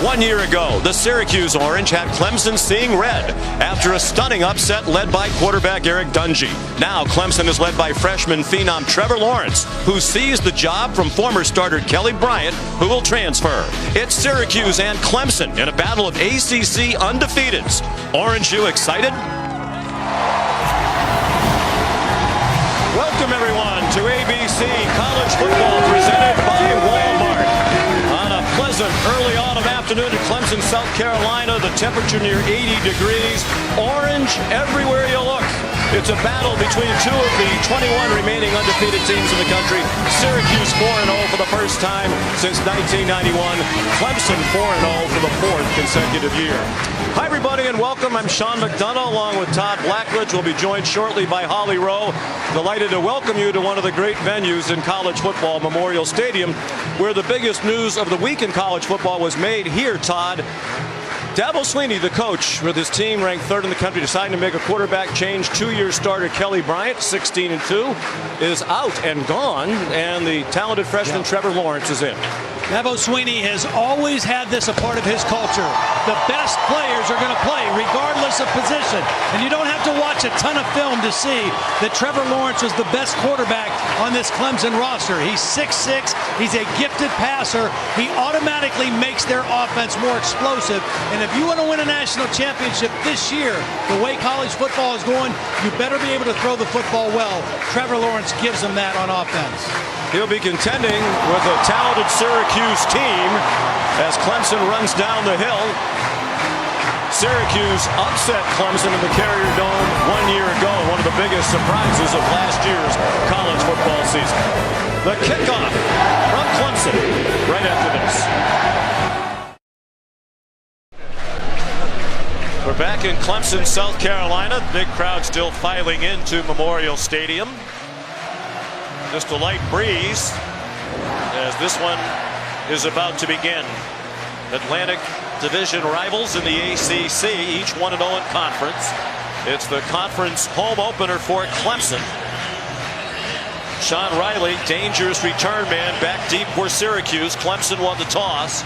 1 year ago, the Syracuse Orange had Clemson seeing red after a stunning upset led by quarterback Eric Dungey. Now Clemson is led by freshman phenom Trevor Lawrence, who seized the job from former starter Kelly Bryant, who will transfer. It's Syracuse and Clemson in a battle of ACC undefeateds. Orange, you excited? Welcome everyone to ABC College Football presented by Walmart. On a pleasant early autumn afternoon in Clemson, South Carolina, the temperature near 80 degrees. Orange everywhere you look. It's a battle between two of the 21 remaining undefeated teams in the country. Syracuse 4-0 for the first time since 1991. Clemson 4-0 for the fourth consecutive year. Hi everybody and welcome. I'm Sean McDonough along with Todd Blackledge. We'll be joined shortly by Holly Rowe. Delighted to welcome you to one of the great venues in college football, Memorial Stadium, where the biggest news of the week in college football was made here, Todd. Dabo Swinney, the coach, with his team ranked third in the country, deciding to make a quarterback change. Two-year starter Kelly Bryant, 16-2, is out and gone, and the talented freshman Trevor Lawrence is in. Dabo Swinney has always had this a part of his culture. The best players are going to play regardless of position. And you don't have to watch a ton of film to see that Trevor Lawrence was the best quarterback on this Clemson roster. He's 6'6", he's a gifted passer. He automatically makes their offense more explosive. And if you want to win a national championship this year, the way college football is going, you better be able to throw the football well. Trevor Lawrence gives them that on offense. He'll be contending with a talented Syracuse team as Clemson runs down the hill. Syracuse upset Clemson in the Carrier Dome 1 year ago, one of the biggest surprises of last year's college football season. The kickoff from Clemson right after this. We're back in Clemson, South Carolina. Big crowd still filing into Memorial Stadium. Just a light breeze as this one is about to begin. Atlantic Division rivals in the ACC, each 1-0 in conference. It's the conference home opener for Clemson. Sean Riley, dangerous return man, back deep for Syracuse. Clemson won the toss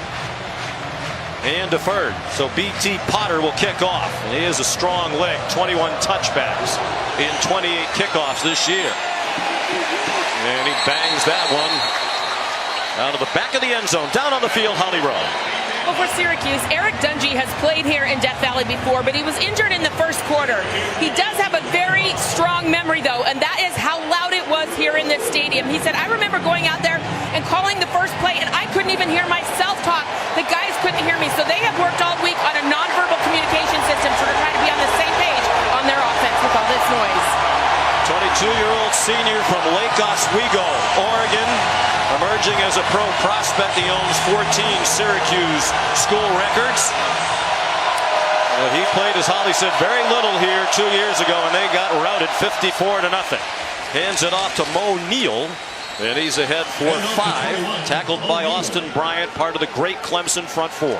and deferred. So B.T. Potter will kick off. And he has a strong leg, 21 touchbacks in 28 kickoffs this year. And he bangs that one out of the back of the end zone, down on the field, Holly Rowe. Well, for Syracuse, Eric Dungey has played here in Death Valley before, but he was injured in the first quarter. He does have a very strong memory, though, and that is how loud it was here in this stadium. He said, I remember going out there and calling the first play, and I couldn't even hear myself talk. The guys couldn't hear me, so they have worked all week on a nonverbal communication system to try to be on the same page on their offense with all this noise. 22-year-old senior from Lake Oswego, Oregon, emerging as a pro prospect. He owns 14 Syracuse school records. He played, as Holly said, very little here 2 years ago, and they got routed 54-0. Hands it off to Mo Neal, and he's ahead for 5. Tackled by Austin Bryant, part of the great Clemson front four.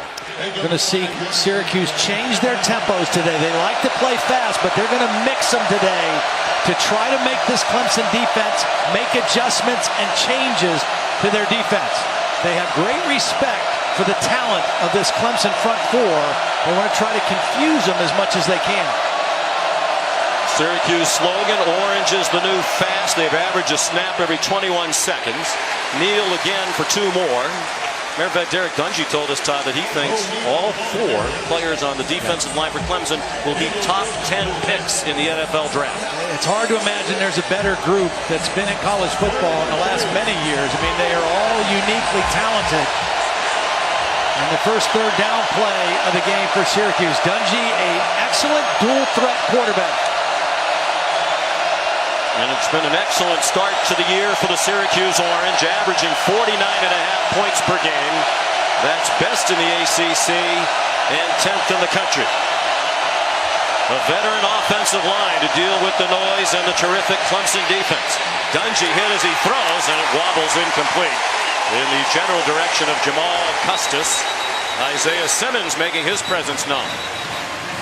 Going to see Syracuse change their tempos today. They like to play fast, but they're going to mix them today to try to make this Clemson defense make adjustments and changes to their defense. They have great respect for the talent of this Clemson front four. They want to try to confuse them as much as they can. Syracuse slogan, orange is the new fast. They've averaged a snap every 21 seconds. Neal again for 2 more. Matter of fact, Eric Dungey told us, Todd, that he thinks all 4 players on the defensive line for Clemson will be top 10 picks in the NFL draft. It's hard to imagine there's a better group that's been in college football in the last many years. I mean, they are all uniquely talented. And the first third down play of the game for Syracuse. Dungey, an excellent dual threat quarterback. And it's been an excellent start to the year for the Syracuse Orange, averaging 49.5 points per game. That's best in the ACC and 10th in the country. A veteran offensive line to deal with the noise and the terrific Clemson defense. Dungey hit as he throws, and it wobbles incomplete. In the general direction of Jamal Custis, Isaiah Simmons making his presence known.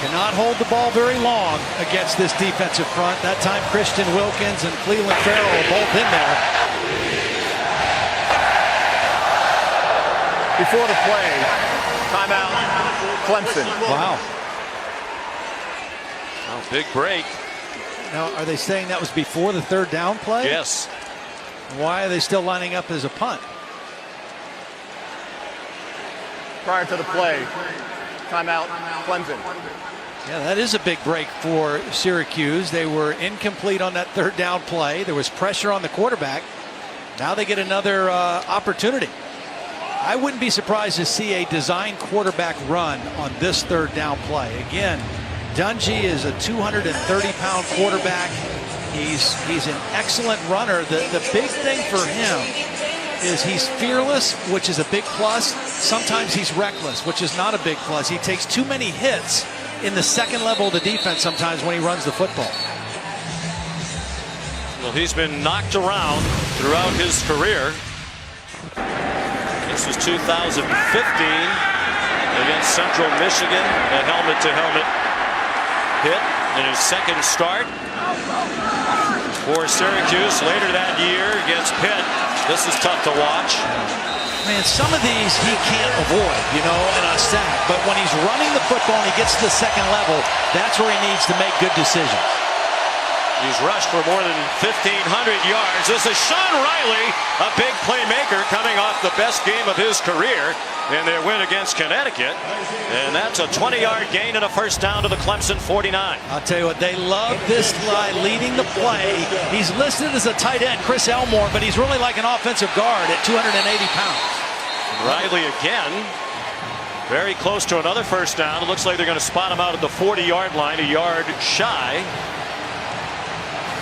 Cannot hold the ball very long against this defensive front. That time Christian Wilkins and Cleveland Farrell are both in there. Before the play, Timeout, Clemson. Wow. Oh, big break. Now, are they saying that was before the third down play? Yes. Why are they still lining up as a punt? Prior to the play, timeout, Clemson. Yeah, that is a big break for Syracuse. They were incomplete on that third down play. There was pressure on the quarterback. Now they get another opportunity. I wouldn't be surprised to see a design quarterback run on this third down play. Again, Dungey is a 230-pound quarterback. He's an excellent runner. The big thing for him is he's fearless, which is a big plus. Sometimes he's reckless, which is not a big plus. He takes too many hits in the second level of the defense sometimes when he runs the football. Well, he's been knocked around throughout his career. This was 2015 against Central Michigan, a helmet-to-helmet hit in his second start for Syracuse. Later that year against Pitt. This is tough to watch. Man, some of these he can't avoid, you know, in a sack. But when he's running the football and he gets to the second level, that's where he needs to make good decisions. He's rushed for more than 1,500 yards. This is Sean Riley, a big playmaker coming off the best game of his career in their win against Connecticut. And that's a 20-yard gain and a first down to the Clemson 49. I'll tell you what, they love this guy leading the play. He's listed as a tight end, Chris Elmore, but he's really like an offensive guard at 280 pounds. Riley again, very close to another first down. It looks like they're going to spot him out at the 40-yard line, a yard shy.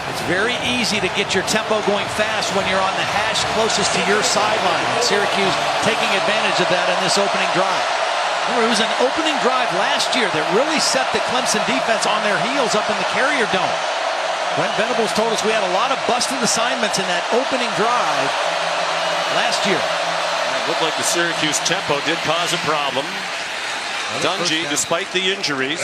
It's very easy to get your tempo going fast when you're on the hash closest to your sideline. And Syracuse taking advantage of that in this opening drive. Remember, it was an opening drive last year that really set the Clemson defense on their heels up in the Carrier Dome. Brent Venables told us we had a lot of busted assignments in that opening drive last year. It looked like the Syracuse tempo did cause a problem. Dungey, despite the injuries,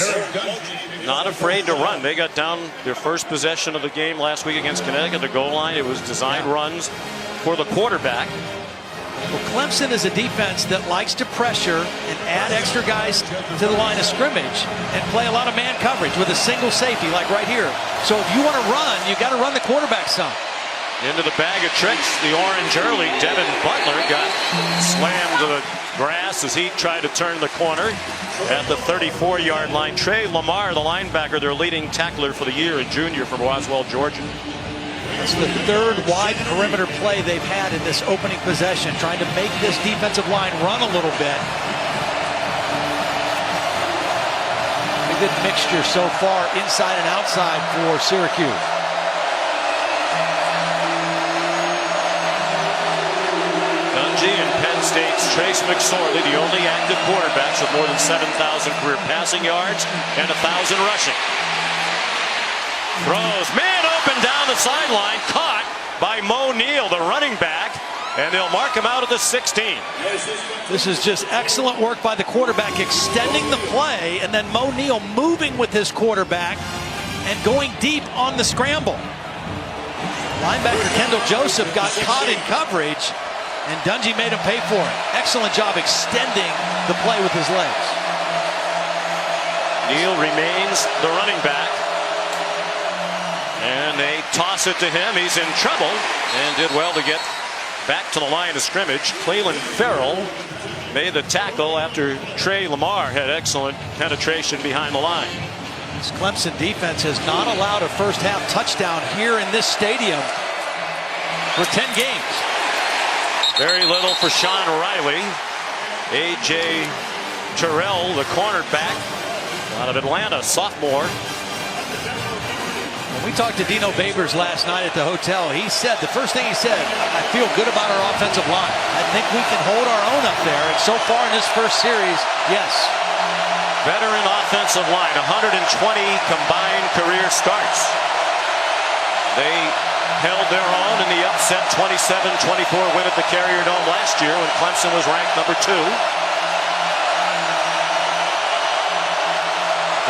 not afraid to run. They got down their first possession of the game last week against Connecticut, the goal line. It was designed runs for the quarterback. Well, Clemson is a defense that likes to pressure and add extra guys to the line of scrimmage and play a lot of man coverage with a single safety like right here. So if you want to run, you got to run the quarterback some. Into the bag of tricks, the orange early. Devin Butler got slammed to the grass as he tried to turn the corner at the 34-yard line. Trey Lamar, the linebacker, their leading tackler for the year, a junior from Roswell, Georgia. It's the third wide perimeter play they've had in this opening possession, trying to make this defensive line run a little bit. A good mixture so far inside and outside for Syracuse. And Penn State's Trace McSorley, the only active quarterbacks with more than 7,000 career passing yards and 1,000 rushing. Throws, man open down the sideline, caught by Mo Neal, the running back, and they'll mark him out at the 16. This is just excellent work by the quarterback, extending the play, and then Mo Neal moving with his quarterback and going deep on the scramble. Linebacker Kendall Joseph got caught in coverage, and Dungey made him pay for it. Excellent job extending the play with his legs. Neal remains the running back. And they toss it to him. He's in trouble and did well to get back to the line of scrimmage. Cleveland Farrell made the tackle after Trey Lamar had excellent penetration behind the line. This Clemson defense has not allowed a first half touchdown here in this stadium for 10 games. Very little for Sean Riley. A.J. Terrell, the cornerback out of Atlanta, sophomore. When we talked to Dino Babers last night at the hotel, the first thing he said, I feel good about our offensive line. I think we can hold our own up there. And so far in this first series, yes. Veteran offensive line, 120 combined career starts. They held their own in the upset 27-24 win at the Carrier Dome last year when Clemson was ranked number 2.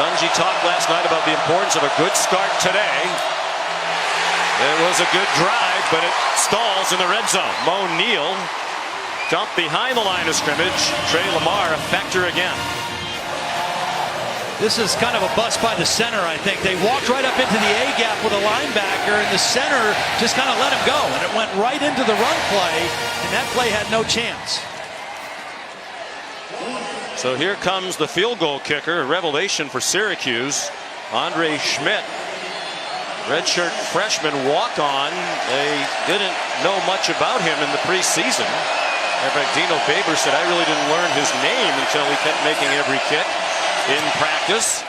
Dungey talked last night about the importance of a good start today. It was a good drive, but it stalls in the red zone. Mo Neal dumped behind the line of scrimmage. Trey Lamar factor again. This is kind of a bust by the center, I think. They walked right up into the A gap with a linebacker, and the center just kind of let him go, and it went right into the run play, and that play had no chance. So here comes the field goal kicker, a revelation for Syracuse, Andre Schmidt. Redshirt freshman walk-on. They didn't know much about him in the preseason. In fact, Dino Baber said, I really didn't learn his name until he kept making every kick in practice.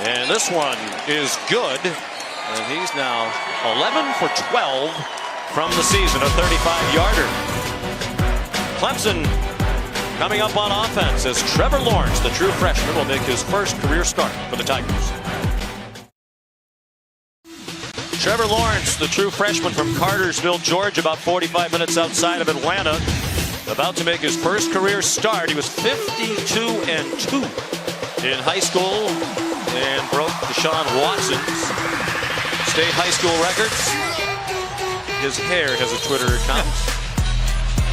And this one is good. And he's now 11 for 12 from the season, a 35-yarder. Clemson coming up on offense as Trevor Lawrence, the true freshman, will make his first career start for the Tigers. Trevor Lawrence, the true freshman from Cartersville, Georgia, about 45 minutes outside of Atlanta, about to make his first career start. He was 52-2 in high school and broke Deshaun Watson's state high school records. His hair has a Twitter account.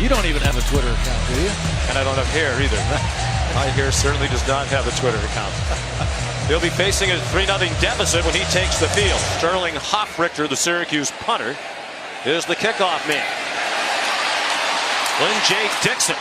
You don't even have a Twitter account, do you? And I don't have hair either. My hair certainly does not have a Twitter account. He'll be facing a 3-0 deficit when he takes the field. Sterling Hoffrichter, the Syracuse punter, is the kickoff man. Lynn J. Dixon.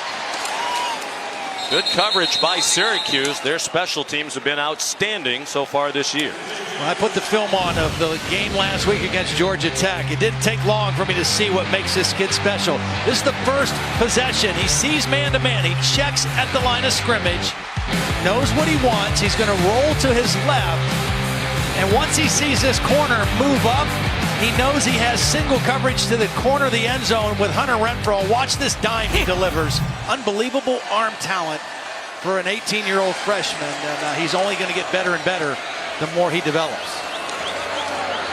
Good coverage by Syracuse. Their special teams have been outstanding so far this year. Well, I put the film on of the game last week against Georgia Tech. It didn't take long for me to see what makes this kid special. This is the first possession. He sees man-to-man. He checks at the line of scrimmage, knows what he wants. He's going to roll to his left. And once he sees this corner move up, he knows he has single coverage to the corner of the end zone with Hunter Renfrow. Watch this dime he delivers. Unbelievable arm talent for an 18-year-old freshman. And he's only going to get better and better the more he develops.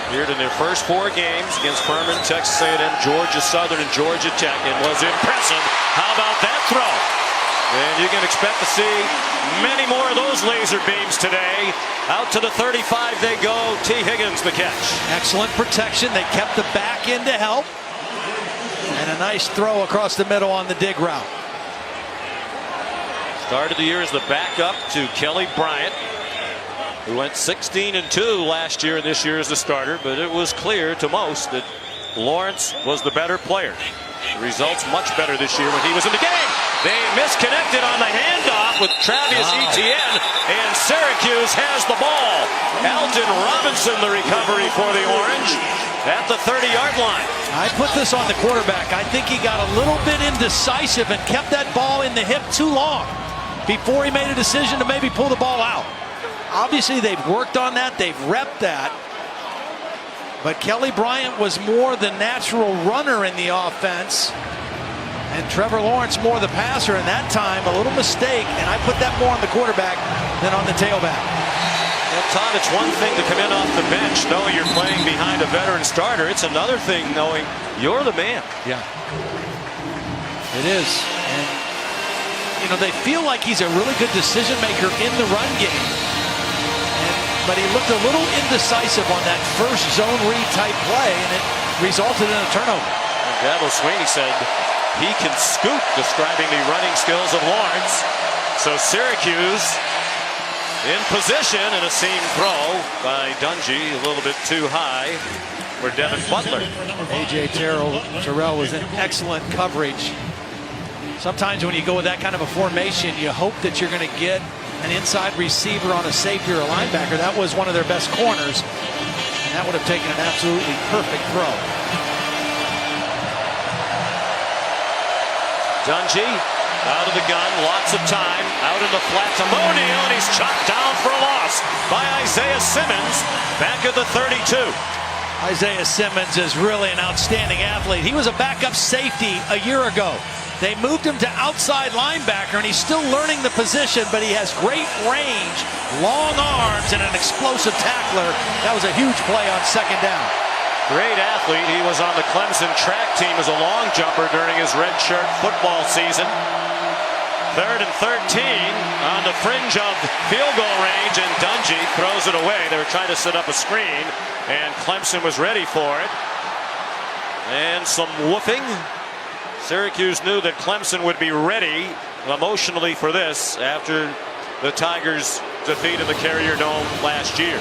Here in their first 4 games against Furman, Texas A&M, Georgia Southern, and Georgia Tech. It was impressive. How about that throw? And you can expect to see many more of those laser beams today. Out to the 35 they go. T. Higgins the catch. Excellent protection. They kept the back in to help. And a nice throw across the middle on the dig route. Started the year as the backup to Kelly Bryant, who went 16-2 last year, and this year as the starter. But it was clear to most that Lawrence was the better player. The results much better this year when he was in the game. They misconnected on the handoff with Travis Etienne, and Syracuse has the ball. Alton Robinson, the recovery for the Orange at the 30-yard line. I put this on the quarterback. I think he got a little bit indecisive and kept that ball in the hip too long before he made a decision to maybe pull the ball out. Obviously, they've worked on that. They've repped that. But Kelly Bryant was more the natural runner in the offense, and Trevor Lawrence more the passer. And that time, a little mistake, and I put that more on the quarterback than on the tailback. Well, Todd, it's one thing to come in off the bench knowing you're playing behind a veteran starter. It's another thing knowing you're the man. Yeah, it is. And, you know, they feel like he's a really good decision maker in the run game. But he looked a little indecisive on that first zone read type play, and it resulted in a turnover. And Dabo Swinney said he can scoop, describing the running skills of Lawrence. So Syracuse in position, and a seam throw by Dungy, a little bit too high for Devin Butler. A.J. Terrell was in excellent coverage. Sometimes when you go with that kind of a formation, you hope that you're going to get an inside receiver on a safety or a linebacker. That was one of their best corners, and that would have taken an absolutely perfect throw. Dungy out of the gun, lots of time, out in the flat to Monial, and he's chopped down for a loss by Isaiah Simmons back at the 32. Isaiah Simmons is really an outstanding athlete. He was a backup safety a year ago. They moved him to outside linebacker, and he's still learning the position, but he has great range, long arms, and an explosive tackler. That was a huge play on second down. Great athlete. He was on the Clemson track team as a long jumper during his redshirt football season. 3rd and 13 on the fringe of field goal range, and Dungy throws it away. They were trying to set up a screen, and Clemson was ready for it. And some woofing. Syracuse knew that Clemson would be ready, emotionally for this after the Tigers' defeat in the Carrier Dome last year.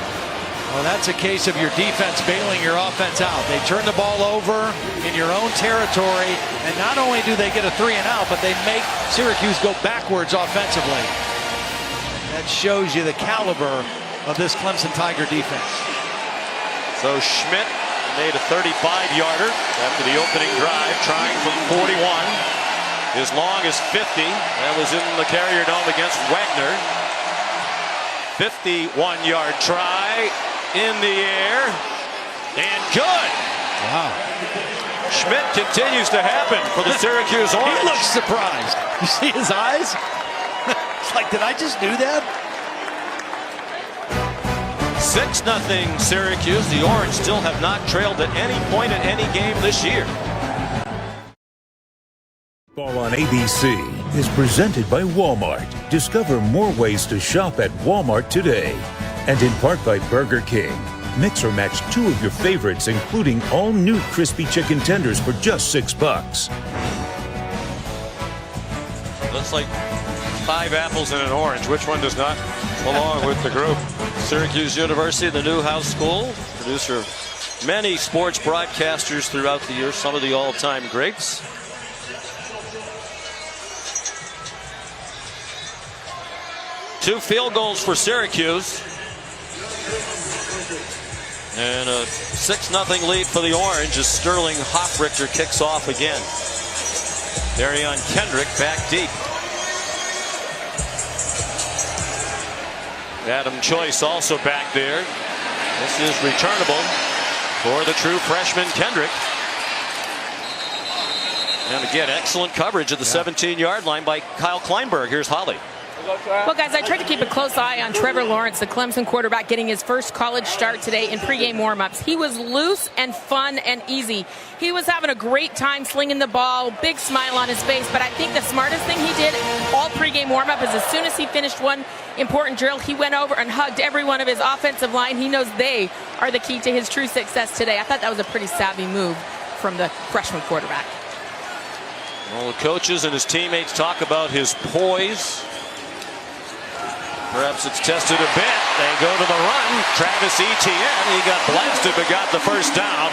Well, that's a case of your defense bailing your offense out. They turn the ball over in your own territory, and not only do they get a 3-and-out, but they make Syracuse go backwards offensively. That shows you the caliber of this Clemson Tiger defense. So Schmidt made a 35-yarder after the opening drive, trying from 41. As long as 50. That was in the Carrier Dome against Wagner. 51-yard try in the air, and good. Wow. Schmidt continues to happen for the Syracuse Orange. He looks surprised. You see his eyes? It's like, did I just do that? 6-0 Syracuse. The Orange still have not trailed at any point in any game this year. Ball on ABC is presented by Walmart. Discover more ways to shop at Walmart today. And in part by Burger King. Mix or match 2 of your favorites, including all new crispy chicken tenders for just $6. Looks like 5 apples and an orange. Which one does not belong with the group? Syracuse University, the Newhouse School, producer of many sports broadcasters throughout the year, some of the all-time greats. Two field goals for Syracuse. And a 6-0 lead for the Orange as Sterling Hoffrichter kicks off again. Darion Kendrick back deep. Adam Choice also back there. This is returnable for the true freshman Kendrick. And again, excellent coverage at the 17-yard line by Kyle Kleinberg. Here's Holly. Well, guys, I tried to keep a close eye on Trevor Lawrence, the Clemson quarterback, getting his first college start today in pregame warmups. He was loose and fun and easy. He was having a great time slinging the ball, big smile on his face. But I think the smartest thing he did all pregame warmup is as soon as he finished one important drill, he went over and hugged every one of his offensive line. He knows they are the key to his true success today. I thought that was a pretty savvy move from the freshman quarterback. Well, the coaches and his teammates talk about his poise. Perhaps it's tested a bit. They go to the run. Travis Etienne, he got blasted but got the first down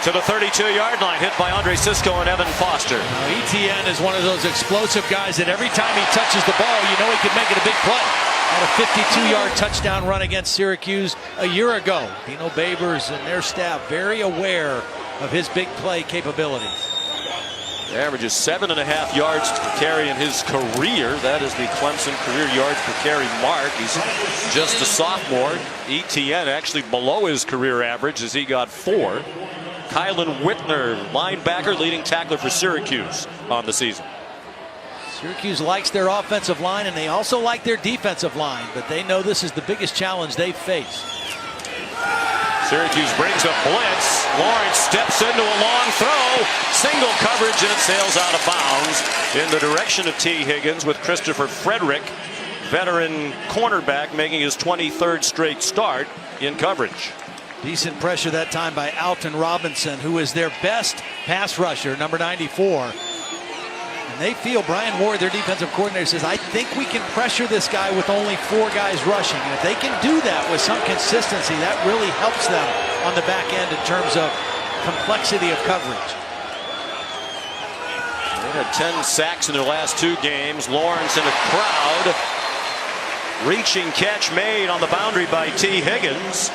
to the 32-yard line, hit by Andre Sisco and Evan Foster. Etienne is one of those explosive guys that every time he touches the ball, you know he can make it a big play. Had a 52-yard touchdown run against Syracuse a year ago. Dino Babers and their staff very aware of his big play capabilities. He averages 7.5 yards per carry in his career. That is the Clemson career yards per carry mark. He's just a sophomore. Etienne actually below his career average as he got 4. Kylan Whitner, linebacker, leading tackler for Syracuse on the season. Syracuse likes their offensive line, and they also like their defensive line, but they know this is the biggest challenge they face. Syracuse brings a blitz. Lawrence steps into a long throw. Single coverage, and it sails out of bounds in the direction of T. Higgins, with Christopher Frederick, veteran cornerback, making his 23rd straight start in coverage. Decent pressure that time by Alton Robinson, who is their best pass rusher, number 94. And they feel, Brian Ward, their defensive coordinator, says, I think we can pressure this guy with only 4 guys rushing. And if they can do that with some consistency, that really helps them on the back end in terms of complexity of coverage. They had 10 sacks in their last 2 games. Lawrence in a crowd. Reaching catch made on the boundary by T. Higgins.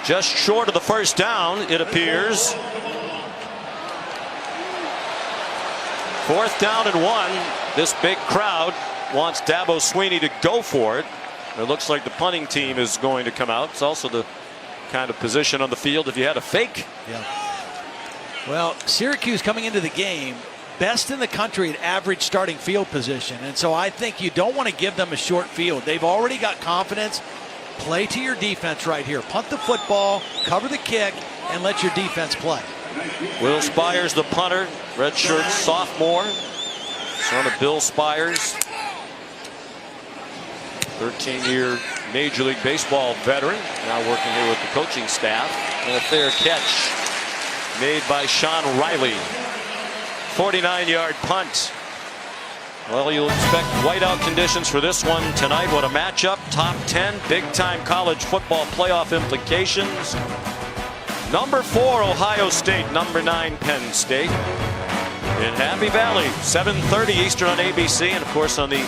Just short of the first down, it appears. 4th down and 1. This big crowd wants Dabo Swinney to go for it. It looks like the punting team is going to come out. It's also the kind of position on the field if you had a fake. Yeah. Well, Syracuse coming into the game, best in the country at average starting field position. And so I think you don't want to give them a short field. They've already got confidence. Play to your defense right here. Punt the football, cover the kick, and let your defense play. Will Spires, the punter, redshirt sophomore, son of Bill Spires, 13-year Major League Baseball veteran, now working here with the coaching staff. And a fair catch made by Sean Riley. 49-yard punt Well, you'll expect whiteout conditions for this one tonight. What a matchup. Top 10 big-time college football playoff implications. Number 4 Ohio State, number 9 Penn State. In Happy Valley, 7:30 Eastern on ABC, and of course on the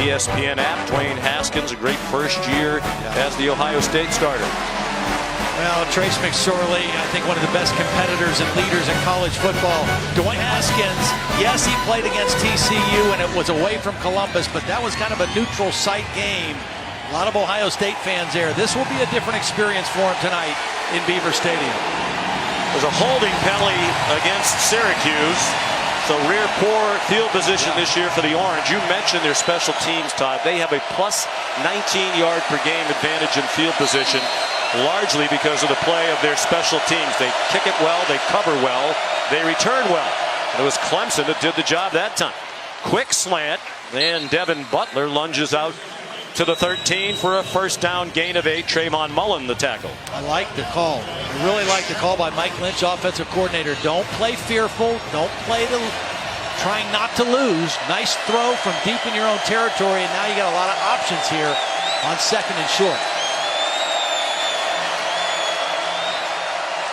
ESPN app. Dwayne Haskins, a great first year as the Ohio State starter. Well, Trace McSorley, I think one of the best competitors and leaders in college football. Dwayne Haskins, yes, he played against TCU and it was away from Columbus, but that was kind of a neutral site game. A lot of Ohio State fans there. This will be a different experience for him tonight in Beaver Stadium. There's a holding penalty against Syracuse. So rear poor field position this year for the Orange. You mentioned their special teams, Todd. They have a plus 19-yard per game advantage in field position, largely because of the play of their special teams. They kick it well, they cover well, they return well. And it was Clemson that did the job that time. Quick slant, then Devin Butler lunges out to the 13 for a first down, gain of 8. Trayvon Mullen, the tackle. I like the call. I really like the call by Mike Lynch, offensive coordinator. Don't play fearful. Don't play trying not to lose. Nice throw from deep in your own territory, and now you got a lot of options here on second and short.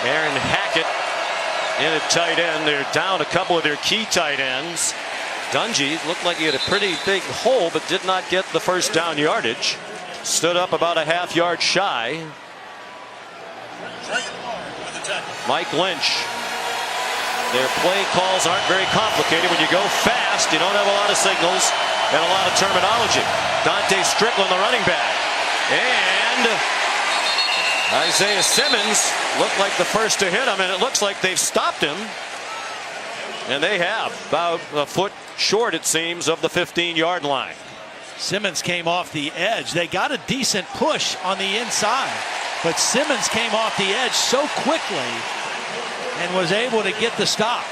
Aaron Hackett in at tight end. They're down a couple of their key tight ends. Dungy looked like he had a pretty big hole, but did not get the first down yardage. Stood up about a half yard shy. Mike Lynch. Their play calls aren't very complicated. When you go fast, you don't have a lot of signals and a lot of terminology. Dante Strickland, the running back. And Isaiah Simmons looked like the first to hit him, and it looks like they've stopped him. And they have, about a foot short, it seems, of the 15-yard line. Simmons came off the edge. They got a decent push on the inside, but Simmons came off the edge so quickly and was able to get the stop.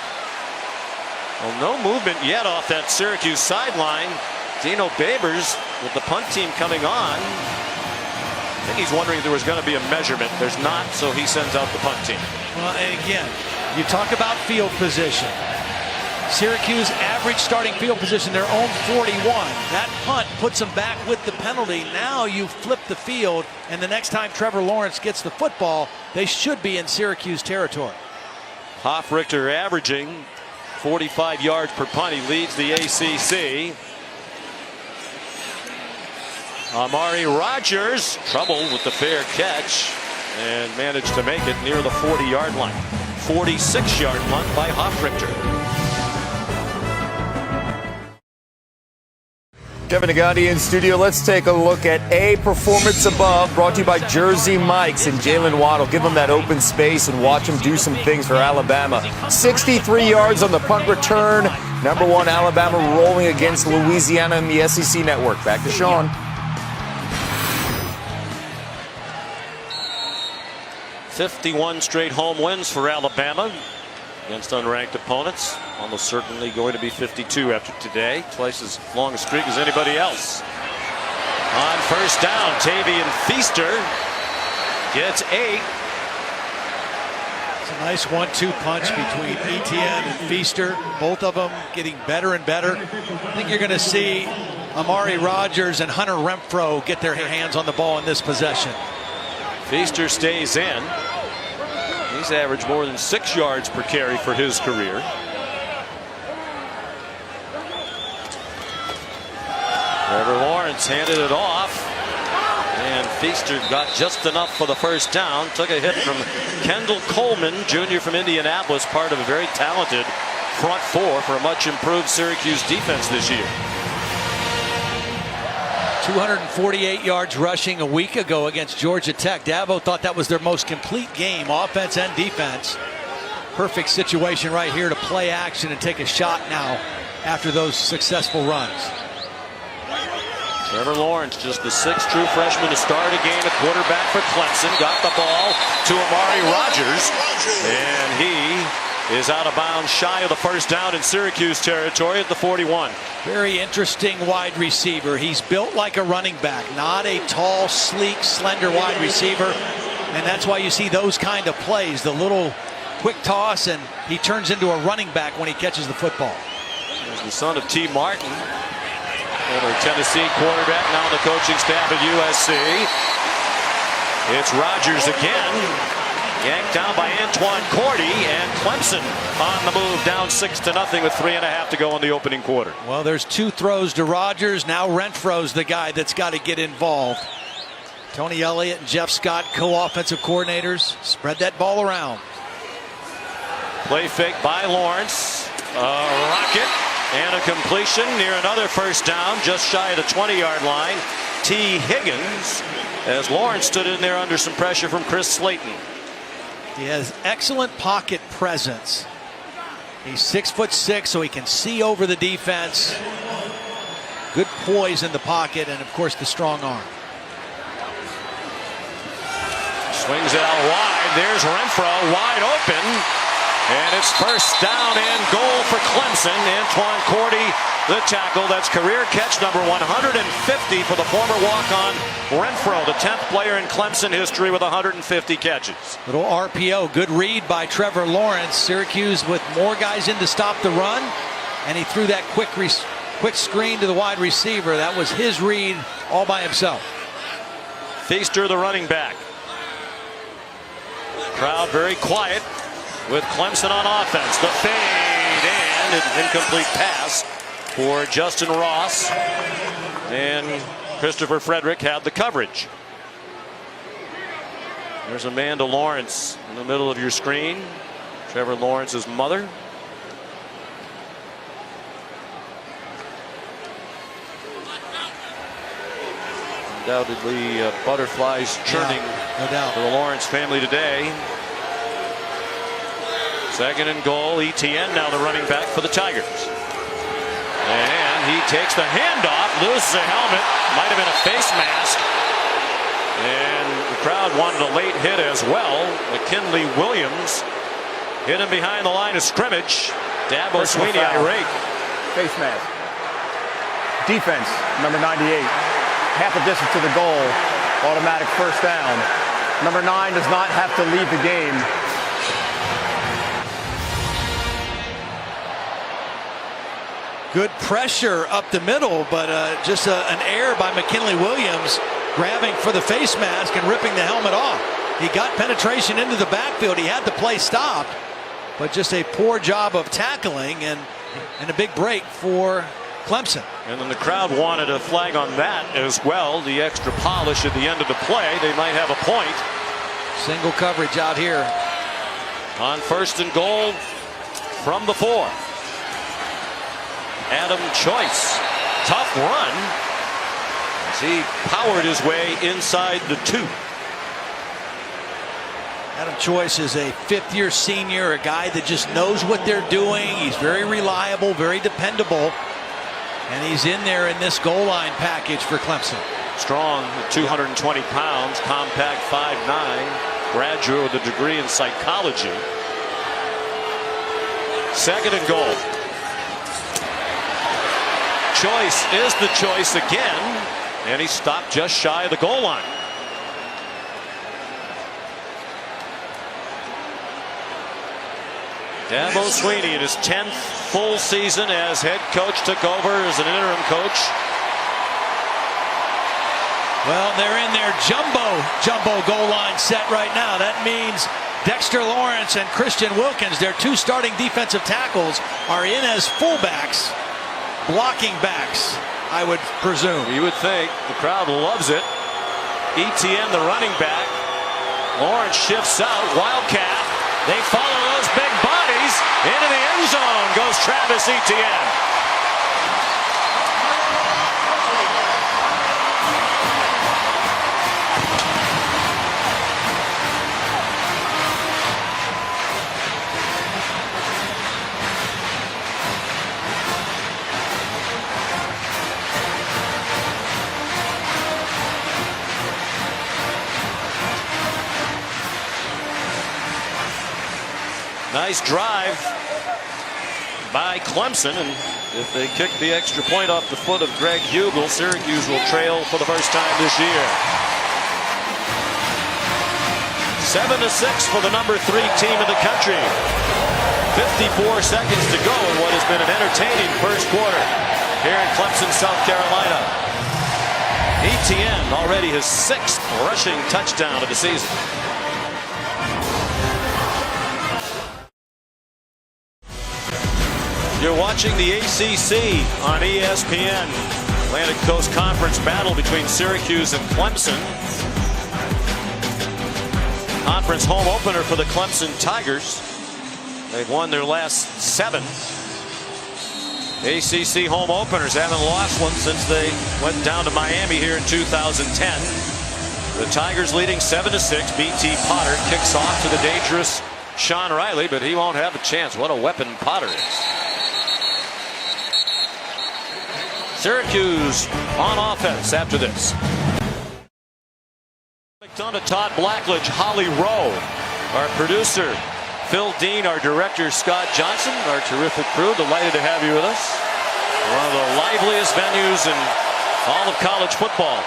Well, no movement yet off that Syracuse sideline. Dino Babers with the punt team coming on. I think he's wondering if there was going to be a measurement. There's not, so he sends out the punt team. Well, and again, you talk about field position. Syracuse average starting field position, their own 41. That punt puts them back with the penalty. Now you flip the field, and the next time Trevor Lawrence gets the football, they should be in Syracuse territory. Hofrichter averaging 45 yards per punt. He leads the ACC. Amari Rogers, trouble with the fair catch, and managed to make it near the 40-yard line. 46-yard punt by Hofrichter. Kevin Nagandi in studio. Let's take a look at A Performance Above, brought to you by Jersey Mike's and Jalen Waddle. Give him that open space and watch him do some things for Alabama. 63 yards on the punt return. Number 1 Alabama rolling against Louisiana in the SEC network. Back to Sean. '51 straight home wins for Alabama against unranked opponents. Almost certainly going to be 52 after today. Twice as long a streak as anybody else. On first down, Tavian Feaster gets 8. It's a nice 1-2 punch between Etienne and Feaster. Both of them getting better and better. I think you're going to see Amari Rogers and Hunter Renfrow get their hands on the ball in this possession. Feaster stays in. He's averaged more than 6 yards per carry for his career. Trevor Lawrence handed it off, and Feaster got just enough for the first down. Took a hit from Kendall Coleman, junior from Indianapolis, part of a very talented front four for a much improved Syracuse defense this year. 248 yards rushing a week ago against Georgia Tech. Dabo thought that was their most complete game, offense and defense. Perfect situation right here to play action and take a shot now after those successful runs. Trevor Lawrence, just the 6th true freshman to start a game at quarterback for Clemson. Got the ball to Amari Rogers, and he is out of bounds shy of the first down in Syracuse territory at the 41. Very interesting wide receiver. He's built like a running back, not a tall, sleek, slender wide receiver. And that's why you see those kind of plays, the little quick toss, and he turns into a running back when he catches the football. There's the son of T. Martin. Former Tennessee quarterback, now on the coaching staff at USC. It's Rodgers again. Yanked down by Antoine Cordy, and Clemson on the move, down 6-0 with 3.5 to go in the opening quarter. Well, there's 2 throws to Rodgers. Now Renfro's the guy that's got to get involved. Tony Elliott and Jeff Scott, co-offensive coordinators, spread that ball around. Play fake by Lawrence. A rocket and a completion near another first down, just shy of the 20-yard line. T. Higgins, as Lawrence stood in there under some pressure from Chris Slayton. He has excellent pocket presence. He's 6'6", so he can see over the defense. Good poise in the pocket, and of course the strong arm. Swings it out wide. There's Renfro wide open. And it's first down and goal for Clemson. Antoine Cordy, the tackle. That's career catch number 150 for the former walk-on Renfro, the 10th player in Clemson history with 150 catches. Little RPO, good read by Trevor Lawrence. Syracuse with more guys in to stop the run, and he threw that quick screen to the wide receiver. That was his read all by himself. Feaster, the running back. Crowd very quiet with Clemson on offense. The fade and an incomplete pass for Justin Ross. And Christopher Frederick had the coverage. There's Amanda Lawrence in the middle of your screen. Trevor Lawrence's mother. Undoubtedly butterflies churning no doubt for the Lawrence family today. Second and goal. Etienne now the running back for the Tigers. And he takes the handoff, loses a helmet, might have been a face mask. And the crowd wanted a late hit as well. McKinley Williams hit him behind the line of scrimmage. Dabo Sweeney irate. Face mask. Defense, number 98. Half a distance to the goal. Automatic first down. Number 9 does not have to leave the game. Good pressure up the middle, but just an error by McKinley Williams, grabbing for the face mask and ripping the helmet off. He got penetration into the backfield. He had the play stopped, but just a poor job of tackling and a big break for Clemson. And then the crowd wanted a flag on that as well. The extra polish at the end of the play. They might have a point. Single coverage out here. On first and goal from the 4. Adam Choice, tough run as he powered his way inside the 2. Adam Choice is a 5th-year senior, a guy that just knows what they're doing. He's very reliable, very dependable, and he's in there in this goal line package for Clemson. Strong, 220 pounds, compact 5'9", graduate with a degree in psychology. Second and goal. Choice is the choice again, and he stopped just shy of the goal line. Dabo Sweeney in his 10th full season as head coach, took over as an interim coach. Well, they're in their jumbo goal line set right now. That means Dexter Lawrence and Christian Wilkins, their 2 starting defensive tackles, are in as fullbacks. Blocking backs, I would presume. You would think. The crowd loves it. Etienne, the running back. Lawrence shifts out. Wildcat. They follow those big bodies. Into the end zone goes Travis Etienne. Nice drive by Clemson, and if they kick the extra point off the foot of Greg Hugel, Syracuse will trail for the first time this year. 7-6 for the number 3 team in the country. 54 seconds to go in what has been an entertaining first quarter. here in Clemson, South Carolina. Etienne already his 6th rushing touchdown of the season. You're watching the ACC on ESPN. Atlantic Coast Conference battle between Syracuse and Clemson. Conference home opener for the Clemson Tigers. They've won their last 7. ACC home openers haven't lost one since they went down to Miami here in 2010. The Tigers leading 7-6. B.T. Potter kicks off to the dangerous Sean Riley, but he won't have a chance. What a weapon Potter is. Syracuse on offense after this. McDonough, Todd Blackledge, Holly Rowe, our producer Phil Dean, our director Scott Johnson, our terrific crew. Delighted to have you with us. One of the liveliest venues in all of college football.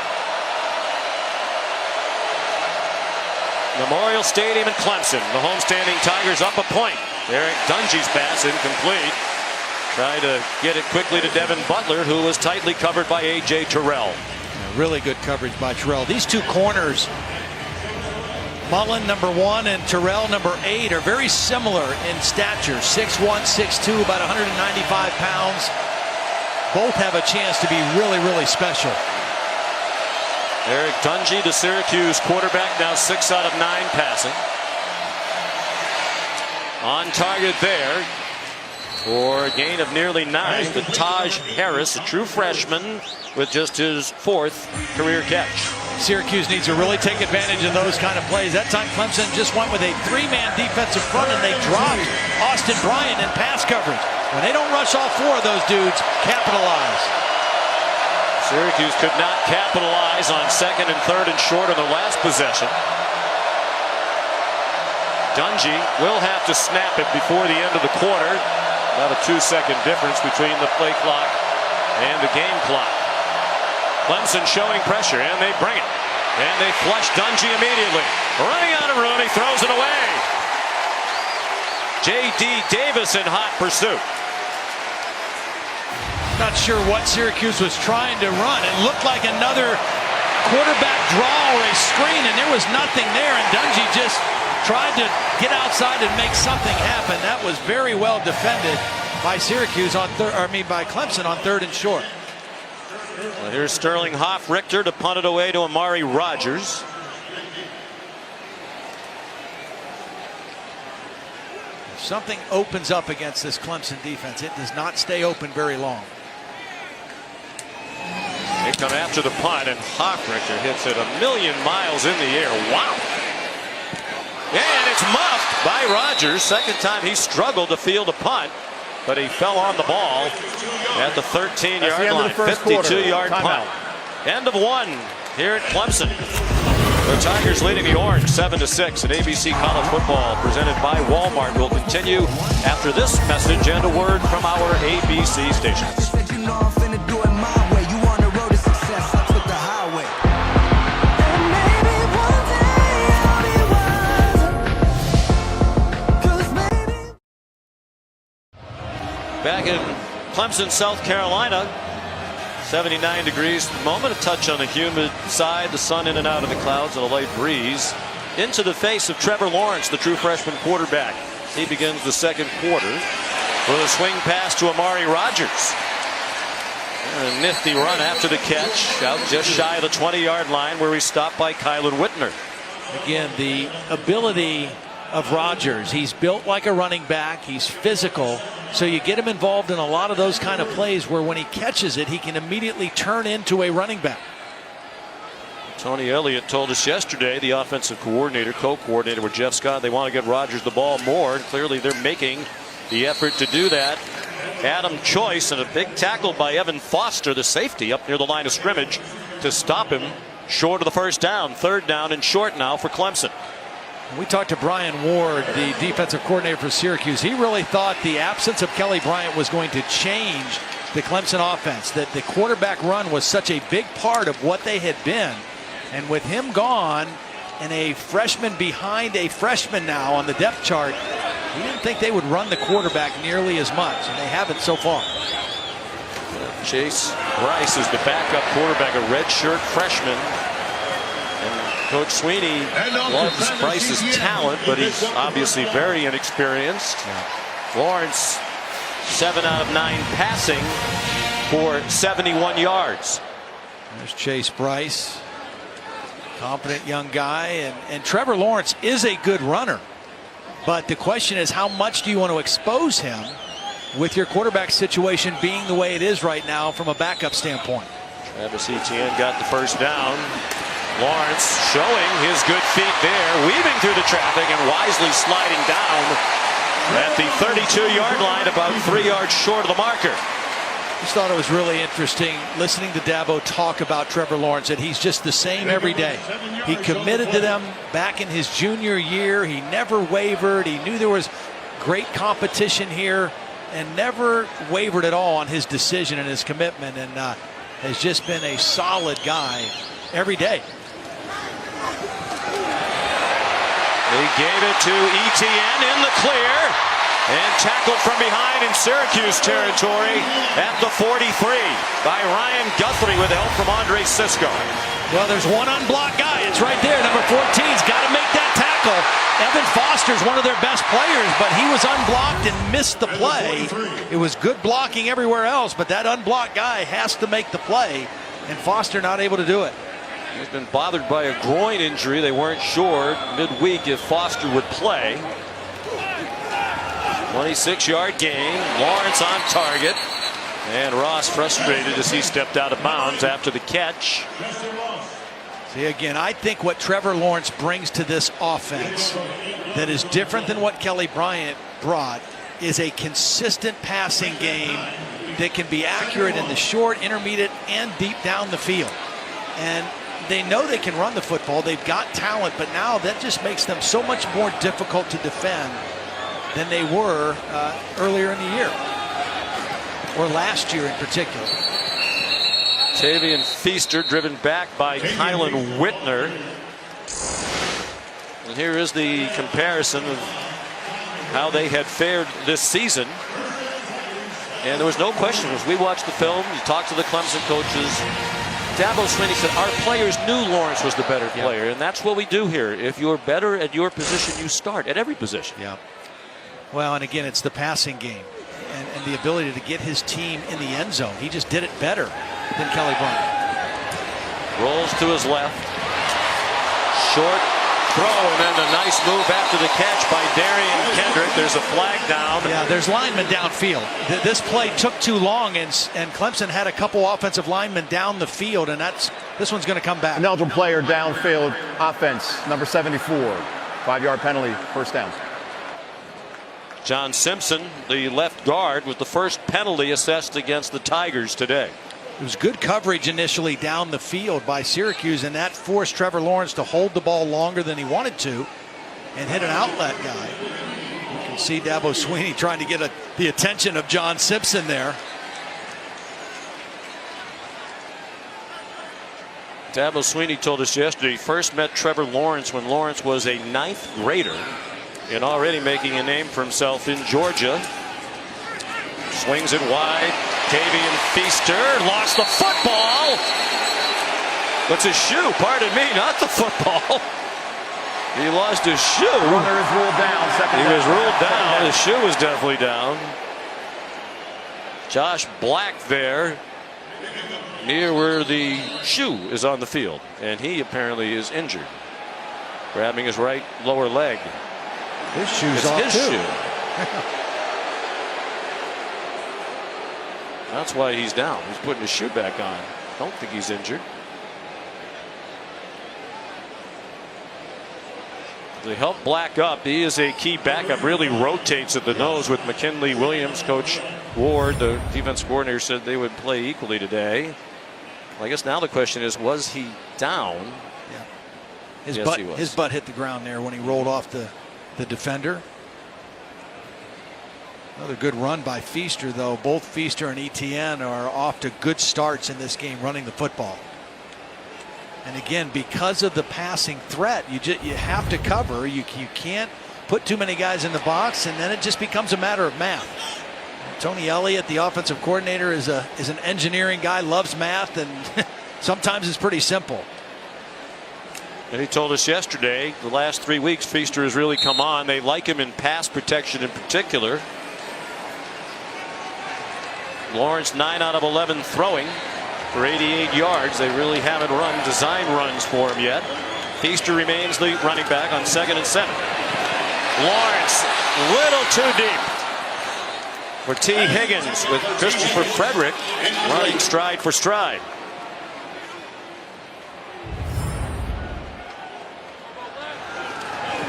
Memorial Stadium in Clemson. The homestanding Tigers up a point. Eric Dungey's pass incomplete. Tried to get it quickly to Devin Butler, who was tightly covered by A.J. Terrell. Really good coverage by Terrell. These two corners, Mullen number 1 and Terrell number 8, are very similar in stature. 6'1", 6'2", about 195 pounds. Both have a chance to be really, really special. Eric Dungey, the Syracuse quarterback, now 6 out of 9 passing. On target there for a gain of nearly 9 to Taj Harris, a true freshman, with just his 4th career catch. Syracuse needs to really take advantage of those kind of plays. That time Clemson just went with a 3-man defensive front and they dropped Austin Bryant in pass coverage. When they don't rush all 4 of those dudes, capitalize. Syracuse could not capitalize on 2nd and 3rd and short on the last possession. Dungey will have to snap it before the end of the quarter. About a 2-second difference between the play clock and the game clock. Clemson showing pressure, and they bring it. And they flush Dungey immediately. Running out of room, he throws it away. J.D. Davis in hot pursuit. Not sure what Syracuse was trying to run. It looked like another quarterback draw or a screen, and there was nothing there, and Dungey just tried to get outside and make something happen. That was very well defended by Syracuse by Clemson on 3rd and short. Well, here's Sterling Hoff-Richter to punt it away to Amari Rogers. If something opens up against this Clemson defense, it does not stay open very long. They come after the punt, and Hoff-Richter hits it a million miles in the air. Wow. And it's muffed by Rogers. Second time he struggled to field a punt, but he fell on the ball at the 13-yard line. 52-yard punt. End of 1 here at Clemson. The Tigers leading the Orange 7-6 at ABC College Football, presented by Walmart. Will continue after this message and a word from our ABC stations. Back in Clemson, South Carolina, 79 degrees at the moment. A touch on the humid side, the sun in and out of the clouds, and a light breeze. Into the face of Trevor Lawrence, the true freshman quarterback. He begins the 2nd quarter with a swing pass to Amari Rogers. And a nifty run after the catch, out just shy of the 20-yard line, where he's stopped by Kylan Whitner. Again, the ability of Rogers. He's built like a running back. He's physical. So you get him involved in a lot of those kind of plays where when he catches it, he can immediately turn into a running back. Tony Elliott told us yesterday, the offensive coordinator, co-coordinator with Jeff Scott, they want to get Rogers the ball more, and clearly they're making the effort to do that. Adam Choice and a big tackle by Evan Foster, the safety, up near the line of scrimmage to stop him short of the first down. 3rd down and short now for Clemson. We talked to Brian Ward, the defensive coordinator for Syracuse. He really thought the absence of Kelly Bryant was going to change the Clemson offense, that the quarterback run was such a big part of what they had been. And with him gone and a freshman behind a freshman now on the depth chart, he didn't think they would run the quarterback nearly as much, and they haven't so far. Chase Bryce is the backup quarterback, a redshirt freshman. And Coach Sweeney loves Bryce's talent, but he's obviously very inexperienced. Lawrence, 7 out of 9 passing for 71 yards. There's Chase Bryce, confident young guy, and Trevor Lawrence is a good runner. But the question is, how much do you want to expose him with your quarterback situation being the way it is right now from a backup standpoint? Travis Etienne got the first down. Lawrence showing his good feet there, weaving through the traffic and wisely sliding down at the 32-yard line, about 3 yards short of the marker. Just thought it was really interesting listening to Dabo talk about Trevor Lawrence, that he's just the same every day. He committed to them back in his junior year. He never wavered. He knew there was great competition here and never wavered at all on his decision and his commitment, and has just been a solid guy every day. They gave it to Etienne in the clear and tackled from behind in Syracuse territory at the 43 by Ryan Guthrie with help from Andre Sisco. Well, there's one unblocked guy. It's right there. Number 14's got to make that tackle. Evan Foster's one of their best players, but he was unblocked and missed the play. It was good blocking everywhere else, but that unblocked guy has to make the play, and Foster not able to do it. He's been bothered by a groin injury. They weren't sure midweek if Foster would play. 26-yard gain. Lawrence on target. And Ross frustrated as he stepped out of bounds after the catch. See, again, I think what Trevor Lawrence brings to this offense that is different than what Kelly Bryant brought is a consistent passing game that can be accurate in the short, intermediate, and deep down the field. And they know they can run the football. They've got talent, but now that just makes them so much more difficult to defend than they were earlier in the year, or last year in particular. Tavian Feaster driven back by Kylan Whitner. And here is the comparison of how they had fared this season. And there was no question as we watched the film, you talked to the Clemson coaches, Dabo Sweeney said our players knew Lawrence was the better player, and that's what we do here. If you're better at your position, you start at every position. Yeah. Well, and again, it's the passing game and the ability to get his team in the end zone. He just did it better than Kelly Bryant. Rolls to his left. Short throw, and then a nice move after the catch by Darian Kendrick. There's a flag down. Yeah, there's linemen downfield. This play took too long, and Clemson had a couple offensive linemen down the field, and this one's going to come back. An eligible player downfield offense, number 74. 5-yard penalty, first down. John Simpson, the left guard, with the first penalty assessed against the Tigers today. It was good coverage initially down the field by Syracuse, and that forced Trevor Lawrence to hold the ball longer than he wanted to and hit an outlet guy. You can see Dabo Sweeney trying to get the attention of John Simpson there. Dabo Sweeney told us yesterday he first met Trevor Lawrence when Lawrence was a 9th grader and already making a name for himself in Georgia. Swings it wide. Tavian Feaster lost the football. What's his shoe? Pardon me, not the football. He lost his shoe. Runner is ruled down. He was ruled down. His shoe was definitely down. Josh Black there, near where the shoe is on the field, and he apparently is injured, grabbing his right lower leg. His shoe's it's off his too. shoe. That's why he's down. He's putting his shoe back on. Don't think he's injured. They help Black up. He is a key backup. Really rotates at the nose with McKinley Williams. Coach Ward, the defense coordinator, said they would play equally today. Well, I guess now the question is, was he down? Yeah. His butt hit the ground there when he rolled off the defender. Another good run by Feaster, though. Both Feaster and Etienne are off to good starts in this game running the football. And again, because of the passing threat, you have to cover. You can't put too many guys in the box, and then it just becomes a matter of math. Tony Elliott, the offensive coordinator, is an engineering guy, loves math, and sometimes it's pretty simple. And he told us yesterday, the last 3 weeks, Feaster has really come on. They like him in pass protection in particular. Lawrence 9 out of 11 throwing for 88 yards. They really haven't run design runs for him yet. Feaster remains the running back on 2nd and 7. Lawrence, little too deep for T. Higgins, with Christopher Frederick running stride for stride.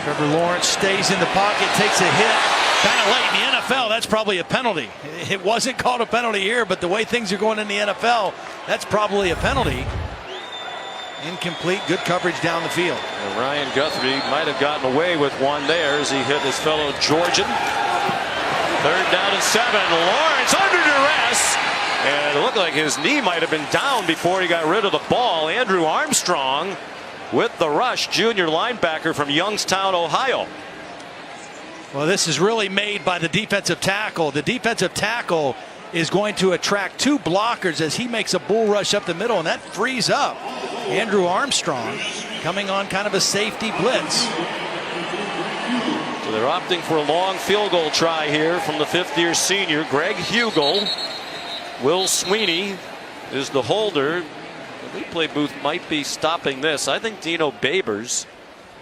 Trevor Lawrence stays in the pocket, takes a hit. Kind of late in the NFL, that's probably a penalty. It wasn't called a penalty here, but the way things are going in the NFL, that's probably a penalty. Incomplete, good coverage down the field. And Ryan Guthrie might have gotten away with one there as he hit his fellow Georgian. 3rd down and 7. Lawrence under duress. And it looked like his knee might have been down before he got rid of the ball. Andrew Armstrong with the rush, junior linebacker from Youngstown, Ohio. Well, this is really made by the defensive tackle. The defensive tackle is going to attract 2 blockers as he makes a bull rush up the middle, and that frees up Andrew Armstrong, coming on kind of a safety blitz. So they're opting for a long field goal try here from the 5th-year senior, Greg Hugel. Will Sweeney is the holder. The replay booth might be stopping this. I think Dino Babers.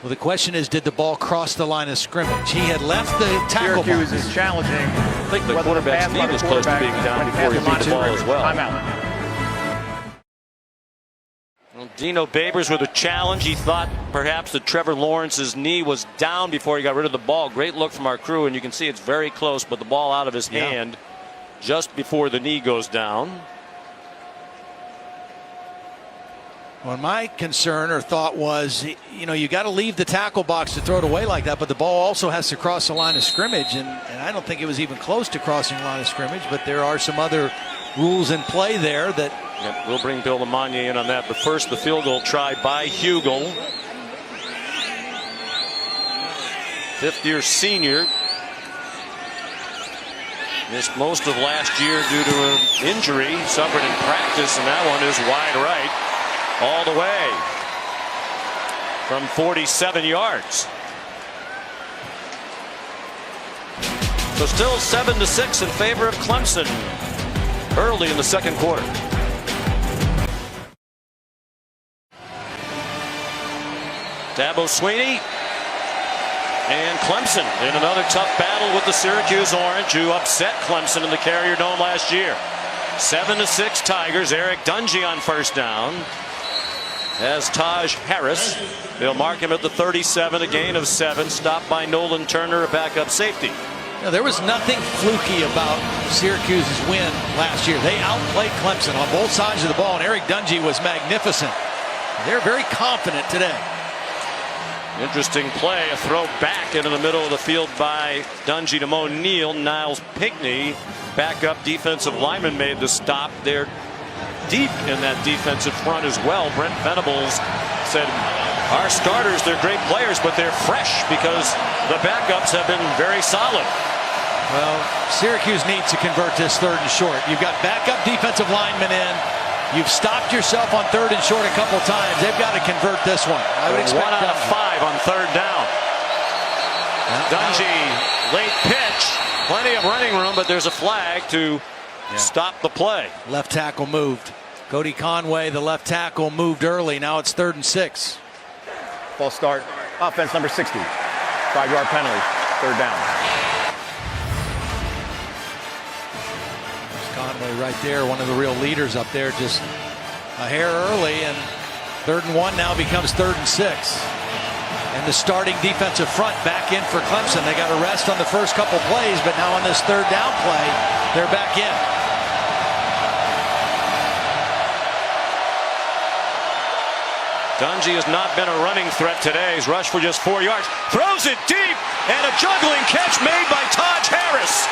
Well, the question is, did the ball cross the line of scrimmage? He had left the tackle Syracuse box. is challenging. I think the quarterback's knee was close to being down before he beat the ball as well. Well, Dino Babers with a challenge. He thought perhaps that Trevor Lawrence's knee was down before he got rid of the ball. Great look from our crew, and you can see it's very close, but the ball out of his hand just before the knee goes down. Well, my concern or thought was, you know, you got to leave the tackle box to throw it away like that, but the ball also has to cross the line of scrimmage, and I don't think it was even close to crossing the line of scrimmage, but there are some other rules in play there that... Yep, we'll bring Bill Lamagna in on that, but first the field goal try by Hugel. 5th-year senior. Missed most of last year due to an injury suffered in practice, and that one is wide right. All the way from 47 yards. So still 7-6 in favor of Clemson early in the 2nd quarter. Dabo Sweeney and Clemson in another tough battle with the Syracuse Orange, who upset Clemson in the Carrier Dome last year. 7-6 Tigers. Eric Dungy on 1st down. As Taj Harris, they'll mark him at the 37, a gain of 7, stopped by Nolan Turner, a backup safety. Now, there was nothing fluky about Syracuse's win last year. They outplayed Clemson on both sides of the ball, and Eric Dungy was magnificent. They're very confident today. Interesting play, a throw back into the middle of the field by Dungy to Mo Neal. Niles Pinckney, backup defensive lineman, made the stop there. Deep in that defensive front as well. Brent Venables said, our starters, they're great players, but they're fresh because the backups have been very solid. Well, Syracuse needs to convert this 3rd and short. You've got backup defensive linemen in. You've stopped yourself on 3rd and short a couple times. They've got to convert this one. I would expect 1 out of 5 on 3rd down. Dungy, late pitch. Plenty of running room, but there's a flag to stop the play. Left tackle moved. Cody Conway, the left tackle, moved early. Now it's 3rd and 6. False start. Offense number 60. 5-yard penalty. 3rd down. There's Conway right there, one of the real leaders up there, just a hair early, and 3rd and 1 now becomes 3rd and 6. And the starting defensive front back in for Clemson. They got a rest on the first couple plays, but now on this 3rd down play, they're back in. Dungy has not been a running threat today. He's rushed for just 4 yards. Throws it deep, and a juggling catch made by Taj Harris.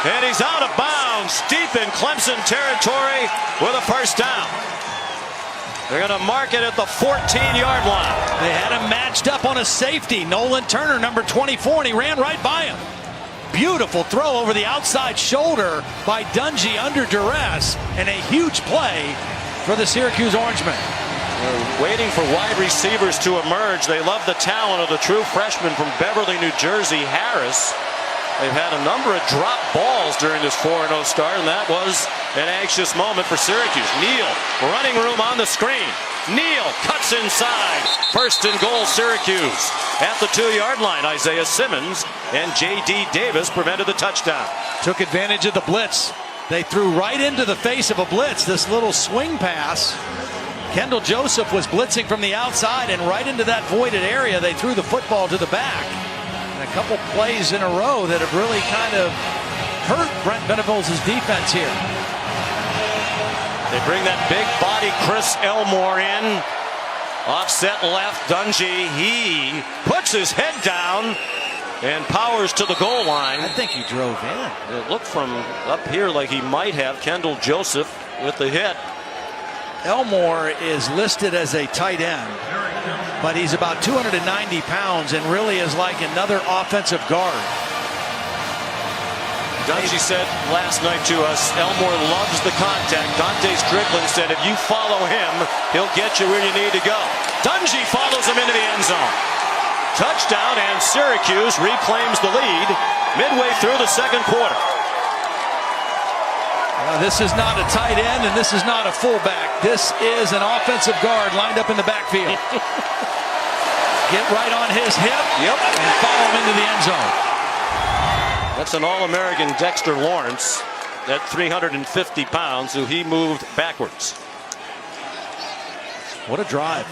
And he's out of bounds, deep in Clemson territory with a 1st down. They're going to mark it at the 14-yard line. They had him matched up on a safety. Nolan Turner, number 24, and he ran right by him. beautiful throw over the outside shoulder by Dungey under duress, and a huge play for the Syracuse Orangemen. They're waiting for wide receivers to emerge. They love the talent of the true freshman from Beverly, New Jersey, Harris. They've had a number of drop balls during this 4-0 start, and that was an anxious moment for Syracuse. Neal, running room on the screen. Neal cuts inside. First and goal, Syracuse. At the 2-yard line, Isaiah Simmons and J.D. Davis prevented the touchdown. Took advantage of the blitz. They threw right into the face of a blitz. This little swing pass. Kendall Joseph was blitzing from the outside, and right into that voided area, they threw the football to the back. And a couple plays in a row that have really kind of hurt Brent Venables' defense here. They bring that big body Chris Elmore in. Offset left, Dungey. He puts his head down and powers to the goal line. I think he drove in. It looked from up here like he might have. Kendall Joseph with the hit. Elmore is listed as a tight end, but he's about 290 pounds and really is like another offensive guard. Dungey said last night to us, Elmore loves the contact. Dante Strickland said if you follow him, he'll get you where you need to go. Dungey follows him into the end zone. Touchdown, and Syracuse reclaims the lead midway through the second quarter. This is not a tight end, and this is not a fullback. This is an offensive guard lined up in the backfield. Get right on his hip and follow him into the end zone. That's an All-American Dexter Lawrence at 350 pounds, who he moved backwards. What a drive.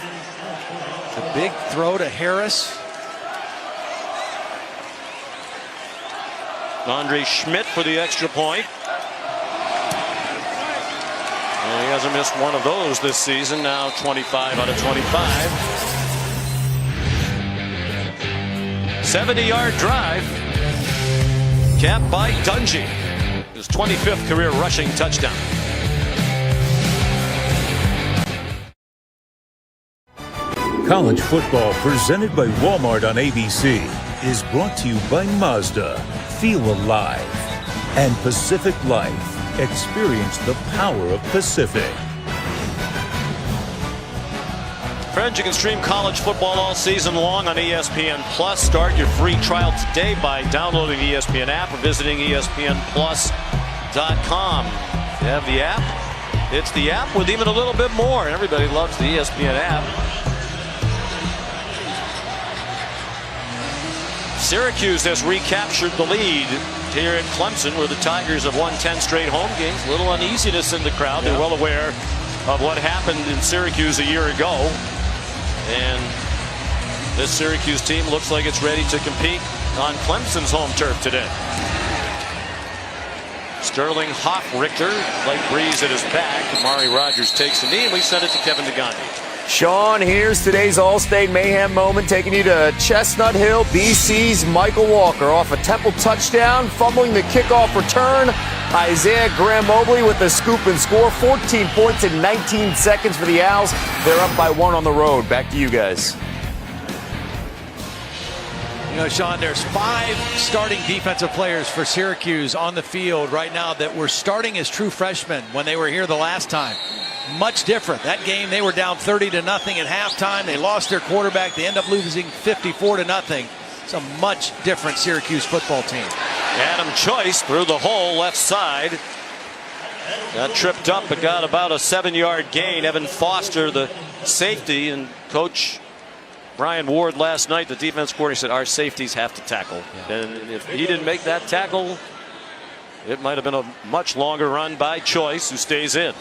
The big throw to Harris. Andre Schmidt for the extra point. And he hasn't missed one of those this season. Now 25 out of 25. 70-yard drive. Capped by Dungey. His 25th career rushing touchdown. College football presented by Walmart on ABC is brought to you by Mazda. Feel alive. And Pacific Life. Experience the power of Pacific. Friends, you can stream college football all season long on ESPN Plus. Start your free trial today by downloading the ESPN app or visiting ESPNplus.com. If you have the app, it's the app with even a little bit more. Everybody loves the ESPN app. Syracuse has recaptured the lead here at Clemson, where the Tigers have won 10 straight home games. A little uneasiness in the crowd. They're well aware of what happened in Syracuse a year ago. And this Syracuse team looks like it's ready to compete on Clemson's home turf today. Sterling Hoffrichter, light breeze at his back. Amari Rogers takes the knee, and we send it to Kevin DeGandhi. Sean, here's today's All-State Mayhem moment, taking you to Chestnut Hill. BC's Michael Walker off a Temple touchdown, fumbling the kickoff return. Isaiah Graham-Mobley with the scoop and score. 14 points in 19 seconds for the Owls. They're up by 1 on the road. Back to you guys. You know, Sean, there's 5 starting defensive players for Syracuse on the field right now that were starting as true freshmen when they were here the last time. Much different. That game, they were down 30-0 at halftime. They lost their quarterback. They end up losing 54-0. It's a much different Syracuse football team. Adam Choice through the hole left side. Got tripped up but got about a 7-yard gain. Evan Foster, the safety, and Coach Brian Ward last night, the defense coordinator, said our safeties have to tackle. And if he didn't make that tackle, it might have been a much longer run by Choice, who stays in.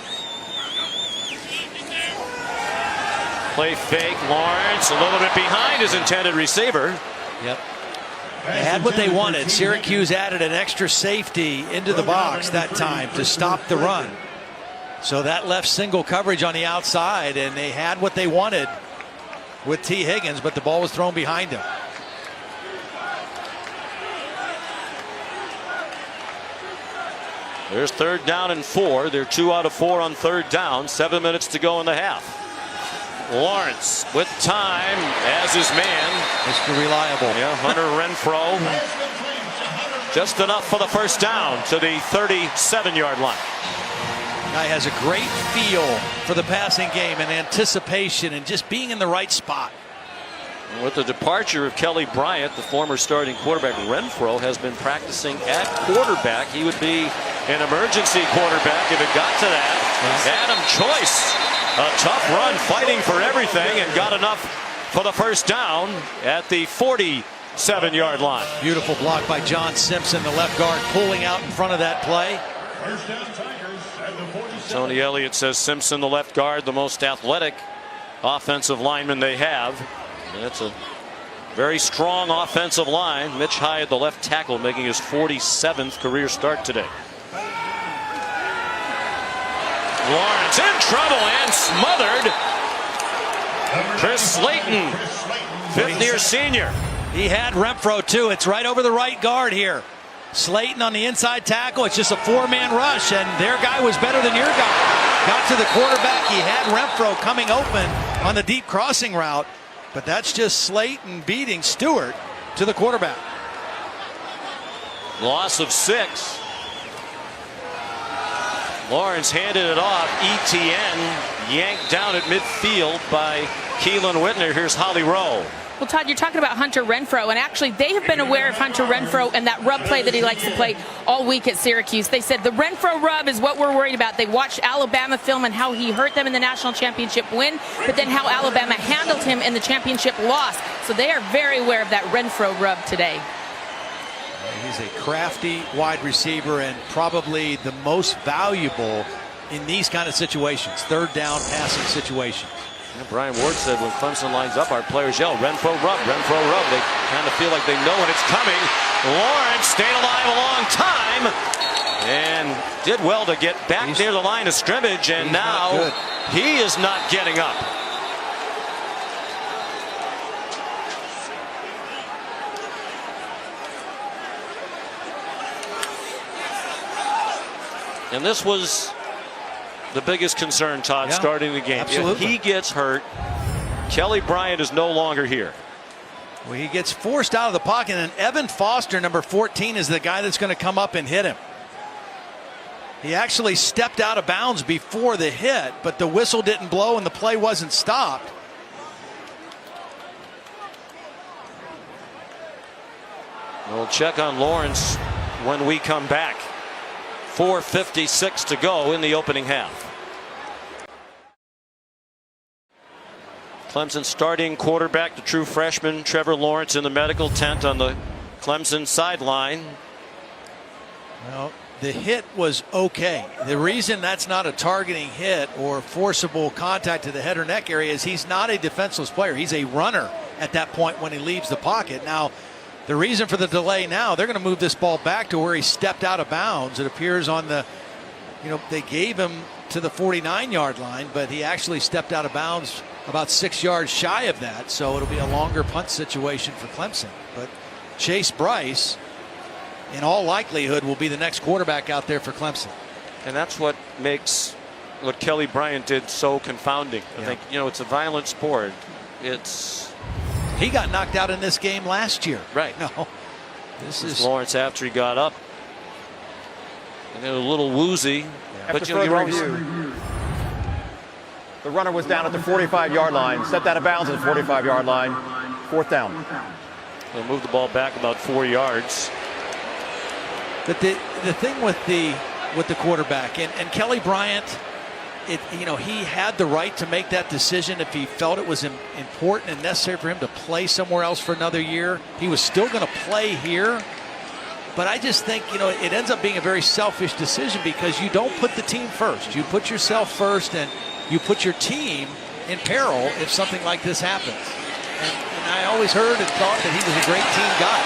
Play fake. Lawrence a little bit behind his intended receiver. Yep. They had what they wanted. Syracuse added an extra safety into the box that time to stop the run. So that left single coverage on the outside, and they had what they wanted with T. Higgins, but the ball was thrown behind him. There's 3rd down and 4. They're 2 out of 4 on 3rd down. 7 minutes to go in the half. Lawrence with time as his man. Mr. Reliable. Yeah, Hunter Renfro. Just enough for the first down to the 37-yard line. Guy has a great feel for the passing game and anticipation and just being in the right spot. With the departure of Kelly Bryant, the former starting quarterback Renfro has been practicing at quarterback. He would be an emergency quarterback if it got to that. Adam Choice, a tough run, fighting for everything, and got enough for the first down at the 47-yard line. Beautiful block by John Simpson, the left guard, pulling out in front of that play. Tony Elliott says Simpson, the left guard, the most athletic offensive lineman they have. That's a very strong offensive line. Mitch Hyatt, the left tackle, making his 47th career start today. Lawrence in trouble and smothered. Chris Slayton, fifth-year senior. He had Renfro too. It's right over the right guard here. Slayton on the inside tackle. It's just a four-man rush, and their guy was better than your guy. Got to the quarterback. He had Renfro coming open on the deep crossing route. But that's just Slayton beating Stewart to the quarterback. Loss of 6. Lawrence handed it off. ETN yanked down at midfield by Keelan Whitner. Here's Holly Rowe. Well, Todd, you're talking about Hunter Renfro, and actually they have been aware of Hunter Renfro and that rub play that he likes to play all week at Syracuse. They said the Renfro rub is what we're worried about. They watched Alabama film and how he hurt them in the national championship win, but then how Alabama handled him in the championship loss. So they are very aware of that Renfro rub today. He's a crafty wide receiver and probably the most valuable in these kind of situations, third down passing situations. Brian Ward said when Clemson lines up, our players yell, Renfro rub, Renfro rub. They kind of feel like they know when it's coming. Lawrence stayed alive a long time and did well to get back near the line of scrimmage, and now he is not getting up. And this was the biggest concern, Todd, starting the game. Absolutely. If he gets hurt, Kelly Bryant is no longer here. Well, he gets forced out of the pocket, and Evan Foster, number 14, is the guy that's going to come up and hit him. He actually stepped out of bounds before the hit, but the whistle didn't blow and the play wasn't stopped. We'll check on Lawrence when we come back. 4:56 to go in the opening half. Clemson starting quarterback, the true freshman Trevor Lawrence, in the medical tent on the Clemson sideline. Well, the hit was okay. The reason that's not a targeting hit or forcible contact to the head or neck area is he's not a defenseless player. He's a runner at that point when he leaves the pocket. Now, the reason for the delay now, they're going to move this ball back to where he stepped out of bounds. It appears on the, they gave him to the 49-yard line, but he actually stepped out of bounds about 6 yards shy of that. So it'll be a longer punt situation for Clemson. But Chase Bryce, in all likelihood, will be the next quarterback out there for Clemson. And that's what makes what Kelly Bryant did so confounding. I think, it's a violent sport. He got knocked out in this game last year. Right. No, this is Lawrence after he got up. And a little woozy. But the runner was down at the 45-yard line, stepped out of bounds at the 45-yard line. 4th down. They'll move the ball back about 4 yards. But the thing with the quarterback and Kelly Bryant, he had the right to make that decision if he felt it was important and necessary for him to play somewhere else for another year. He was still going to play here. But I just think, it ends up being a very selfish decision because you don't put the team first. You put yourself first and you put your team in peril if something like this happens. And I always heard and thought that he was a great team guy.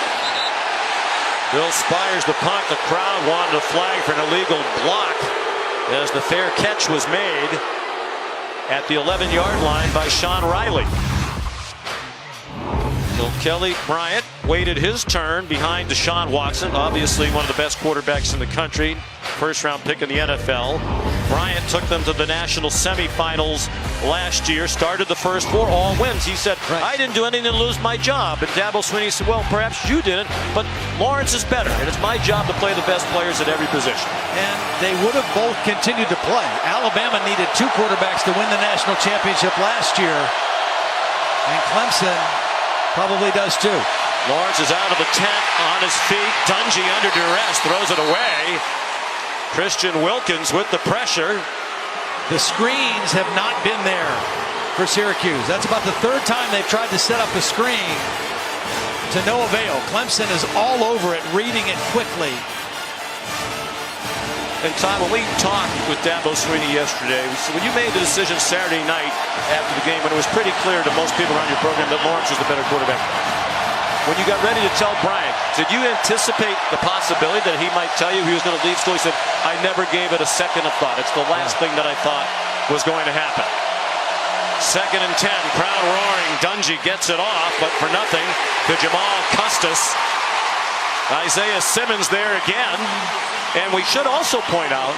Bill Spires the punt. The crowd wanted a flag for an illegal block as the fair catch was made at the 11-yard line by Sean Riley. So Kelly Bryant waited his turn behind Deshaun Watson, obviously one of the best quarterbacks in the country, first-round pick in the NFL. Bryant took them to the national semifinals last year, started the first 4, all wins. He said, I didn't do anything to lose my job. And Dabo Swinney said, well, perhaps you didn't, but Lawrence is better, and it's my job to play the best players at every position. And they would have both continued to play. Alabama needed 2 quarterbacks to win the national championship last year, and Clemson probably does too. Lawrence is out of the tent on his feet. Dungy under duress throws it away. Christian Wilkins with the pressure. The screens have not been there for Syracuse. That's about the 3rd time they've tried to set up a screen to no avail. Clemson is all over it, reading it quickly. And Tom, when we talked with Dabo Swinney yesterday, we said, when you made the decision Saturday night after the game, when it was pretty clear to most people around your program that Lawrence was the better quarterback, when you got ready to tell Bryant, did you anticipate the possibility that he might tell you he was going to leave school? He said, I never gave it a second of thought. It's the last thing that I thought was going to happen. 2nd and 10, crowd roaring. Dungy gets it off, but for nothing to Jamal Custis. Isaiah Simmons there again. And we should also point out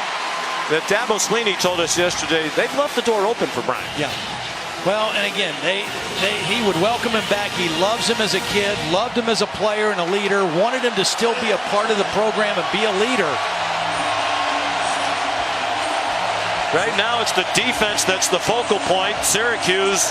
that Dabo Swinney told us yesterday they've left the door open for Bryant. Yeah. Well, and again, he would welcome him back. He loves him as a kid, loved him as a player and a leader, wanted him to still be a part of the program and be a leader. Right now it's the defense that's the focal point. Syracuse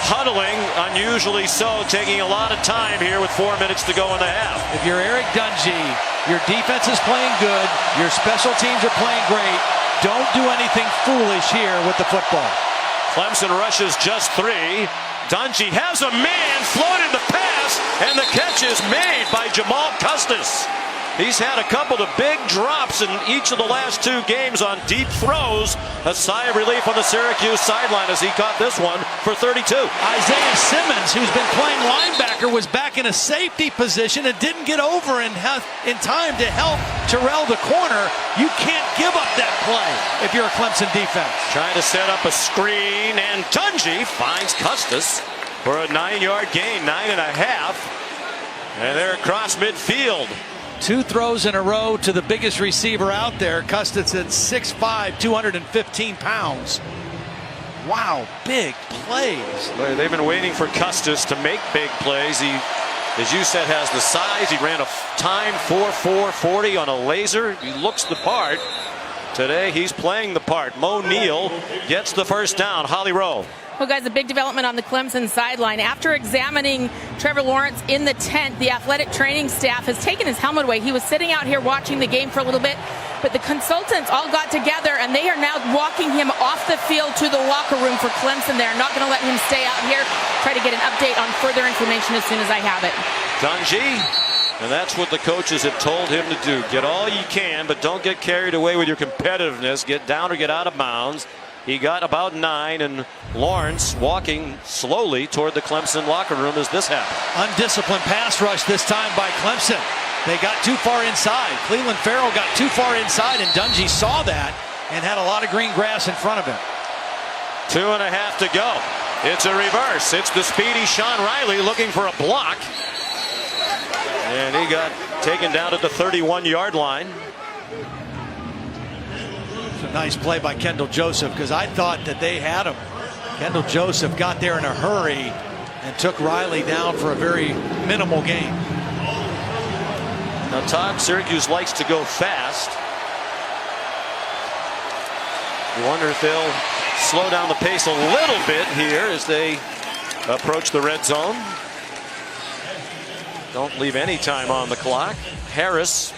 huddling, unusually so, taking a lot of time here with 4 minutes to go in the half. If you're Eric Dungy, your defense is playing good, your special teams are playing great. Don't do anything foolish here with the football. Clemson rushes just 3. Dungy has a man, floated the pass, and the catch is made by Jamal Custis. He's had a couple of big drops in each of the last 2 games on deep throws. A sigh of relief on the Syracuse sideline as he caught this one for 32. Isaiah Simmons, who's been playing linebacker, was back in a safety position and didn't get over in time to help Terrell the corner. You can't give up that play if you're a Clemson defense. Trying to set up a screen, and Dungy finds Custis for a 9-yard gain, 9.5. And they're across midfield. 2 throws in a row to the biggest receiver out there. Custis at 6'5", 215 pounds. Wow, big plays. They've been waiting for Custis to make big plays. He, as you said, has the size. He ran a time 4.440 on a laser. He looks the part. Today he's playing the part. Mo Neal gets the first down. Holly Rowe. Well, guys, a big development on the Clemson sideline. After examining Trevor Lawrence in the tent, the athletic training staff has taken his helmet away. He was sitting out here watching the game for a little bit, but the consultants all got together, and they are now walking him off the field to the locker room for Clemson. They're not going to let him stay out here. Try to get an update on further information as soon as I have it. Dungy, and that's what the coaches have told him to do. Get all you can, but don't get carried away with your competitiveness. Get down or get out of bounds. He got about 9, and Lawrence walking slowly toward the Clemson locker room as this happened. Undisciplined pass rush this time by Clemson. They got too far inside. Cleveland Farrell got too far inside, and Dungy saw that and had a lot of green grass in front of him. 2.5 to go. It's a reverse. It's the speedy Sean Riley looking for a block. And he got taken down at the 31-yard line. It's a nice play by Kendall Joseph, because I thought that they had him. Kendall Joseph got there in a hurry and took Riley down for a very minimal gain. Now, Todd, Syracuse likes to go fast. You wonder if they'll slow down the pace a little bit here as they approach the red zone. Don't leave any time on the clock. Harris,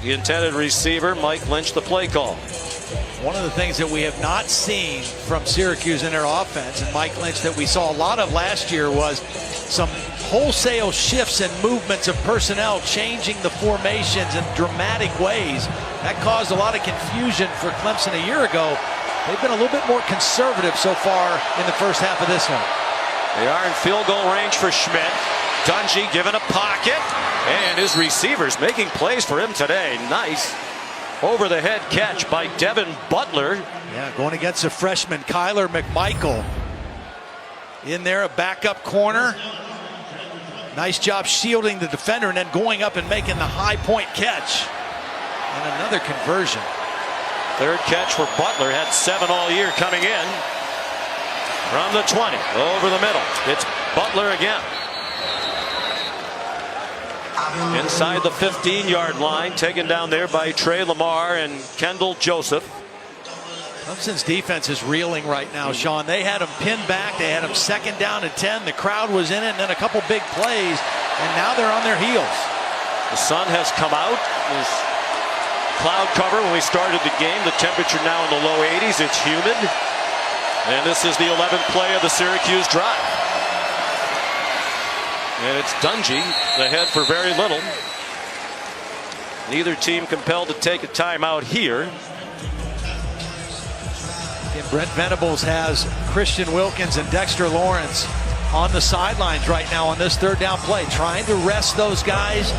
the intended receiver. Mike Lynch, the play call. One of the things that we have not seen from Syracuse in their offense, and Mike Lynch, that we saw a lot of last year, was some wholesale shifts and movements of personnel, changing the formations in dramatic ways. That caused a lot of confusion for Clemson a year ago. They've been a little bit more conservative so far in the first half of this one. They are in field goal range for Schmidt. Dungy given a pocket, and his receivers making plays for him today. Nice over-the-head catch by Devin Butler. Yeah, going against a freshman, Kyler McMichael. In there, a backup corner. Nice job shielding the defender and then going up and making the high point catch. And another conversion. Third catch for Butler, had 7 all year coming in. From the 20, over the middle. It's Butler again. Inside the 15-yard line, taken down there by Trey Lamar and Kendall Joseph. Clemson's defense is reeling right now, Sean. They had him pinned back. They had him 2nd down and 10. The crowd was in it, and then a couple big plays, and now they're on their heels. The sun has come out. There's cloud cover when we started the game. The temperature now in the low 80s. It's humid. And this is the 11th play of the Syracuse drive. And it's Dungey ahead for very little. Neither team compelled to take a timeout here. And Brent Venables has Christian Wilkins and Dexter Lawrence on the sidelines right now on this 3rd down play, trying to rest those guys.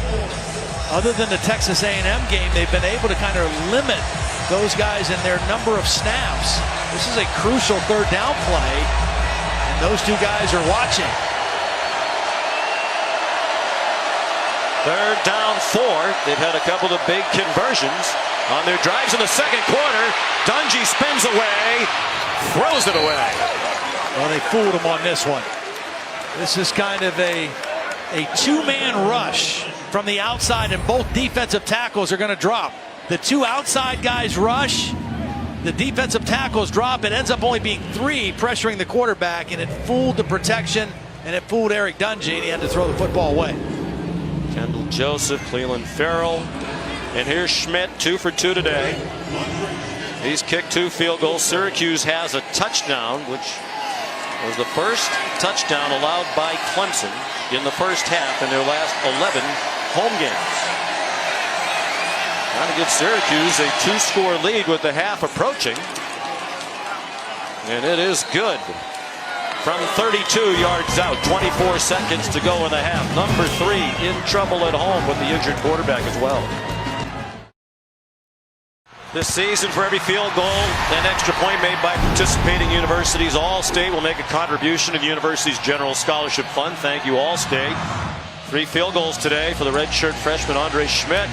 Other than the Texas A&M game, they've been able to kind of limit those guys in their number of snaps. This is a crucial 3rd down play, and those two guys are watching. 3rd down 4. They've had a couple of big conversions on their drives in the 2nd quarter. Dungey spins away, throws it away. Well, they fooled him on this one. This is kind of a 2-man rush from the outside, and both defensive tackles are going to drop. The 2 outside guys rush. The defensive tackles drop. It ends up only being 3 pressuring the quarterback, and it fooled the protection, and it fooled Eric Dungey, and he had to throw the football away. Kendall Joseph, Cleveland Farrell, and here's Schmidt, 2 for 2 today. He's kicked 2 field goals. Syracuse has a touchdown, which was the first touchdown allowed by Clemson in the first half in their last 11 home games. Trying to give Syracuse a 2-score lead with the half approaching. And it is good. From 32 yards out, 24 seconds to go in the half. Number 3 in trouble at home with the injured quarterback as well. This season, for every field goal and extra point made by participating universities, All-State will make a contribution to the university's general scholarship fund. Thank you, All-State. 3 field goals today for the redshirt freshman Andre Schmidt.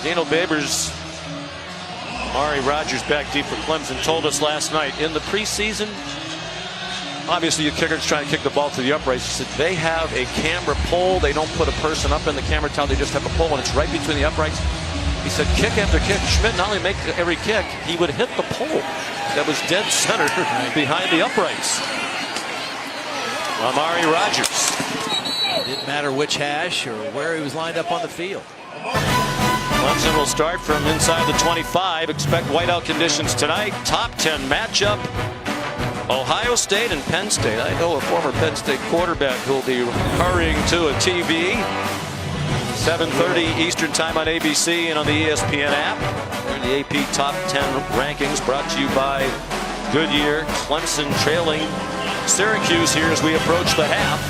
Dino Babers, Amari Rogers back deep for Clemson, told us last night in the preseason, obviously your kicker's trying to kick the ball to the uprights. He said they have a camera pole. They don't put a person up in the camera tower. They just have a pole, and it's right between the uprights. He said kick after kick. Schmidt not only make every kick, he would hit the pole that was dead center behind the uprights. Amari Rogers. It didn't matter which hash or where he was lined up on the field. Clemson will start from inside the 25. Expect whiteout conditions tonight. Top 10 matchup. Ohio State and Penn State. I know a former Penn State quarterback who will be hurrying to a TV. 7:30 Eastern Time on ABC and on the ESPN app. They're the AP Top 10 rankings brought to you by Goodyear. Clemson trailing Syracuse here as we approach the half.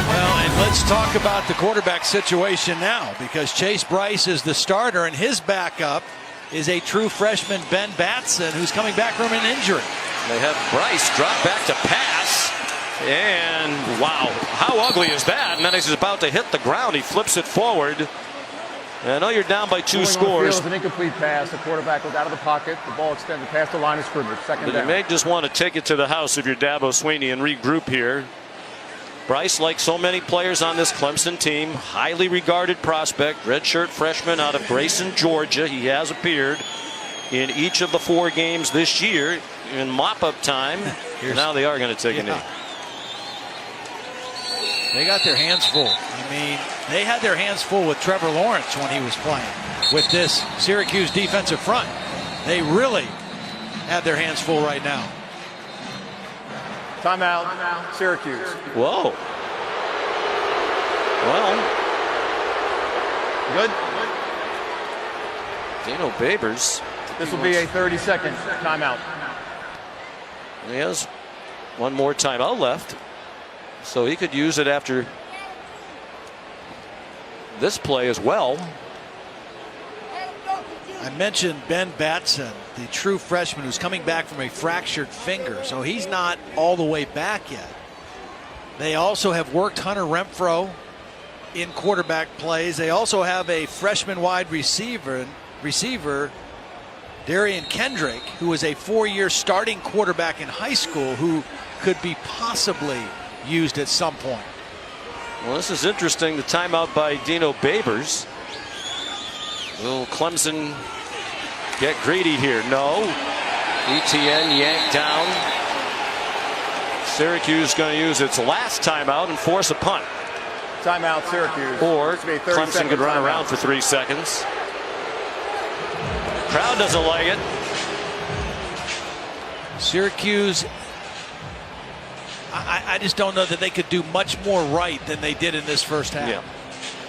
Well, and let's talk about the quarterback situation now, because Chase Bryce is the starter, and his backup is a true freshman, Ben Batson, who's coming back from an injury. They have Bryce drop back to pass. And wow, how ugly is that? And then as he's about to hit the ground, he flips it forward. And I know you're down by 2 scores. It was an incomplete pass. The quarterback was out of the pocket. The ball extended past the line of scrimmage. 2nd down. You may just want to take it to the house if you're Dabo Swinney and regroup here. Bryce, like so many players on this Clemson team, highly regarded prospect, redshirt freshman out of Grayson, Georgia. He has appeared in each of the 4 games this year in mop-up time. Now they are going to take a knee. They got their hands full. I mean, they had their hands full with Trevor Lawrence when he was playing with this Syracuse defensive front. They really have their hands full right now. Timeout, Syracuse. Whoa. Well, good. Dino Babers. This will be a 30-second timeout. He has one more timeout left, so he could use it after this play as well. I mentioned Ben Batson, the true freshman who's coming back from a fractured finger, so he's not all the way back yet. They also have worked Hunter Renfrow in quarterback plays. They also have a freshman wide receiver, Darian Kendrick, who was a 4-year starting quarterback in high school who could be possibly used at some point. Well, this is interesting. The timeout by Dino Babers. Will Clemson get greedy here? No. ETN yanked down. Syracuse going to use its last timeout and force a punt. Timeout, Syracuse. Or Clemson could run around for 3 seconds. Crowd doesn't like it. Syracuse, I just don't know that they could do much more right than they did in this first half. Yeah.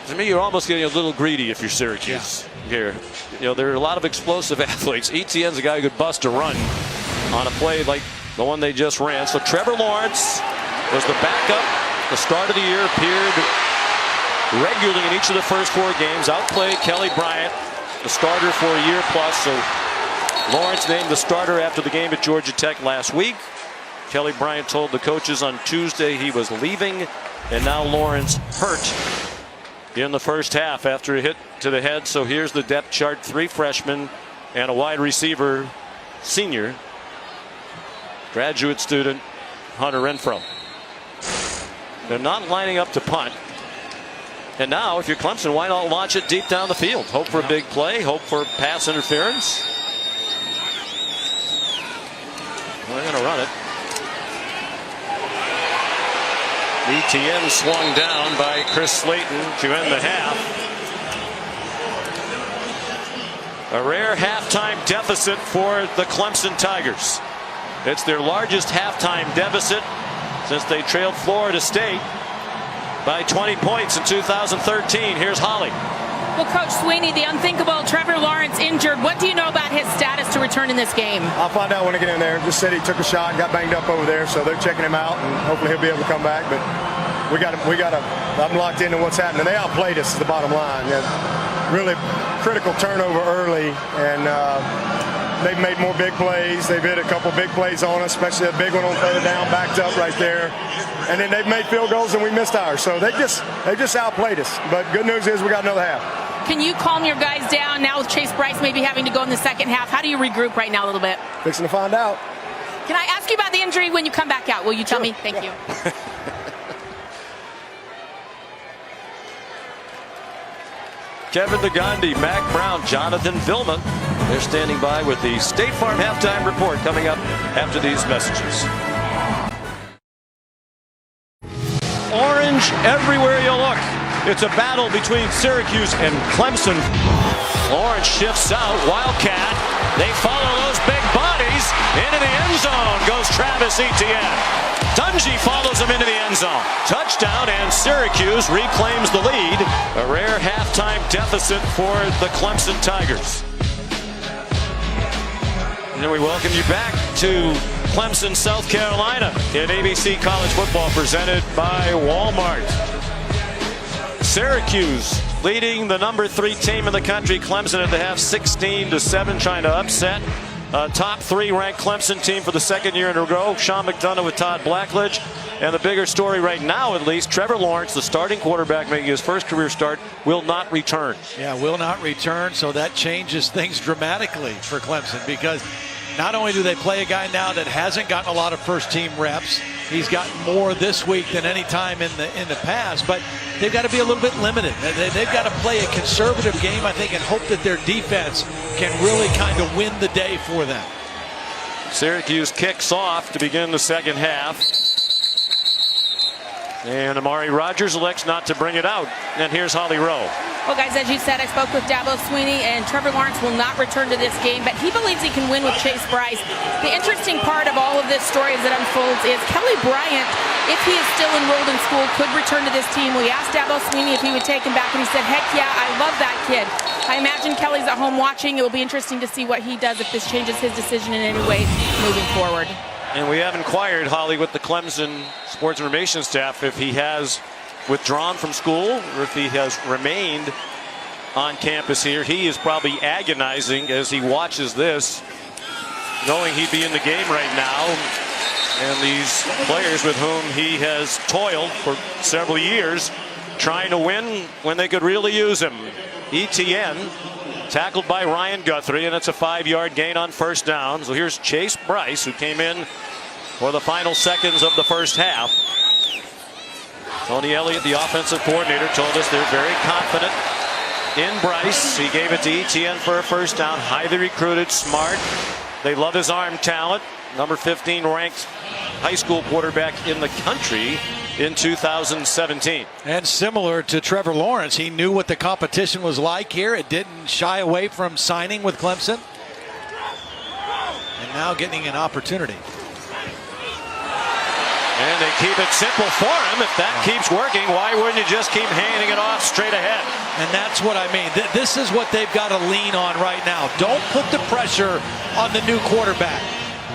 To me, you're almost getting a little greedy if you're Syracuse here. You know, there are a lot of explosive athletes. ETN's a guy who could bust a run on a play like the one they just ran. So Trevor Lawrence was the backup. The start of the year appeared regularly in each of the first 4 games. Outplayed Kelly Bryant, the starter for a year plus. So Lawrence named the starter after the game at Georgia Tech last week. Kelly Bryant told the coaches on Tuesday he was leaving, and now Lawrence hurt in the first half after a hit to the head. So here's the depth chart: 3 freshmen and a wide receiver, senior, graduate student Hunter Renfrow. They're not lining up to punt. And now, if you're Clemson, why not launch it deep down the field? Hope for a big play, hope for pass interference. Well, they're going to run it. ETN swung down by Chris Slayton to end the half. A rare halftime deficit for the Clemson Tigers. It's their largest halftime deficit since they trailed Florida State by 20 points in 2013. Here's Holly. Well, Coach Sweeney, the unthinkable Trevor Lawrence injured. What do you know about his status to return in this game? I'll find out when I get in there. Just said he took a shot and got banged up over there, so they're checking him out, and hopefully he'll be able to come back. But we got to. I'm locked into what's happening. They outplayed us, is the bottom line. Really critical turnover early, and they've made more big plays. They've hit a couple big plays on us, especially a big one on 3rd down, backed up right there. And then they've made field goals and we missed ours. So they just outplayed us. But good news is we got another half. Can you calm your guys down now with Chase Bryce maybe having to go in the second half? How do you regroup right now a little bit? Fixing to find out. Can I ask you about the injury when you come back out? Will you tell me? Thank you. Kevin DeGandhi, Mac Brown, Jonathan Vilma. They're standing by with the State Farm halftime report coming up after these messages. Orange everywhere you look. It's a battle between Syracuse and Clemson. Lawrence shifts out. Wildcat. They follow those big bodies. Into the end zone goes Travis Etienne. Dungey follows him into the end zone. Touchdown, and Syracuse reclaims the lead. A rare halftime deficit for the Clemson Tigers. And we welcome you back to Clemson, South Carolina in ABC College Football presented by Walmart. Syracuse leading the number 3 team in the country, Clemson, at the half, 16-7, trying to upset top 3 ranked Clemson team for the 2nd year in a row. Sean McDonough with Todd Blackledge. And the bigger story right now, at least, Trevor Lawrence, the starting quarterback making his first career start, will not return. Yeah, will not return. So that changes things dramatically for Clemson, because not only do they play a guy now that hasn't gotten a lot of first-team reps, he's gotten more this week than any time in the past, but they've got to be a little bit limited. They've got to play a conservative game, I think, and hope that their defense can really kind of win the day for them. Syracuse kicks off to begin the second half. And Amari Rogers elects not to bring it out. And here's Holly Rowe. Well, guys, as you said, I spoke with Dabo Sweeney, and Trevor Lawrence will not return to this game, but he believes he can win with Chase Bryce. The interesting part of all of this story as it unfolds is Kelly Bryant, if he is still enrolled in school, could return to this team. We asked Dabo Sweeney if he would take him back, and he said, heck yeah, I love that kid. I imagine Kelly's at home watching. It will be interesting to see what he does, if this changes his decision in any way moving forward. And we have inquired, Holly, with the Clemson sports information staff, if he has withdrawn from school or if he has remained on campus here. He is probably agonizing as he watches this, knowing he'd be in the game right now. And these players with whom he has toiled for several years trying to win when they could really use him. Etienne tackled by Ryan Guthrie, and it's a 5-yard gain on first down. So here's Chase Bryce, who came in for the final seconds of the first half. Tony Elliott, the offensive coordinator, told us they're very confident in Bryce. He gave it to Etienne for a first down. Highly recruited, smart. They love his arm talent. Number 15 ranked high school quarterback in the country in 2017. And similar to Trevor Lawrence, he knew what the competition was like here. It didn't shy away from signing with Clemson. And now getting an opportunity. And they keep it simple for him. If that keeps working, why wouldn't you just keep handing it off straight ahead? And that's what I mean. This is what they've got to lean on right now. Don't put the pressure on the new quarterback.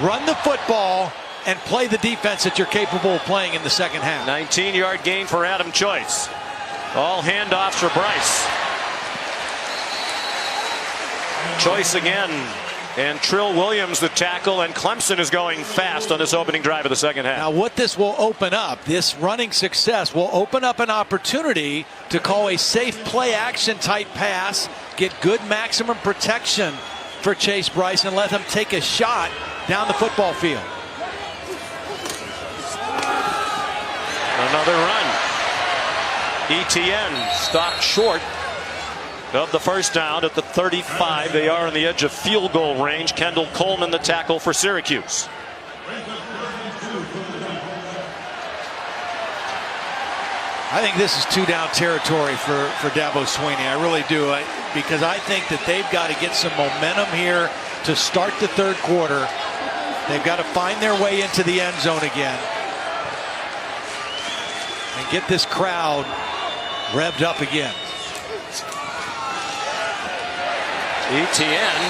Run the football and play the defense that you're capable of playing in the second half. 19-yard gain for Adam Choice. All handoffs for Bryce. Choice again. And Trill Williams the tackle, and Clemson is going fast on this opening drive of the second half. Now what this will open up, this running success will open up an opportunity to call a safe play action type pass, get good maximum protection for Chase Bryce, and let him take a shot down the football field. Another run. Etienne stopped short of the first down at the 35. They are on the edge of field goal range. Kendall Coleman the tackle for Syracuse. I think this is 2-down territory for Dabo Swinney. I really do, because I think that they've got to get some momentum here to start the third quarter. They've got to find their way into the end zone again and get this crowd revved up again. Etienne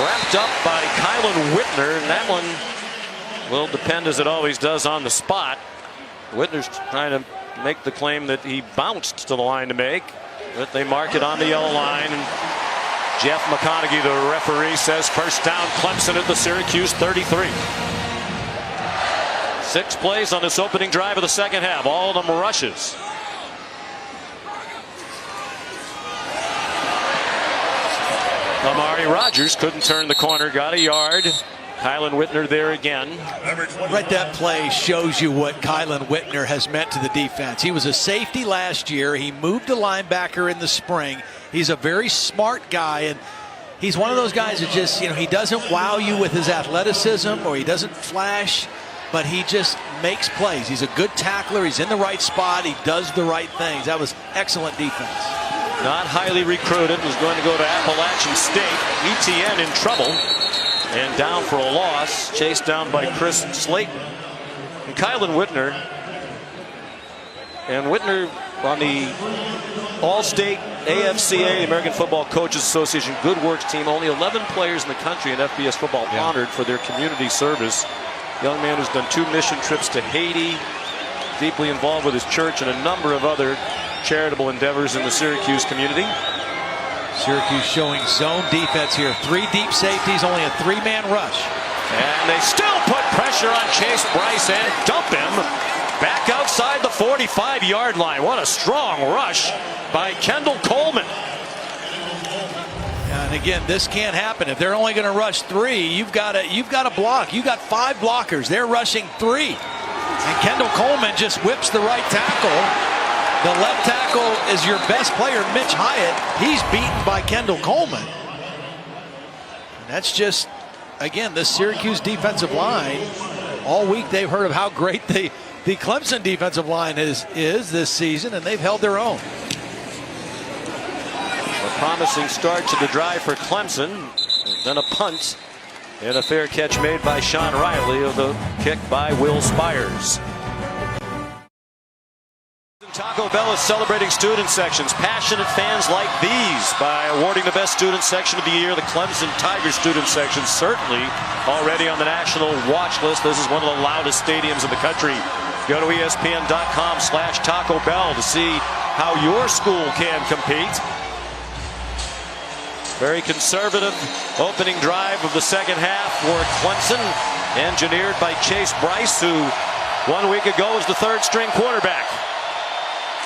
wrapped up by Kylan Whitner, and that one will depend, as it always does, on the spot. Whitner's trying to make the claim that he bounced to the line to make, but they mark it on the yellow line, and Jeff McConaughey, the referee, says first down Clemson at the Syracuse 33. 6 plays on this opening drive of the second half, all of them rushes. Amari Rogers couldn't turn the corner, got a yard. Kylan Whitner there again. Right, that play shows you what Kylan Whitner has meant to the defense. He was a safety last year. He moved to linebacker in the spring. He's a very smart guy, and he's one of those guys that just, he doesn't wow you with his athleticism, or he doesn't flash, but he just makes plays. He's a good tackler. He's in the right spot. He does the right things. That was excellent defense. Not highly recruited, was going to go to Appalachian State. Etienne in trouble and down for a loss, chased down by Chris Slayton. And Kylan Whitner, and Whitner on the All-State AFCA, American Football Coaches Association Good Works team. Only 11 players in the country in FBS football honored for their community service. Young man who's done 2 mission trips to Haiti, deeply involved with his church and a number of other charitable endeavors in the Syracuse community. Syracuse showing zone defense here. 3 deep safeties, only a 3-man rush. And they still put pressure on Chase Bryce and dump him back outside the 45-yard line. What a strong rush by Kendall Coleman. And again, this can't happen. If they're only going to rush 3, you've got to block. You've got 5 blockers. They're rushing 3. And Kendall Coleman just whips the right tackle. The left tackle is your best player, Mitch Hyatt. He's beaten by Kendall Coleman. And that's just, again, the Syracuse defensive line. All week they've heard of how great the Clemson defensive line is this season, and they've held their own. A promising start to the drive for Clemson. Then a punt and a fair catch made by Sean Riley of the kick by Will Spires. Taco Bell is celebrating student sections. Passionate fans like these by awarding the best student section of the year. The Clemson Tigers student section certainly already on the national watch list. This is one of the loudest stadiums in the country. Go to ESPN.com/Taco Bell to see how your school can compete. Very conservative opening drive of the second half for Clemson, engineered by Chase Bryce, who 1 week ago was the 3rd-string quarterback.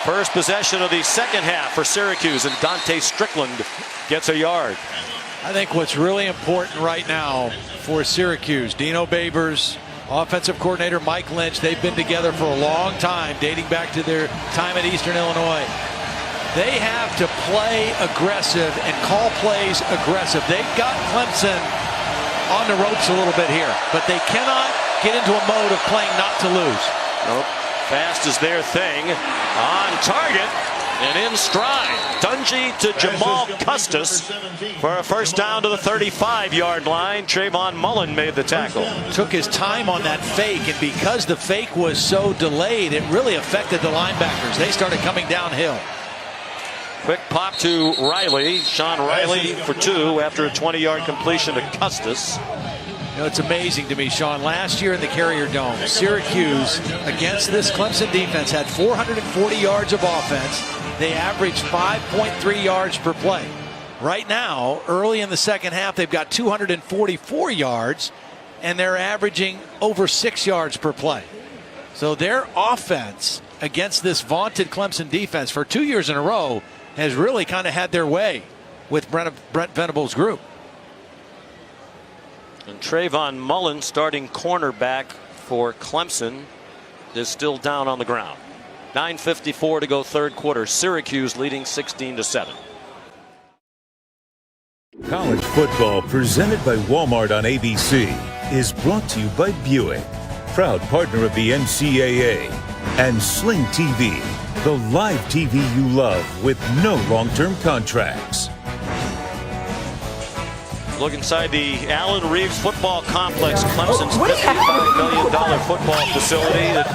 First possession of the second half for Syracuse, and Dante Strickland gets a yard. I think what's really important right now for Syracuse, Dino Babers, offensive coordinator Mike Lynch, they've been together for a long time, dating back to their time at Eastern Illinois. They have to play aggressive and call plays aggressive. They've got Clemson on the ropes a little bit here, but they cannot get into a mode of playing not to lose. Nope. Fast is their thing. On target and in stride. Dungey to Jamal Custis for a first down to the 35-yard line. Trayvon Mullen made the tackle. Took his time on that fake, and because the fake was so delayed, it really affected the linebackers. They started coming downhill. Quick pop to Riley. Sean Riley for 2 after a 20-yard completion to Custis. You know, it's amazing to me, Sean. Last year in the Carrier Dome, Syracuse against this Clemson defense had 440 yards of offense. They averaged 5.3 yards per play. Right now, early in the second half, they've got 244 yards, and they're averaging over 6 yards per play. So their offense against this vaunted Clemson defense for 2 years in a row has really kind of had their way with Brent Venables' group. And Trayvon Mullen, starting cornerback for Clemson, is still down on the ground. 9:54 to go third quarter. Syracuse leading 16-7. College football presented by Walmart on ABC is brought to you by Buick, proud partner of the NCAA, and Sling TV, the live TV you love with no long-term contracts. Look inside the Allen Reeves Football Complex, Clemson's $55 million football facility that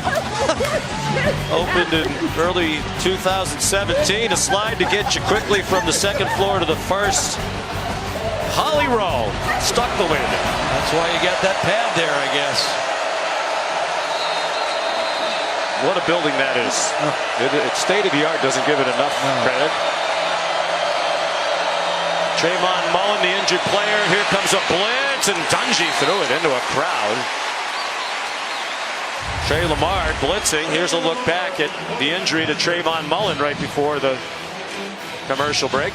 opened in early 2017. A slide to get you quickly from the second floor to the first. Holly Rowe stuck the landing. That's why you got that pad there, I guess. What a building that is. It's state of the art, doesn't give it enough credit. Trayvon Mullen, the injured player. Here comes a blitz, and Dungey threw it into a crowd. Trey Lamar blitzing. Here's a look back at the injury to Trayvon Mullen right before the commercial break.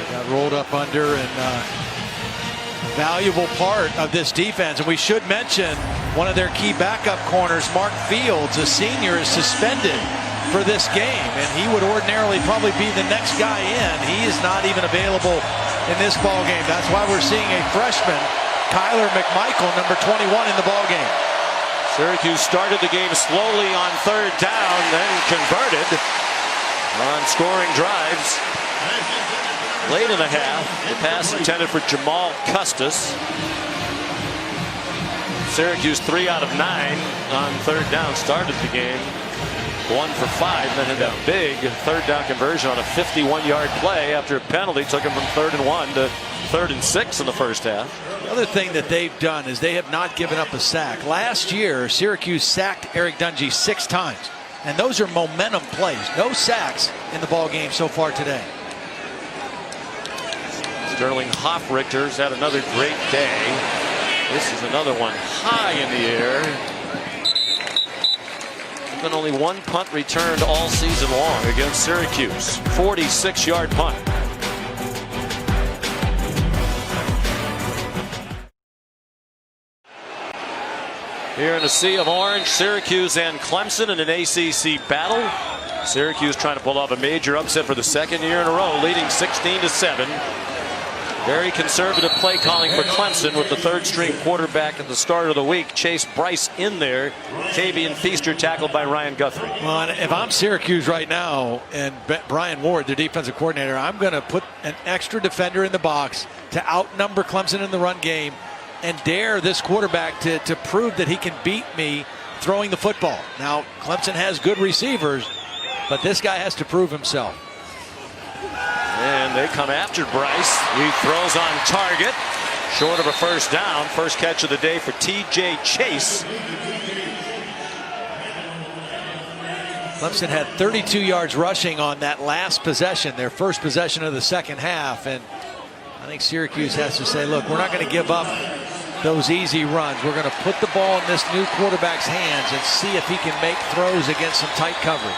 Got rolled up under, and a valuable part of this defense. And we should mention one of their key backup corners, Mark Fields, a senior, is suspended for this game, and he would ordinarily probably be the next guy in. He is not even available in this ball game. That's why we're seeing a freshman, Kyler McMichael, number 21, in the ball game. Syracuse started the game slowly on third down, then converted on scoring drives. Late in the half, the pass intended for Jamal Custis. Syracuse 3 out of 9 on third down started the game. 1 for 5, then had that big third down conversion on a 51-yard play after a penalty took him from 3rd and 1 to 3rd and 6 in the first half. The other thing that they've done is they have not given up a sack. Last year, Syracuse sacked Eric Dungey 6 times, and those are momentum plays. No sacks in the ball game so far today. Sterling Hoffrichter's had another great day. This is another one high in the air. Been only one punt returned all season long against Syracuse. 46-yard punt. Here in a sea of orange, Syracuse and Clemson in an ACC battle. Syracuse trying to pull off a major upset for the second year in a row, leading 16-7. Very conservative play calling for Clemson with the third-string quarterback at the start of the week. Chase Bryce in there. Tavian Feaster tackled by Ryan Guthrie. Well, if I'm Syracuse right now and Brian Ward, their defensive coordinator, I'm going to put an extra defender in the box to outnumber Clemson in the run game and dare this quarterback to prove that he can beat me throwing the football. Now, Clemson has good receivers, but this guy has to prove himself. And they come after Bryce. He throws on target. Short of a first down. First catch of the day for T.J. Chase. Clemson had 32 yards rushing on that last possession, their first possession of the second half. And I think Syracuse has to say, look, we're not going to give up those easy runs. We're going to put the ball in this new quarterback's hands and see if he can make throws against some tight coverage.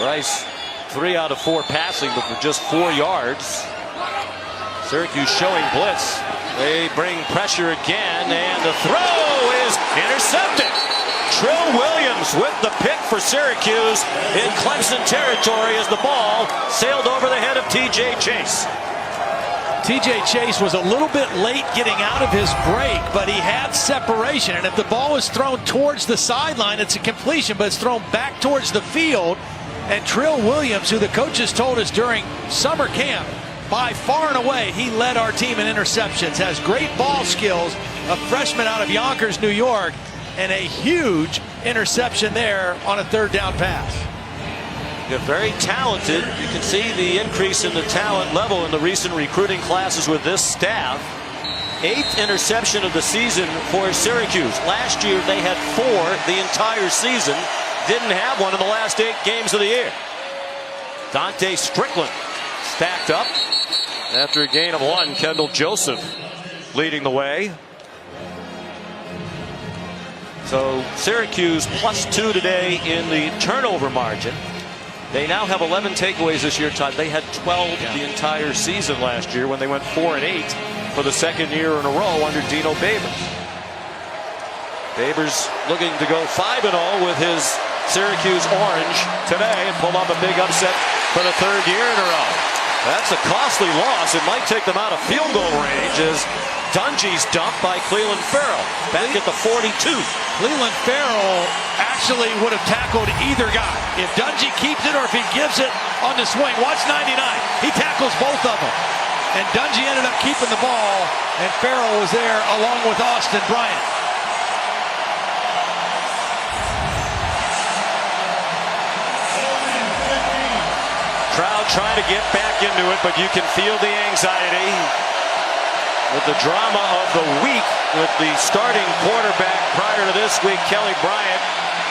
Bryce, 3 out of 4 passing, but for just 4 yards. Syracuse showing blitz. They bring pressure again, and the throw is intercepted. Trill Williams with the pick for Syracuse in Clemson territory as the ball sailed over the head of T.J. Chase. T.J. Chase was a little bit late getting out of his break, but he had separation. And if the ball is thrown towards the sideline, it's a completion, but it's thrown back towards the field. And Trill Williams, who the coaches told us during summer camp, by far and away, he led our team in interceptions, has great ball skills, a freshman out of Yonkers, New York, and a huge interception there on a 3rd down pass. They're very talented. You can see the increase in the talent level in the recent recruiting classes with this staff. 8th interception of the season for Syracuse. Last year they had 4 the entire season. Didn't have one in the last 8 games of the year. Dante Strickland stacked up after a gain of 1. Kendall Joseph leading the way. So Syracuse +2 today in the turnover margin. They now have 11 takeaways this year, Todd. They had 12 the entire season last year when they went 4-8 for the 2nd year in a row under Dino Babers. Babers looking to go 5-0 with his Syracuse orange today and pull off a big upset for the 3rd year in a row. That's a costly loss. It might take them out of field goal range as Dungy's dumped by Cleveland Farrell back at the 42. Cleveland Farrell actually would have tackled either guy. If Dungy keeps it or if he gives it on the swing. Watch 99. He tackles both of them. And Dungy ended up keeping the ball, and Farrell was there along with Austin Bryant. Crowd trying to get back into it, but you can feel the anxiety with the drama of the week with the starting quarterback prior to this week, Kelly Bryant,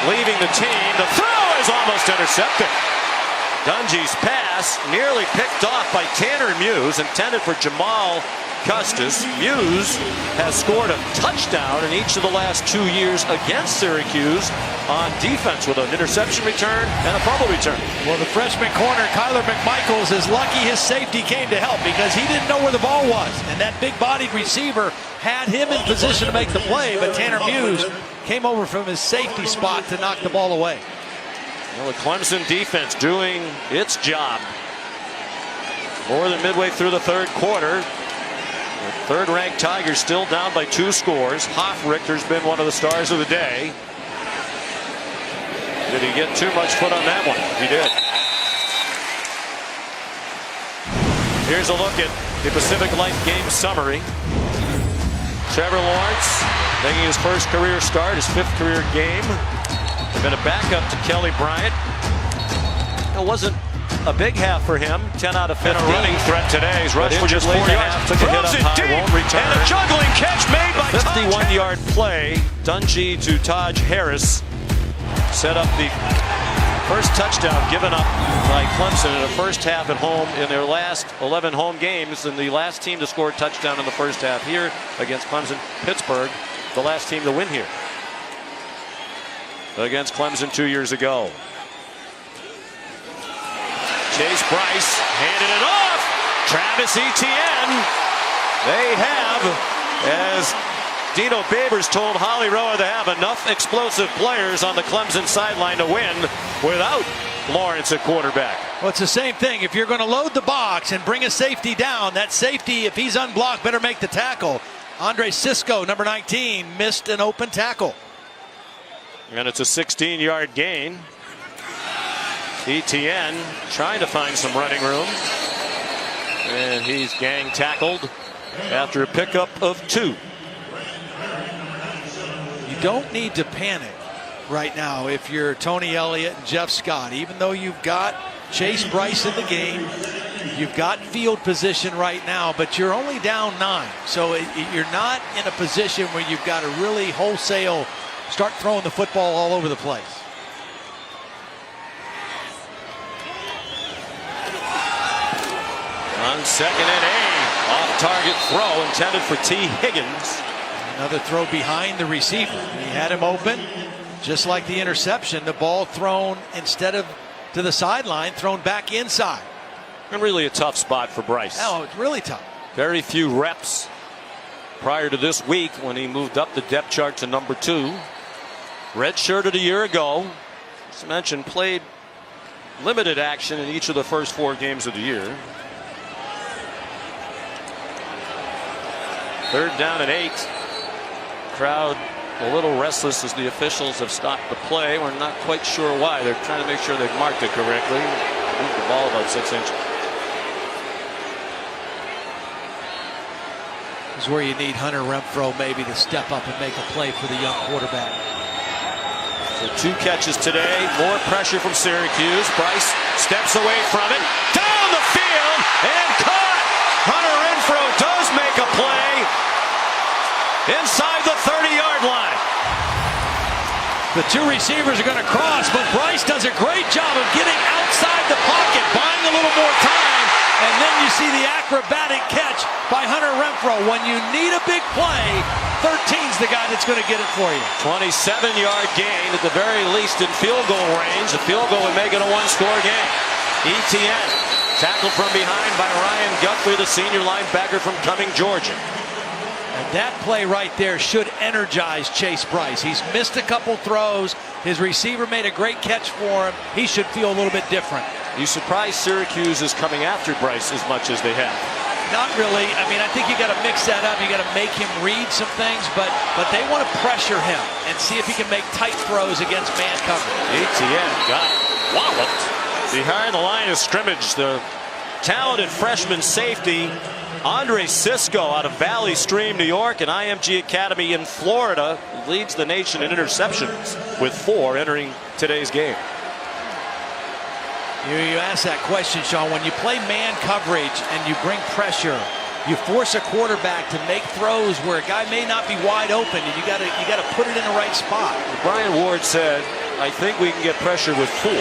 leaving the team. The throw is almost intercepted. Dungy's pass nearly picked off by Tanner Muse, intended for Jamal Custis. Muse has scored a touchdown in each of the last 2 years against Syracuse on defense with an interception return and a fumble return. Well, the freshman corner, Kyler McMichaels, is lucky his safety came to help because he didn't know where the ball was. And that big-bodied receiver had him in position to make the play, but Tanner Muse came over from his safety spot to knock the ball away. Well, the Clemson defense doing its job. More than midway through the 3rd quarter. The 3rd-ranked Tigers still down by 2 scores. Hoffrichter's been one of the stars of the day. Did he get too much foot on that one? He did. Here's a look at the Pacific Life game summary. Trevor Lawrence making his first career start, his 5th career game. Been a backup to Kelly Bryant. It wasn't a big half for him. 10 out of 15. And a running threat today. He's rushed for just 4 yards. Took a hit up high, won't return. And a juggling catch made by 51-yard play. Dungy to Taj Harris. Set up the first touchdown given up by Clemson in the first half at home in their last 11 home games. And the last team to score a touchdown in the first half here against Clemson. Pittsburgh, the last team to win here against Clemson 2 years ago. Chase Bryce handed it off. Travis Etienne. They have, as Dino Babers told Holly Rowe, to have enough explosive players on the Clemson sideline to win without Lawrence at quarterback. Well, it's the same thing. If you're going to load the box and bring a safety down, that safety, if he's unblocked, better make the tackle. Andre Cisco, number 19, missed an open tackle. And it's a 16-yard gain. Etienne trying to find some running room. And he's gang tackled after a pickup of 2. You don't need to panic right now if you're Tony Elliott and Jeff Scott. Even though you've got Chase Bryce in the game, you've got field position right now, but you're only down 9. So you're not in a position where you've got to really wholesale start throwing the football all over the place. On 2nd and 8, off-target throw intended for T. Higgins. Another throw behind the receiver. He had him open, just like the interception. The ball thrown instead of to the sideline, thrown back inside. And really a tough spot for Bryce. Oh, it's really tough. Very few reps prior to this week when he moved up the depth chart to number 2. Redshirted a year ago. As mentioned, played limited action in each of the first 4 games of the year. 3rd down and 8. Crowd a little restless as the officials have stopped the play. We're not quite sure why. They're trying to make sure they've marked it correctly. Moved the ball about 6 inches. This is where you need Hunter Renfrow maybe to step up and make a play for the young quarterback. So 2 catches today. More pressure from Syracuse. Bryce steps away from it. Down the field and caught. Hunter Renfrow does make a play inside the 30-yard line. The 2 receivers are going to cross, but Bryce does a great job of getting outside the pocket, buying a little more time, and then you see the acrobatic catch by Hunter Renfrow. When you need a big play, 13's the guy that's going to get it for you. 27-yard gain at the very least in field goal range. A field goal would make it a 1-score game. ETN tackled from behind by Ryan Guthrie, the senior linebacker from Cumming, Georgia. And that play right there should energize Chase Bryce. He's missed a couple throws. His receiver made a great catch for him. He should feel a little bit different. You surprised Syracuse is coming after Bryce as much as they have? Not really. I mean, I think you got to mix that up. You got to make him read some things, but they want to pressure him and see if he can make tight throws against man coverage. ETN got walloped behind the line of scrimmage. The talented freshman safety Andre Sisco out of Valley Stream, New York, and IMG Academy in Florida, leads the nation in interceptions with 4 entering today's game. You asked that question, Sean. When you play man coverage and you bring pressure, you force a quarterback to make throws where a guy may not be wide open, and you got to put it in the right spot. Brian Ward said, "I think we can get pressure with 4."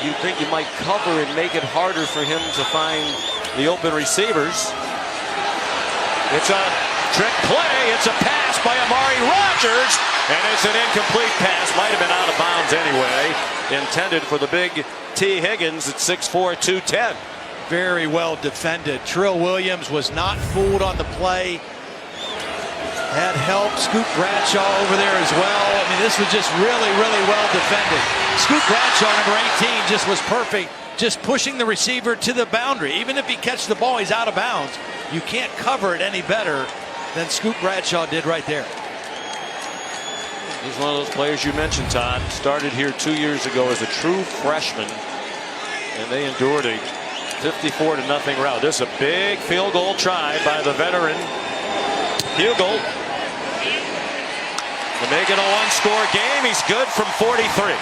You think you might cover and make it harder for him to find the open receivers. It's a trick play. It's a pass by Amari Rogers, and it's an incomplete pass. Might have been out of bounds anyway. Intended for the big T. Higgins at 6'4", 210. Very well defended. Trill Williams was not fooled on the play. Had help. Scoop Bradshaw over there as well. I mean, this was just really, really well defended. Scoop Bradshaw, number 18, just was perfect. Just pushing the receiver to the boundary. Even if he catches the ball, he's out of bounds. You can't cover it any better than Scoop Bradshaw did right there. He's one of those players you mentioned, Todd. Started here 2 years ago as a true freshman, and they endured a 54-0 rout. This is a big field goal try by the veteran Hugel to make it a 1-score game. He's good from 43.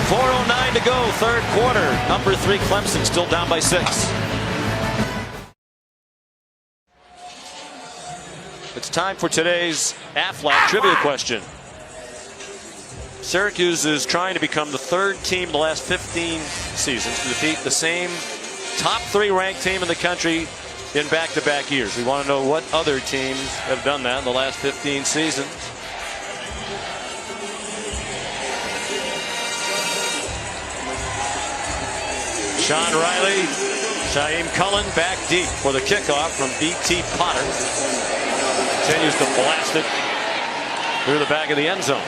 4:09 to go, 3rd quarter. Number 3 Clemson still down by 6. It's time for today's Aflac trivia question. Syracuse is trying to become the 3rd team in the last 15 seasons to defeat the same top 3 ranked team in the country in back-to-back years. We want to know what other teams have done that in the last 15 seasons. Sean Riley, Shaim Cullen back deep for the kickoff from B.T. Potter. Continues to blast it through the back of the end zone.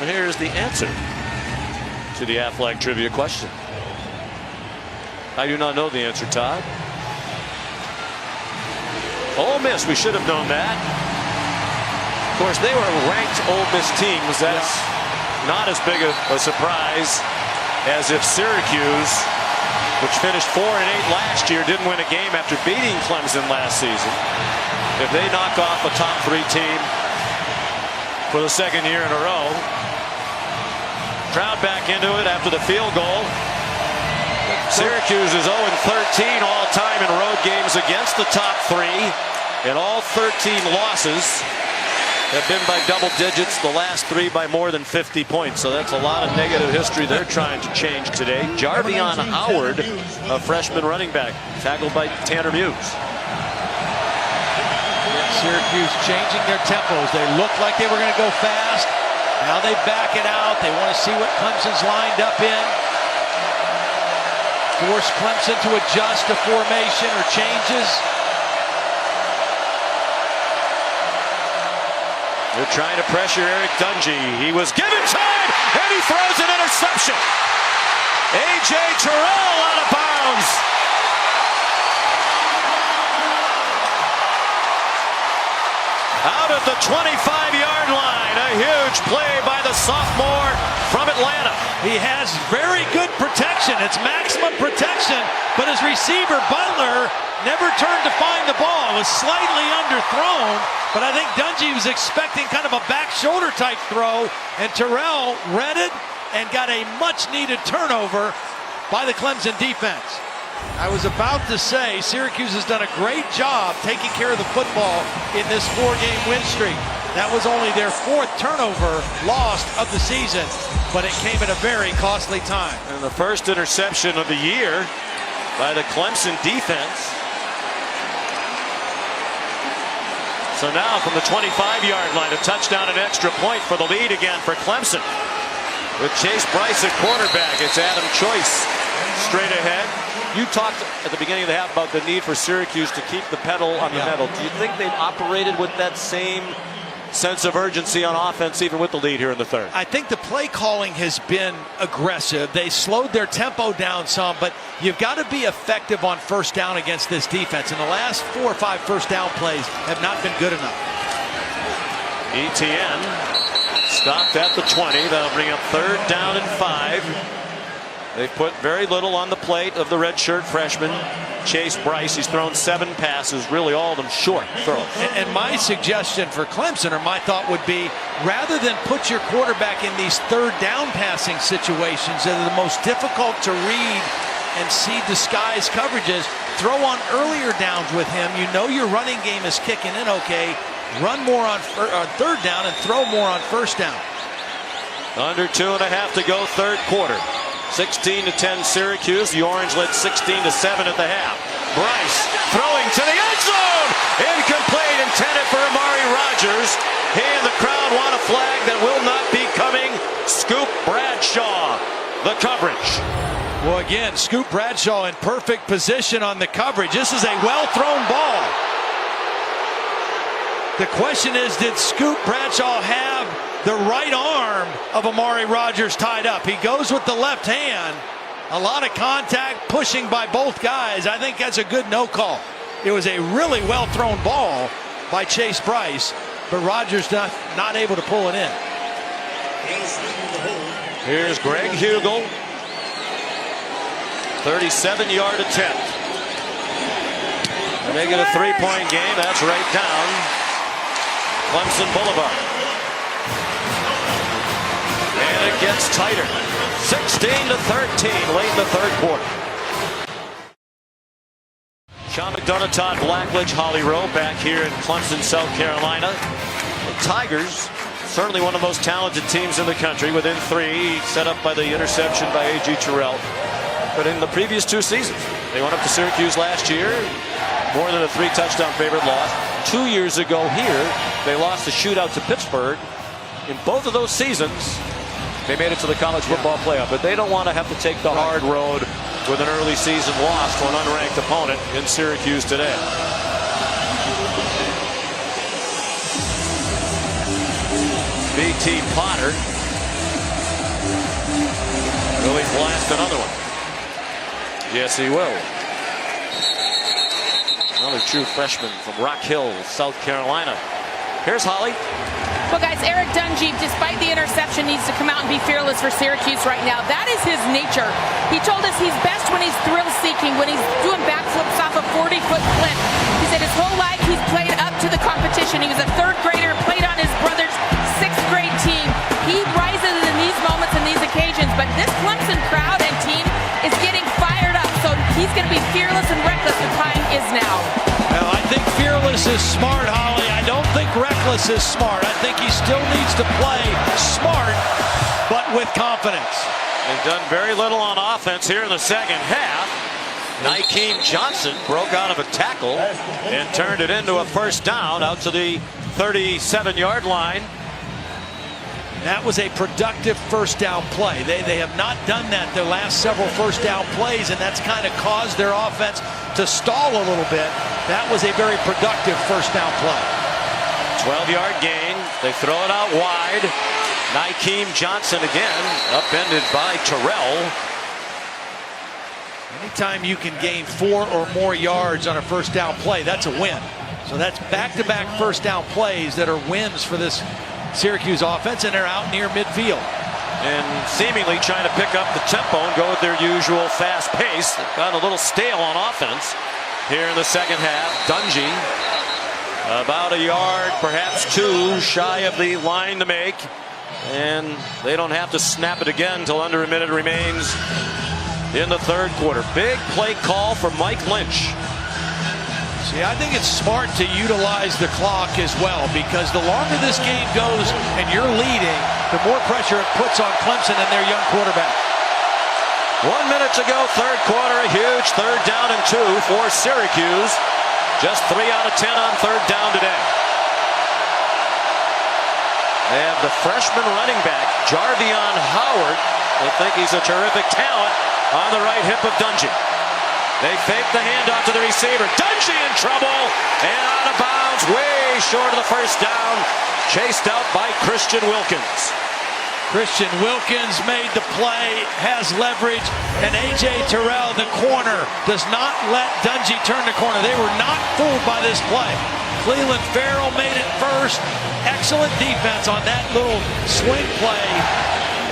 And here's the answer to the Aflac trivia question. I do not know the answer, Todd. Ole Miss, we should have known that. Of course, they were ranked Ole Miss teams. That's not as big a surprise as if Syracuse, which finished 4-8 last year, didn't win a game after beating Clemson last season. If they knock off a top 3 team for the 2nd year in a row. Crowd back into it after the field goal. Syracuse is 0-13 all-time in road games against the top 3, and all 13 losses have been by double digits, the last 3 by more than 50 points. So that's a lot of negative history they're trying to change today. Jarvion Howard, a freshman running back, tackled by Tanner Muse. Syracuse changing their tempos. They looked like they were going to go fast. Now they back it out. They want to see what Clemson's lined up in. Force Clemson to adjust to formation or changes. They're trying to pressure Eric Dungey. He was given time, and he throws an interception. A.J. Terrell out of bounds. Out at the 25-yard line. A huge play by the sophomore from Atlanta. He has very good protection. It's maximum protection, but his receiver, Butler, never turned to find the ball. It was slightly underthrown, but I think Dungey was expecting kind of a back shoulder type throw, and Terrell read it and got a much-needed turnover by the Clemson defense. I was about to say Syracuse has done a great job taking care of the football in this 4-game win streak. That was only their 4th turnover lost of the season, but it came at a very costly time. And the first interception of the year by the Clemson defense. So now from the 25-yard line, a touchdown and extra point for the lead again for Clemson. With Chase Bryce at quarterback, it's Adam Choice straight ahead. You talked at the beginning of the half about the need for Syracuse to keep the pedal on the metal. Do you think they've operated with that same sense of urgency on offense, even with the lead here in the third? I think the play calling has been aggressive. They slowed their tempo down some, but you've got to be effective on first down against this defense. And the last 4 or 5 first down plays have not been good enough. ETN stopped at the 20. That'll bring up 3rd down and 5. They've put very little on the plate of the redshirt freshman, Chase Bryce. He's thrown 7 passes, really all of them short throws. And my suggestion for Clemson, or my thought would be, rather than put your quarterback in these 3rd down passing situations that are the most difficult to read and see disguised coverages, throw on earlier downs with him. You know your running game is kicking in okay. Run more on 3rd down and throw more on first down. Under 2.5 to go, 3rd quarter. 16-10 Syracuse. The Orange led 16-7 at the half. Bryce throwing to the end zone. Incomplete, intended for Amari Rogers. He and the crowd want a flag that will not be coming. Scoop Bradshaw, the coverage. Well, again, Scoop Bradshaw in perfect position on the coverage. This is a well-thrown ball. The question is, did Scoop Bradshaw have the right arm of Amari Rogers tied up? He goes with the left hand. A lot of contact, pushing by both guys. I think that's a good no call. It was a really well thrown ball by Chase Bryce, but Rogers not able to pull it in. Here's Greg Hugel. 37-yard attempt. To make it a 3-point game. That's right down Clemson Boulevard. And it gets tighter. 16-13 late in the 3rd quarter. Sean McDonough, Todd Blackledge, Holly Rowe back here in Clemson, South Carolina. The Tigers, certainly one of the most talented teams in the country, within 3, set up by the interception by A.J. Terrell. But in the previous 2 seasons, they went up to Syracuse last year, more than a 3-touchdown favorite loss. 2 years ago here, they lost a shootout to Pittsburgh. In both of those seasons, they made it to the college football playoff, but they don't want to have to take the hard road with an early season loss to an unranked opponent in Syracuse today. B.T. Potter. Will he blast another one? Yes, he will. Another true freshman from Rock Hill, South Carolina. Here's Holly. Well, guys, Eric Dungey, despite the interception, needs to come out and be fearless for Syracuse right now. That is his nature. He told us he's best when he's thrill-seeking, when he's doing backflips off a 40-foot cliff. He said his whole life he's played up to the competition. He was a 3rd grader, played on his brother's 6th grade team. He rises in these moments and these occasions, but this Clemson crowd and team is getting fired up, so he's going to be fearless and reckless. The time is now. Well, I think fearless is smart, Holly. I don't think reckless is smart. I think he still needs to play smart, but with confidence. They've done very little on offense here in the 2nd half. Nykeem Johnson broke out of a tackle and turned it into a first down out to the 37-yard line. That was a productive first down play. They have not done that their last several first down plays, and that's kind of caused their offense to stall a little bit. That was a very productive first down play. 12-yard gain. They throw it out wide. Nykeem Johnson again, upended by Terrell. Anytime you can gain 4 or more yards on a first down play, that's a win. So that's back-to-back first down plays that are wins for this Syracuse offense, and they're out near midfield. And seemingly trying to pick up the tempo and go with their usual fast pace. They've gotten a little stale on offense here in the second half. Dungey about a yard, perhaps 2 shy of the line to make. And they don't have to snap it again until under a minute remains in the third quarter. Big play call from Mike Lynch. See, I think it's smart to utilize the clock as well, because the longer this game goes and you're leading, the more pressure it puts on Clemson and their young quarterback. 1 minute to go, third quarter, a huge third down and 2 for Syracuse. Just 3 out of 10 on third down today. They have the freshman running back, Jarvion Howard. They think he's a terrific talent on the right hip of Dungey. They fake the handoff to the receiver. Dungey in trouble and out of bounds, way short of the first down. Chased out by Christian Wilkins. Christian Wilkins made the play, has leverage, and A.J. Terrell, the corner, does not let Dungey turn the corner. They were not fooled by this play. Cleveland Farrell made it first. Excellent defense on that little swing play.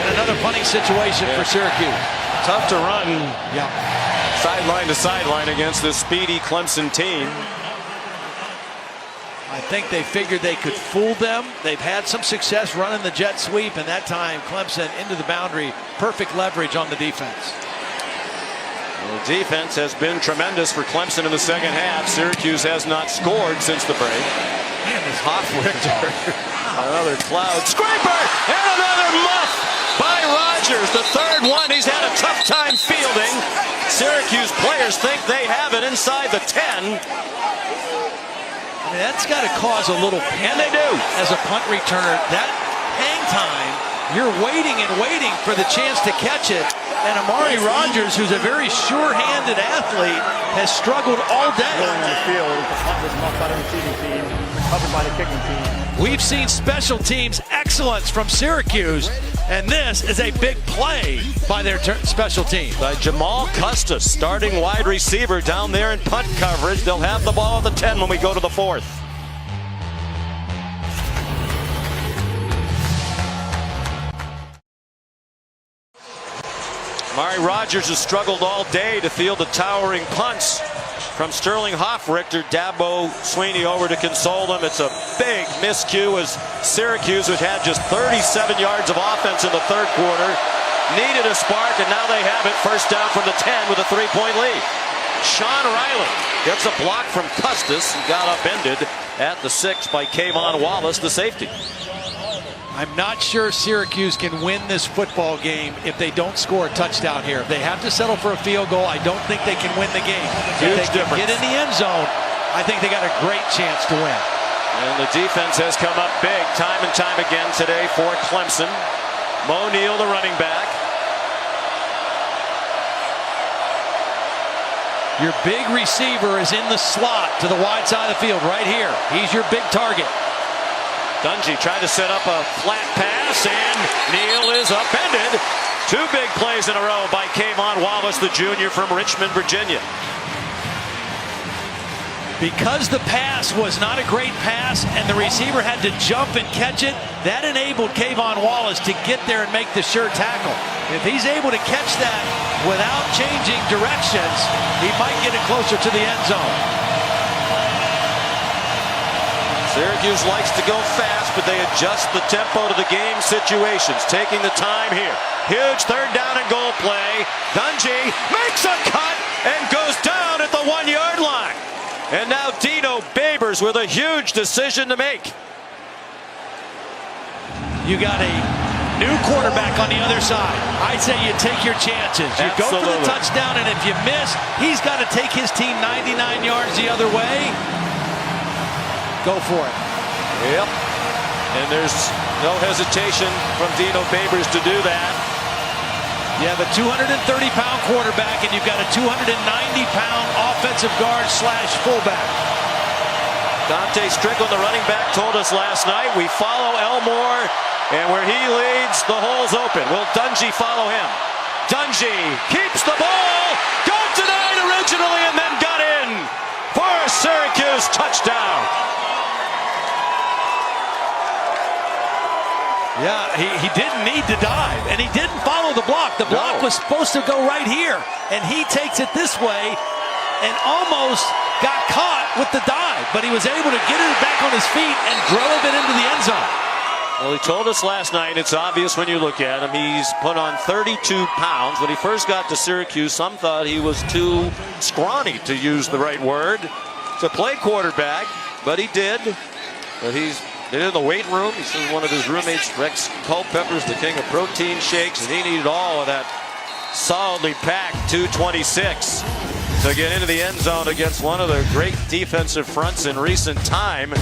And another punting situation for Syracuse. Tough to run. Yeah. Sideline to sideline against this speedy Clemson team. I think they figured they could fool them. They've had some success running the jet sweep, and that time Clemson into the boundary. Perfect leverage on the defense. Well, the defense has been tremendous for Clemson in the second half. Syracuse has not scored since the break. Man, this Hoffrichter. Another cloud scraper and another muff by Rogers. The third one. He's had a tough time fielding. Syracuse players think they have it inside the 10. I mean, that's got to cause a little panic. And they do. As a punt returner, that hang time, you're waiting and waiting for the chance to catch it. And Amari Rogers, who's a very sure-handed athlete, has struggled all day. Going on the field, the punt was muffed by the receiving team, recovered by the kicking team. We've seen special teams excellence from Syracuse, and this is a big play by their special team. By Jamal Custis, starting wide receiver down there in punt coverage. They'll have the ball at the 10 when we go to the 4th. Amari Rogers has struggled all day to field the towering punts from Sterling Hoffrichter. Dabo Sweeney over to console them. It's a big miscue as Syracuse, which had just 37 yards of offense in the third quarter, needed a spark, and now they have it first down from the 10 with a 3-point lead. Sean Riley gets a block from Custis and got upended at the 6 by Kayvon Wallace, the safety. I'm not sure Syracuse can win this football game if they don't score a touchdown here. If they have to settle for a field goal, I don't think they can win the game. Huge if they difference. can get in the end zone, I think they got a great chance to win. And the defense has come up big time and time again today for Clemson. Mo Neal, the running back. Your big receiver is in the slot to the wide side of the field right here. He's your big target. Dungey tried to set up a flat pass, and Neal is upended. 2 big plays in a row by Kayvon Wallace, the junior from Richmond, Virginia. Because the pass was not a great pass and the receiver had to jump and catch it, that enabled Kayvon Wallace to get there and make the sure tackle. If he's able to catch that without changing directions, he might get it closer to the end zone. Syracuse likes to go fast, but they adjust the tempo to the game situations, taking the time here. Huge third down and goal play. Dungey makes a cut and goes down at the 1-yard line. And now Dino Babers with a huge decision to make. You got a new quarterback on the other side. I say you take your chances. You go for the touchdown, and if you miss, he's got to take his team 99 yards the other way. Go for it. Yep. And there's no hesitation from Dino Babers to do that. You have a 230-pound quarterback, and you've got a 290-pound offensive guard / fullback. Dante Strickland, the running back, told us last night, we follow Elmore, and where he leads, the hole's open. Will Dungy follow him? Dungy keeps the ball, got denied originally, and then got in for a Syracuse touchdown. Yeah, he didn't need to dive, and he didn't follow the block. The block was supposed to go right here, and he takes it this way and almost got caught with the dive, but he was able to get it back on his feet and drove it into the end zone. Well, he told us last night, it's obvious when you look at him, he's put on 32 pounds. When he first got to Syracuse, some thought he was too scrawny, to use the right word, to play quarterback, but he did. But he's in the weight room. He says one of his roommates, Rex Culpepper's the king of protein shakes, and he needed all of that solidly packed 226 to get into the end zone against one of the great defensive fronts in recent time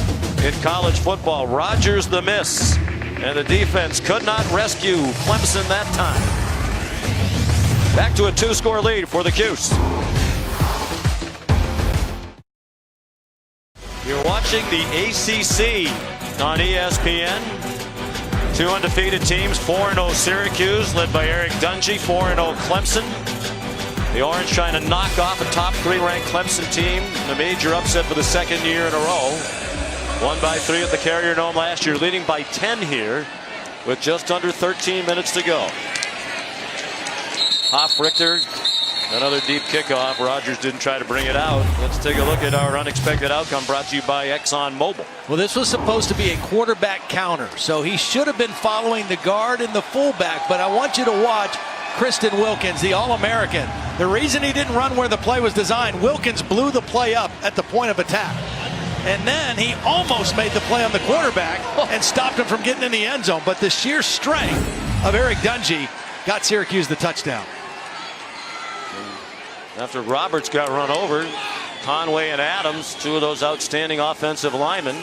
in college football. Rodgers the miss, and the defense could not rescue Clemson that time. Back to a 2-score lead for the Cuse. You're watching the ACC on ESPN. 2 undefeated teams, 4-0 Syracuse, led by Eric Dungy, 4-0 Clemson. The Orange trying to knock off a top 3-ranked Clemson team in a major upset for the second year in a row. Won by 3 at the Carrier Dome last year, leading by 10 here with just under 13 minutes to go. Hoff Richter, another deep kickoff. Rodgers didn't try to bring it out. Let's take a look at our unexpected outcome, brought to you by ExxonMobil. Well, this was supposed to be a quarterback counter, so he should have been following the guard and the fullback, but I want you to watch Kristen Wilkins, the All-American. The reason he didn't run where the play was designed, Wilkins blew the play up at the point of attack. And then he almost made the play on the quarterback and stopped him from getting in the end zone. But the sheer strength of Eric Dungy got Syracuse the touchdown. After Roberts got run over, Conway and Adams, 2 of those outstanding offensive linemen,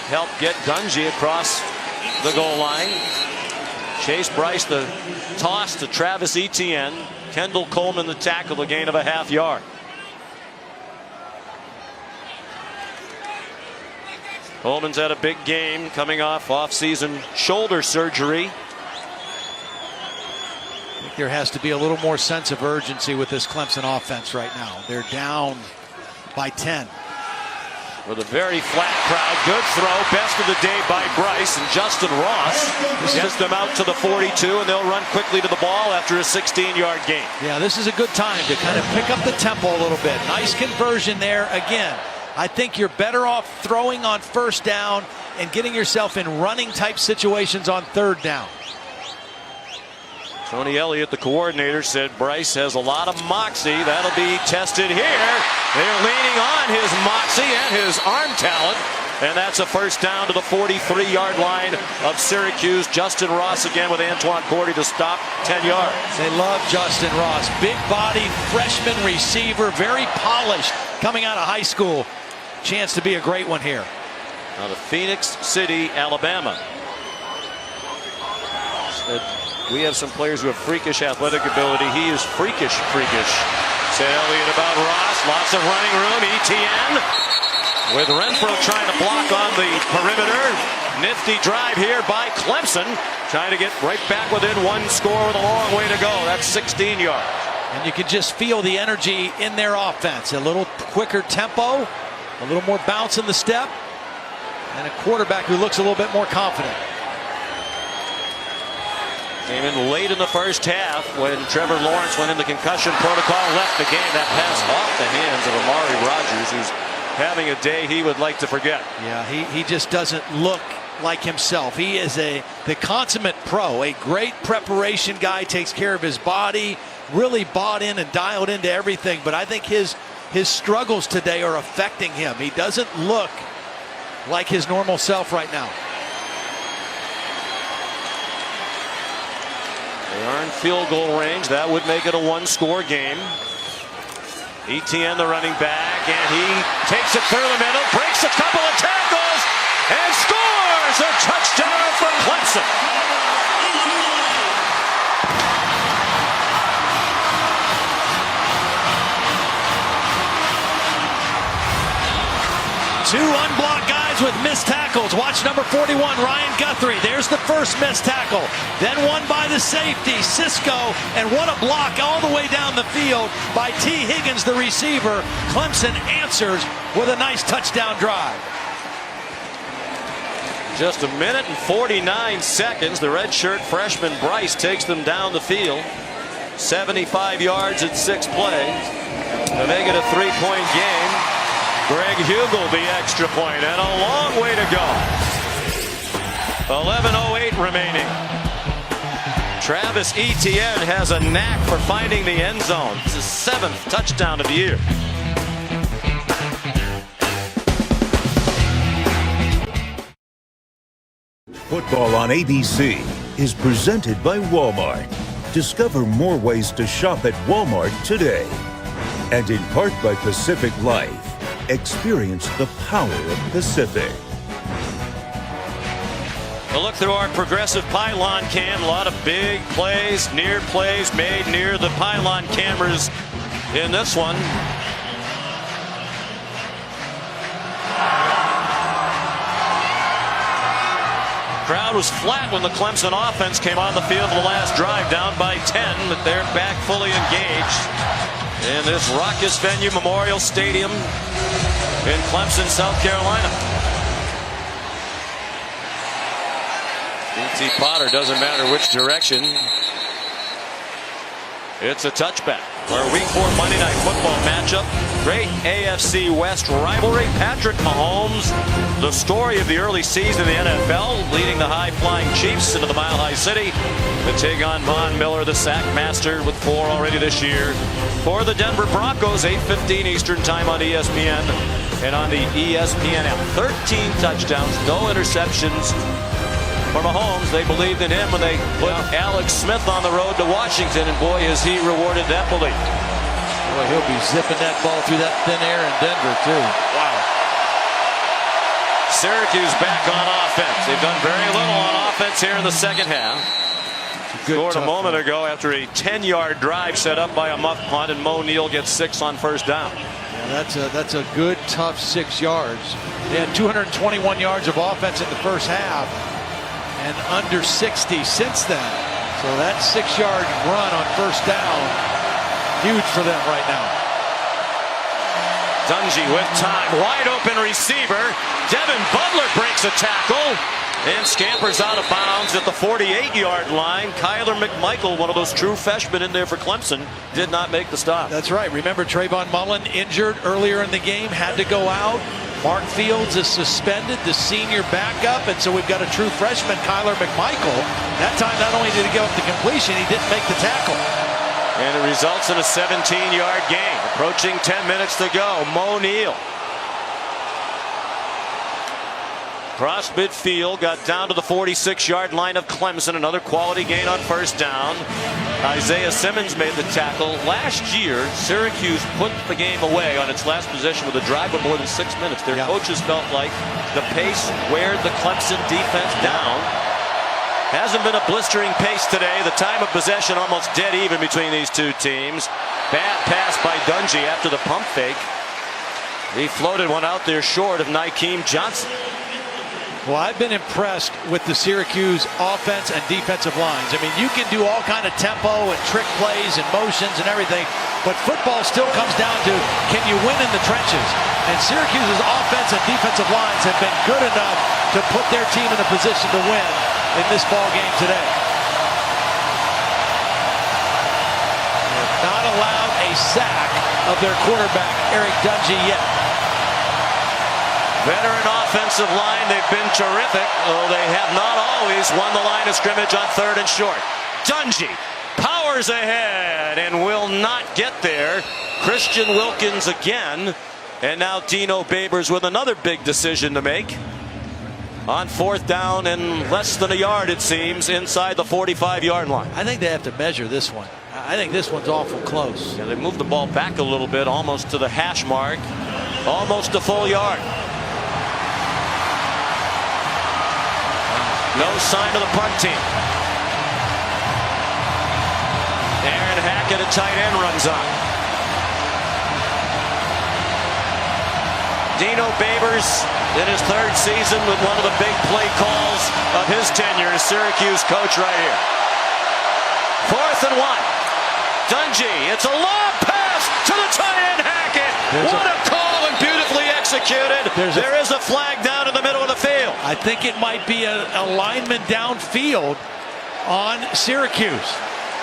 helped get Dungy across the goal line. Chase Bryce the toss to Travis Etienne. Kendall Coleman the tackle, a gain of a ½ yard. Coleman's had a big game coming off-season shoulder surgery. I think there has to be a little more sense of urgency with this Clemson offense right now. They're down by 10. With a very flat crowd. Good throw. Best of the day by Bryce, and Justin Ross gets them out to the 42, and they'll run quickly to the ball after a 16-yard gain. Yeah, this is a good time to kind of pick up the tempo a little bit. Nice conversion there. Again, I think you're better off throwing on first down and getting yourself in running type situations on third down. Tony Elliott, the coordinator, said Bryce has a lot of moxie. That'll be tested here. They're leaning on his moxie and his arm talent. And that's a first down to the 43-yard line of Syracuse. Justin Ross again with Antoine Cordy to stop, 10 yards. They love Justin Ross. Big body, freshman receiver, very polished coming out of high school. Chance to be a great one here. Out of Phoenix City, Alabama. We have some players who have freakish athletic ability. He is freakish. Said Elliott about Ross. Lots of running room. Etienne with Renfro trying to block on the perimeter. Nifty drive here by Clemson. Trying to get right back within 1 score with a long way to go. That's 16 yards. And you can just feel the energy in their offense. A little quicker tempo, a little more bounce in the step, and a quarterback who looks a little bit more confident. Came in late in the first half when Trevor Lawrence went into concussion protocol, left the game. That pass off the hands of Amari Rodgers, who's having a day he would like to forget. Yeah, he just doesn't look like himself. He is the consummate pro, a great preparation guy, takes care of his body, really bought in and dialed into everything. But I think his struggles today are affecting him. He doesn't look like his normal self right now. They're in field goal range. That would make it a one-score game. Etienne, the running back, and he takes it through the middle, breaks a couple of tackles, and scores a touchdown for Clemson. Two unblocked guys with missed tackles. Watch number 41, Ryan Guthrie. There's the first missed tackle. Then one by the safety, Cisco. And what a block all the way down the field by T. Higgins, the receiver. Clemson answers with a nice touchdown drive. Just a minute and 49 seconds. The redshirt freshman Bryce takes them down the field. 75 yards in 6 plays to make it a 3-point game. Greg Hugel the extra point, and a long way to go. 11:08 remaining. Travis Etienne has a knack for finding the end zone. It's his 7th touchdown of the year. Football on ABC is presented by Walmart. Discover more ways to shop at Walmart today. And in part by Pacific Life. Experience the power of Pacific. A look through our progressive pylon cam. A lot of big plays, near plays made near the pylon cameras in this one. Crowd was flat when the Clemson offense came on the field for the last drive, down by 10, but they're back fully engaged in this raucous venue, Memorial Stadium in Clemson, South Carolina. E.T. Potter, doesn't matter which direction. It's a touchback. Our Week 4 Monday Night Football matchup. Great AFC West rivalry. Patrick Mahomes, the story of the early season in the NFL, leading the high-flying Chiefs into the Mile High City. To take on Von Miller, the sack master, with 4 already this year. For the Denver Broncos, 8:15 Eastern Time on ESPN and on the ESPN app. 13 touchdowns, no interceptions. For Mahomes, they believed in him when they put Alex Smith on the road to Washington, and boy, has he rewarded that belief. Boy, he'll be zipping that ball through that thin air in Denver, too. Wow. Syracuse back on offense. They've done very little on offense here in the second half. Scored a moment ago after a 10-yard drive set up by a muff punt, and Mo Neal gets 6 on first down. Yeah, that's a good, tough 6 yards. They had 221 yards of offense in the first half, and under 60 since then. So that 6-yard run on first down, huge for them right now. Dungy with time, wide open receiver. Devin Butler breaks a tackle and scampers out of bounds at the 48-yard line. Kyler McMichael, one of those true freshmen in there for Clemson, did not make the stop. That's right. Remember, Trayvon Mullen injured earlier in the game, had to go out. Mark Fields is suspended, the senior backup, and so we've got a true freshman, Kyler McMichael. That time, not only did he go up the completion, he didn't make the tackle. And it results in a 17-yard gain. Approaching 10 minutes to go. Mo Neal. Cross midfield, got down to the 46-yard line of Clemson. Another quality gain on first down. Isaiah Simmons made the tackle. Last year, Syracuse put the game away on its last possession with a drive of more than 6 minutes. Their coaches felt like the pace weared the Clemson defense down. Hasn't been a blistering pace today. The time of possession almost dead even between these two teams. Bad pass by Dungy after the pump fake. He floated one out there short of Nykeem Johnson. Well, I've been impressed with the Syracuse offense and defensive lines. I mean, you can do all kind of tempo and trick plays and motions and everything, but football still comes down to, can you win in the trenches? And Syracuse's offense and defensive lines have been good enough to put their team in a position to win in this ball game today. They've not allowed a sack of their quarterback, Eric Dungy, yet. Veteran offensive line, they've been terrific, though they have not always won the line of scrimmage on 3rd and short. Dungy powers ahead and will not get there. Christian Wilkins again, and now Dino Babers with another big decision to make. on 4th down and less than a yard, it seems, inside the 45-yard line. I think they have to measure this one. I think this one's awful close. Yeah, they moved the ball back a little bit, almost to the hash mark, almost a full yard. No sign of the punt team. Aaron Hackett, a tight end, runs on. Dino Babers in his 3rd season with one of the big play calls of his tenure as Syracuse coach right here. 4th and 1. Dungy, it's a long pass to the tight end Hackett. What a call and beautifully executed. There is a flag down in the middle of the field. I think it might be a lineman downfield on Syracuse.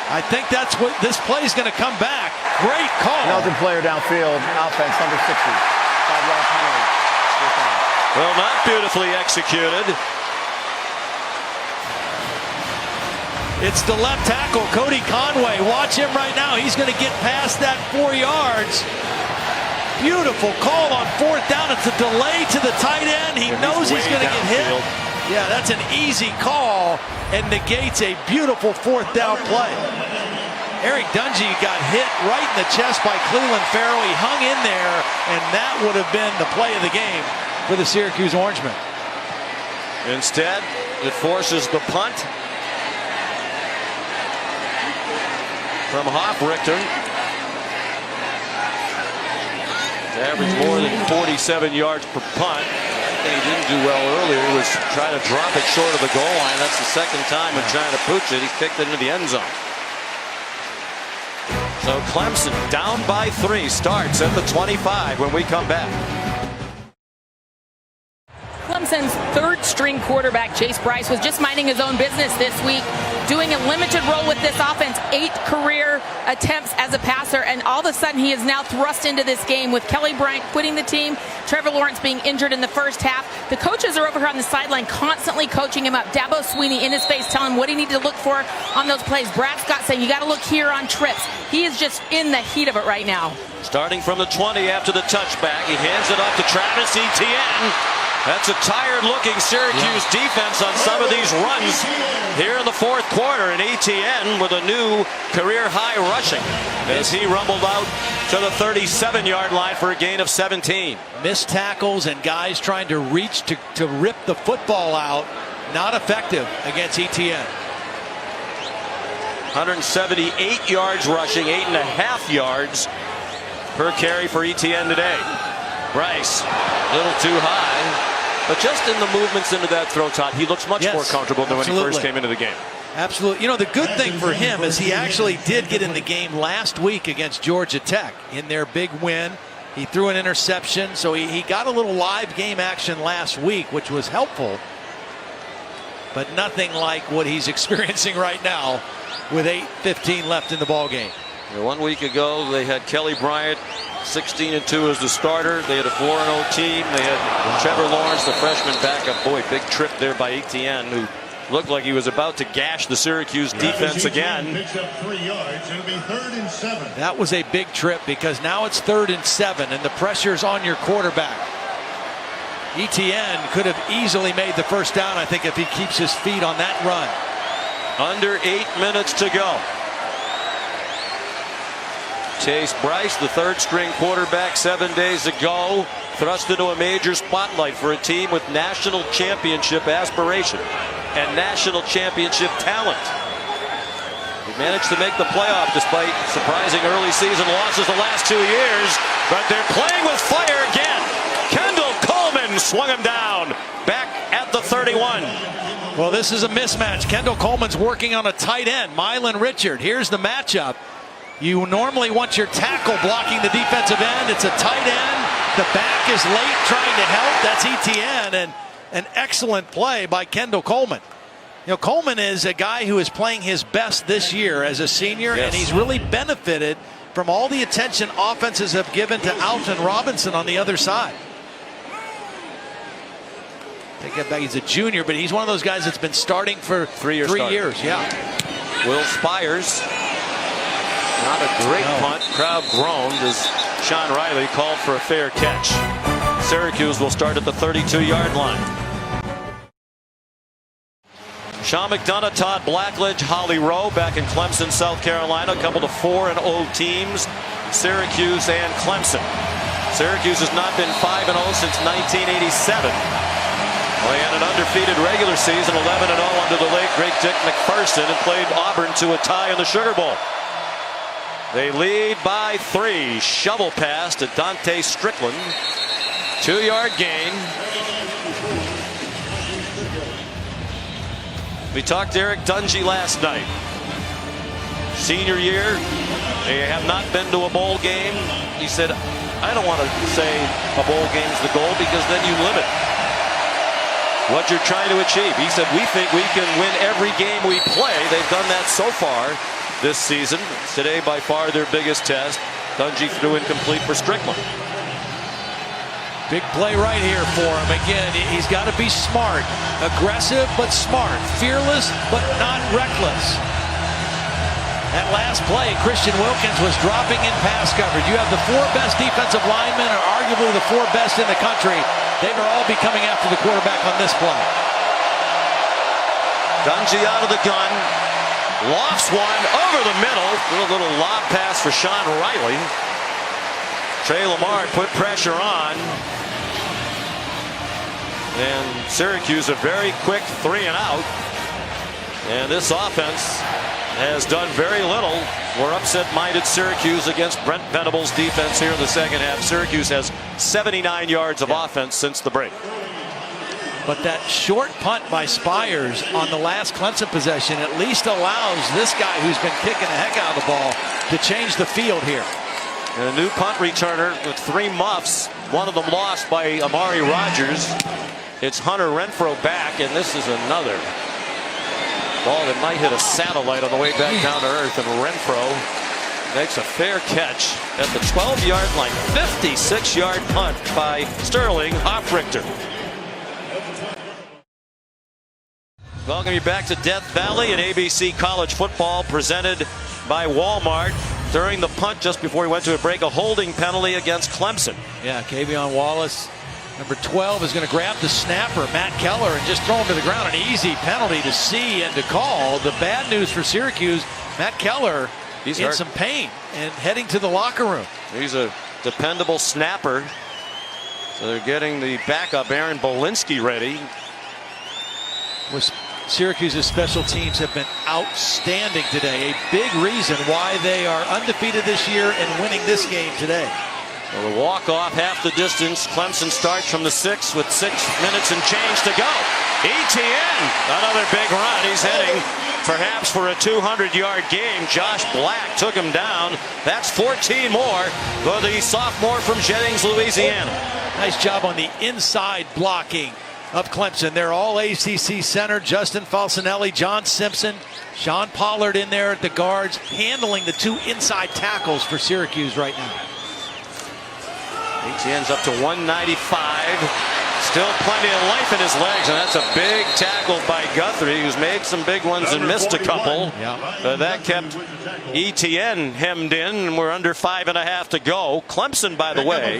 I think that's what this play is going to come back. Great call. Another player downfield, offense, number 60. 5-yard penalty. Well, not beautifully executed. It's the left tackle, Cody Conway. Watch him right now. He's going to get past that 4 yards. Beautiful call on 4th down. It's a delay to the tight end. He knows he's going to get hit. Yeah, that's an easy call and negates a beautiful 4th down play. Eric Dungy got hit right in the chest by Cleveland Farrell. He hung in there, and that would have been the play of the game for the Syracuse Orangemen. Instead, it forces the punt from Hofrichter. Average more than 47 yards per punt. He didn't do well earlier. He was trying to drop it short of the goal line. That's the 2nd time in trying to pooch it. He kicked it into the end zone. So Clemson down by 3 starts at the 25 when we come back. Clemson's 3rd-string quarterback, Chase Bryce, was just minding his own business this week, doing a limited role with this offense, 8 career attempts as a passer, and all of a sudden he is now thrust into this game with Kelly Bryant quitting the team, Trevor Lawrence being injured in the first half. The coaches are over here on the sideline constantly coaching him up. Dabo Sweeney in his face telling him what he needed to look for on those plays. Brad Scott saying you got to look here on trips. He is just in the heat of it right now. Starting from the 20 after the touchback, he hands it off to Travis Etienne. That's a tired-looking Syracuse defense on some of these runs here in the 4th quarter. And Etienne with a new career-high rushing as he rumbled out to the 37-yard line for a gain of 17. Missed tackles and guys trying to reach to rip the football out. Not effective against Etienne. 178 yards rushing, 8.5 yards per carry for Etienne today. Bryce, a little too high. But just in the movements into that throw, Todd, he looks much more comfortable than when he first came into the game. Absolutely. You know, the good thing for him is he actually did get in the game last week against Georgia Tech in their big win. He threw an interception, so he got a little live game action last week, which was helpful. But nothing like what he's experiencing right now with 8:15 left in the ball game. 1 week ago, they had Kelly Bryant 16-2 as the starter. They had a 4-0 team. They had Trevor Lawrence, the freshman backup. Boy, big trip there by Etienne, who looked like he was about to gash the Syracuse defense again. That was a big trip because now it's 3rd and 7 and the pressure's on your quarterback. Etienne could have easily made the first down, I think, if he keeps his feet on that run. Under 8 minutes to go. Chase Bryce, the 3rd-string quarterback 7 days ago, thrust into a major spotlight for a team with national championship aspiration and national championship talent. He managed to make the playoff despite surprising early season losses the last 2 years, but they're playing with fire again. Kendall Coleman swung him down back at the 31. Well, this is a mismatch. Kendall Coleman's working on a tight end, Mylan Richard. Here's the matchup. You normally want your tackle blocking the defensive end. It's a tight end. The back is late trying to help. That's Etienne, and an excellent play by Kendall Coleman. You know, Coleman is a guy who is playing his best this year as a senior, and he's really benefited from all the attention offenses have given to Alton Robinson on the other side. Take that back. He's a junior, but he's one of those guys that's been starting for 3 years. Yeah. Will Spires. Not a great punt. Crowd groaned as Sean Riley called for a fair catch. Syracuse will start at the 32-yard line. Sean McDonough, Todd Blackledge, Holly Rowe back in Clemson, South Carolina. A couple of 4-0 teams, Syracuse and Clemson. Syracuse has not been 5-0 since 1987. Well, they had an undefeated regular season, 11-0 under the late great Dick McPherson, and played Auburn to a tie in the Sugar Bowl. They lead by 3. Shovel pass to Dante Strickland. 2-yard gain. We talked to Eric Dungey last night. Senior year, they have not been to a bowl game. He said, I don't want to say a bowl game's the goal because then you limit what you're trying to achieve. He said, we think we can win every game we play. They've done that so far this season. Today, by far, their biggest test. Dungey threw incomplete for Strickland. Big play right here for him. Again, he's got to be smart. Aggressive, but smart. Fearless, but not reckless. That last play, Christian Wilkins was dropping in pass coverage. You have the 4 best defensive linemen, or arguably the 4 best in the country. They will all be coming after the quarterback on this play. Dungey out of the gun. Lofts one over the middle. A little lob pass for Sean Riley. Trey Lamar put pressure on. And Syracuse a very quick 3-and-out. And this offense has done very little. We're upset-minded Syracuse against Brent Venables' defense here in the second half. Syracuse has 79 yards of offense since the break. But that short punt by Spires on the last Clemson possession at least allows this guy who's been kicking the heck out of the ball to change the field here. And a new punt returner with 3 muffs. One of them lost by Amari Rogers. It's Hunter Renfro back, and this is another ball that might hit a satellite on the way back down to earth, and Renfro makes a fair catch at the 12-yard line. 56-yard punt by Sterling Hofrichter. Welcome you back to Death Valley and ABC College Football presented by Walmart. During the punt just before we went to a break, a holding penalty against Clemson. Yeah, Kavion Wallace, number 12, is going to grab the snapper, Matt Keller, and just throw him to the ground. An easy penalty to see and to call. The bad news for Syracuse, Matt Keller He's in hurt. some pain and heading to the locker room. He's a dependable snapper. So they're getting the backup Aaron Bolinski ready. Syracuse's special teams have been outstanding today. A big reason why they are undefeated this year and winning this game today. Well, the walk-off half the distance. Clemson starts from the 6 with 6 minutes and change to go. Etienne, another big run. He's heading perhaps for a 200-yard game. Josh Black took him down. That's 14 more for the sophomore from Jennings, Louisiana. Nice job on the inside blocking of Clemson. They're all ACC center. Justin Falcinelli, John Simpson, Sean Pollard in there at the guards, handling the 2 inside tackles for Syracuse right now. Etienne's up to 195. Still plenty of life in his legs, and that's a big tackle by Guthrie, who's made some big ones and missed a couple. Yeah. That kept Etienne hemmed in, and we're under 5.5 to go. Clemson, by the way,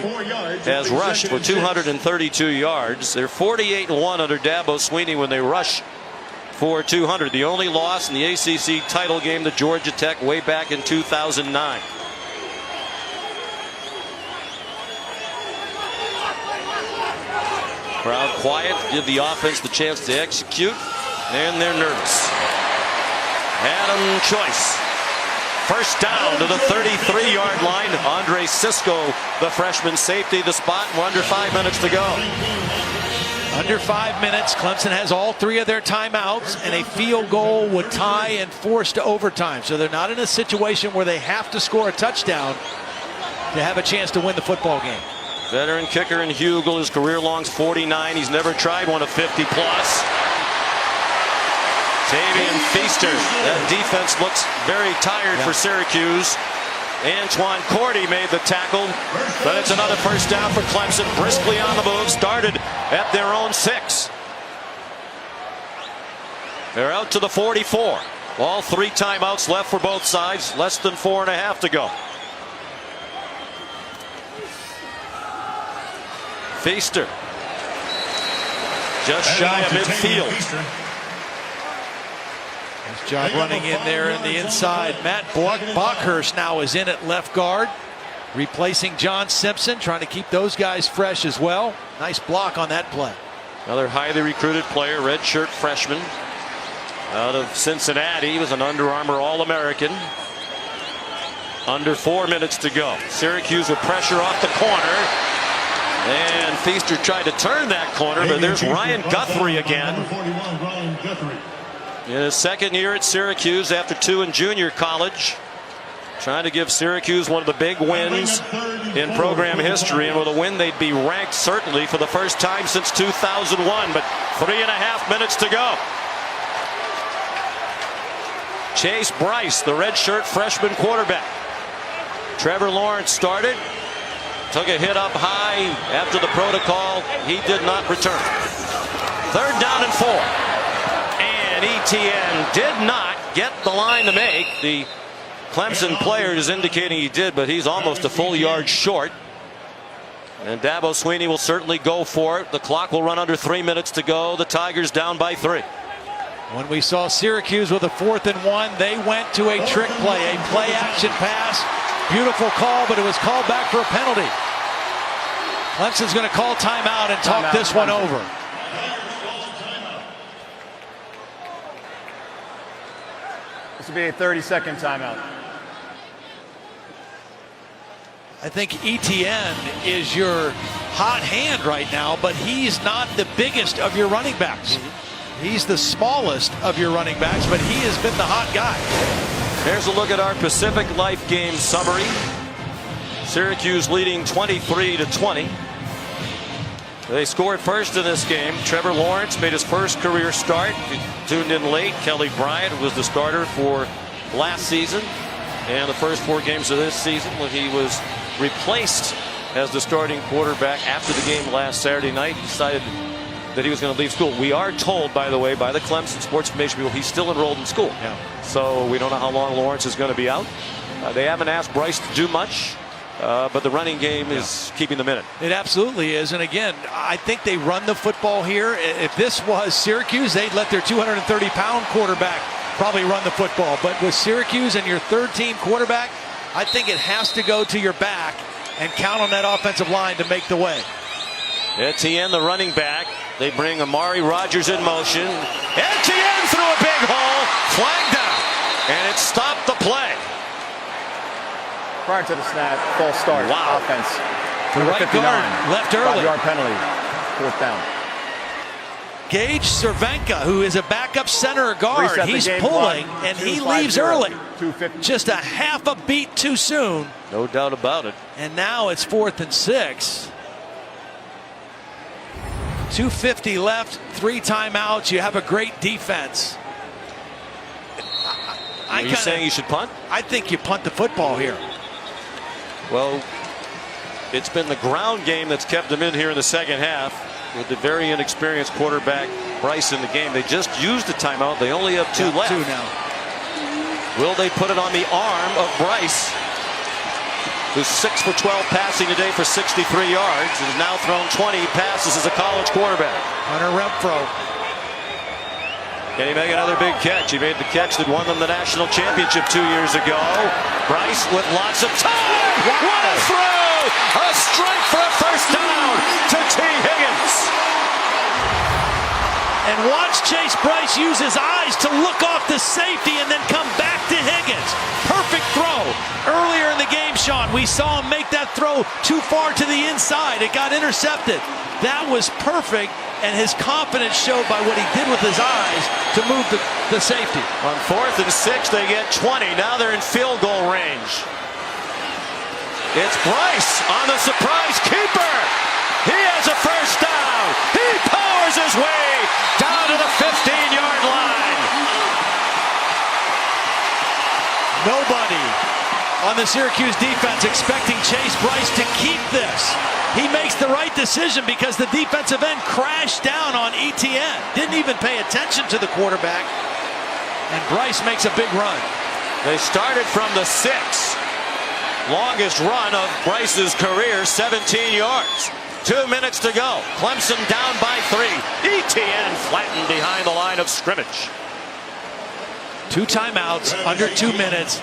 has rushed for 232 yards. They're 48-1 under Dabo Swinney when they rush for 200. The only loss in the ACC title game to Georgia Tech way back in 2009. Crowd quiet, give the offense the chance to execute, and they're nervous. Adam Choice, first down to the 33-yard line. Andre Sisco, the freshman safety, the spot. We're under 5 minutes to go. Under 5 minutes. Clemson has all 3 of their timeouts, and a field goal would tie and force to overtime. So they're not in a situation where they have to score a touchdown to have a chance to win the football game. Veteran kicker in Hugel, his career long's 49. He's never tried one of 50 plus. Tavian Feaster. That defense looks very tired for Syracuse. Antoine Cordy made the tackle, but it's another first down for Clemson. Briskly on the move, started at their own 6. They're out to the 44. All 3 timeouts left for both sides. Less than 4.5 to go. Feaster just shy of midfield. Nice job running in there in the inside. Matt Bockhurst now is in at left guard, replacing John Simpson, trying to keep those guys fresh as well. Nice block on that play. Another highly recruited player, redshirt freshman out of Cincinnati. He was an Under Armour All-American. Under 4 minutes to go. Syracuse with pressure off the corner. And Feaster tried to turn that corner, but there's Ryan Guthrie again. In his second year at Syracuse after 2 in junior college. Trying to give Syracuse one of the big wins in program history, and with a win they'd be ranked certainly for the first time since 2001, but 3.5 minutes to go. Chase Bryce, the redshirt freshman quarterback. Trevor Lawrence started, took a hit up high after the protocol. He did not return. 3rd down and 4. And Etienne did not get the line to make. The Clemson player is indicating he did, but he's almost a full yard short. And Dabo Swinney will certainly go for it. The clock will run under 3 minutes to go. The Tigers down by 3. When we saw Syracuse with a 4th and 1, they went to a trick play, a play action pass. Beautiful call, but it was called back for a penalty. Clemson's going to call timeout and talk this one over. This will be a 30-second timeout. I think Etienne is your hot hand right now, but he's not the biggest of your running backs. He's the smallest of your running backs, but he has been the hot guy. Here's a look at our Pacific Life game summary. Syracuse leading 23-20. They scored first in this game. Trevor Lawrence made his first career start. He tuned in late. Kelly Bryant was the starter for last season and the first 4 games of this season when he was replaced as the starting quarterback after the game last Saturday night. He decided that he was going to leave school. We are told, by the way, by the Clemson sports information people, he's still enrolled in school. Yeah. So we don't know how long Lawrence is going to be out. They haven't asked Bryce to do much, but the running game is keeping them in it. It absolutely is. And again, I think they run the football here. If this was Syracuse, they'd let their 230-pound quarterback probably run the football. But with Syracuse and your 3rd-team quarterback, I think it has to go to your back and count on that offensive line to make the way. Etienne, the running back. They bring Amari Rogers in motion. Etienne threw a big hole. Flag down. And it stopped the play. Prior to the snap, false start. Wow. Offense. The right 59. guard left early. 5-yard penalty. 4th down. Gage Cervenka, who is a backup center guard, Reset the he's game pulling, clock. and he 2:50. leaves early. 2:50. Just a half a beat too soon. No doubt about it. And now it's 4th and 6. 2:50 left, 3 timeouts. You have a great defense. Are you saying you should punt? I think you punt the football here. Well, it's been the ground game that's kept them in here in the second half with the very inexperienced quarterback Bryce in the game. They just used a timeout. They only have 2 left. 2 now. Will they put it on the arm of Bryce, who's 6 for 12 passing today for 63 yards and has now thrown 20 passes as a college quarterback? Hunter Renfro. Can he make another big catch? He made the catch that won them the national championship 2 years ago. Bryce with lots of time. Wow. What a throw! A strike for a first down to T. Higgins. And watch Chase Bryce use his eyes to look off the safety and then come back to Higgins. Perfect throw. Earlier in the game, Sean, we saw him make that throw too far to the inside. It got intercepted. That was perfect, and his confidence showed by what he did with his eyes to move the safety. On 4th and 6, they get 20. Now they're in field goal range. It's Bryce on the surprise keeper. He has a first down. He powers his way down to the 15-yard line. Nobody on the Syracuse defense expecting Chase Bryce to keep this. He makes the right decision because the defensive end crashed down on Etienne. Didn't even pay attention to the quarterback. And Bryce makes a big run. They started from the 6. Longest run of Bryce's career, 17 yards. 2 minutes to go. Clemson down by 3. Etienne flattened behind the line of scrimmage. 2 timeouts, under 2 minutes.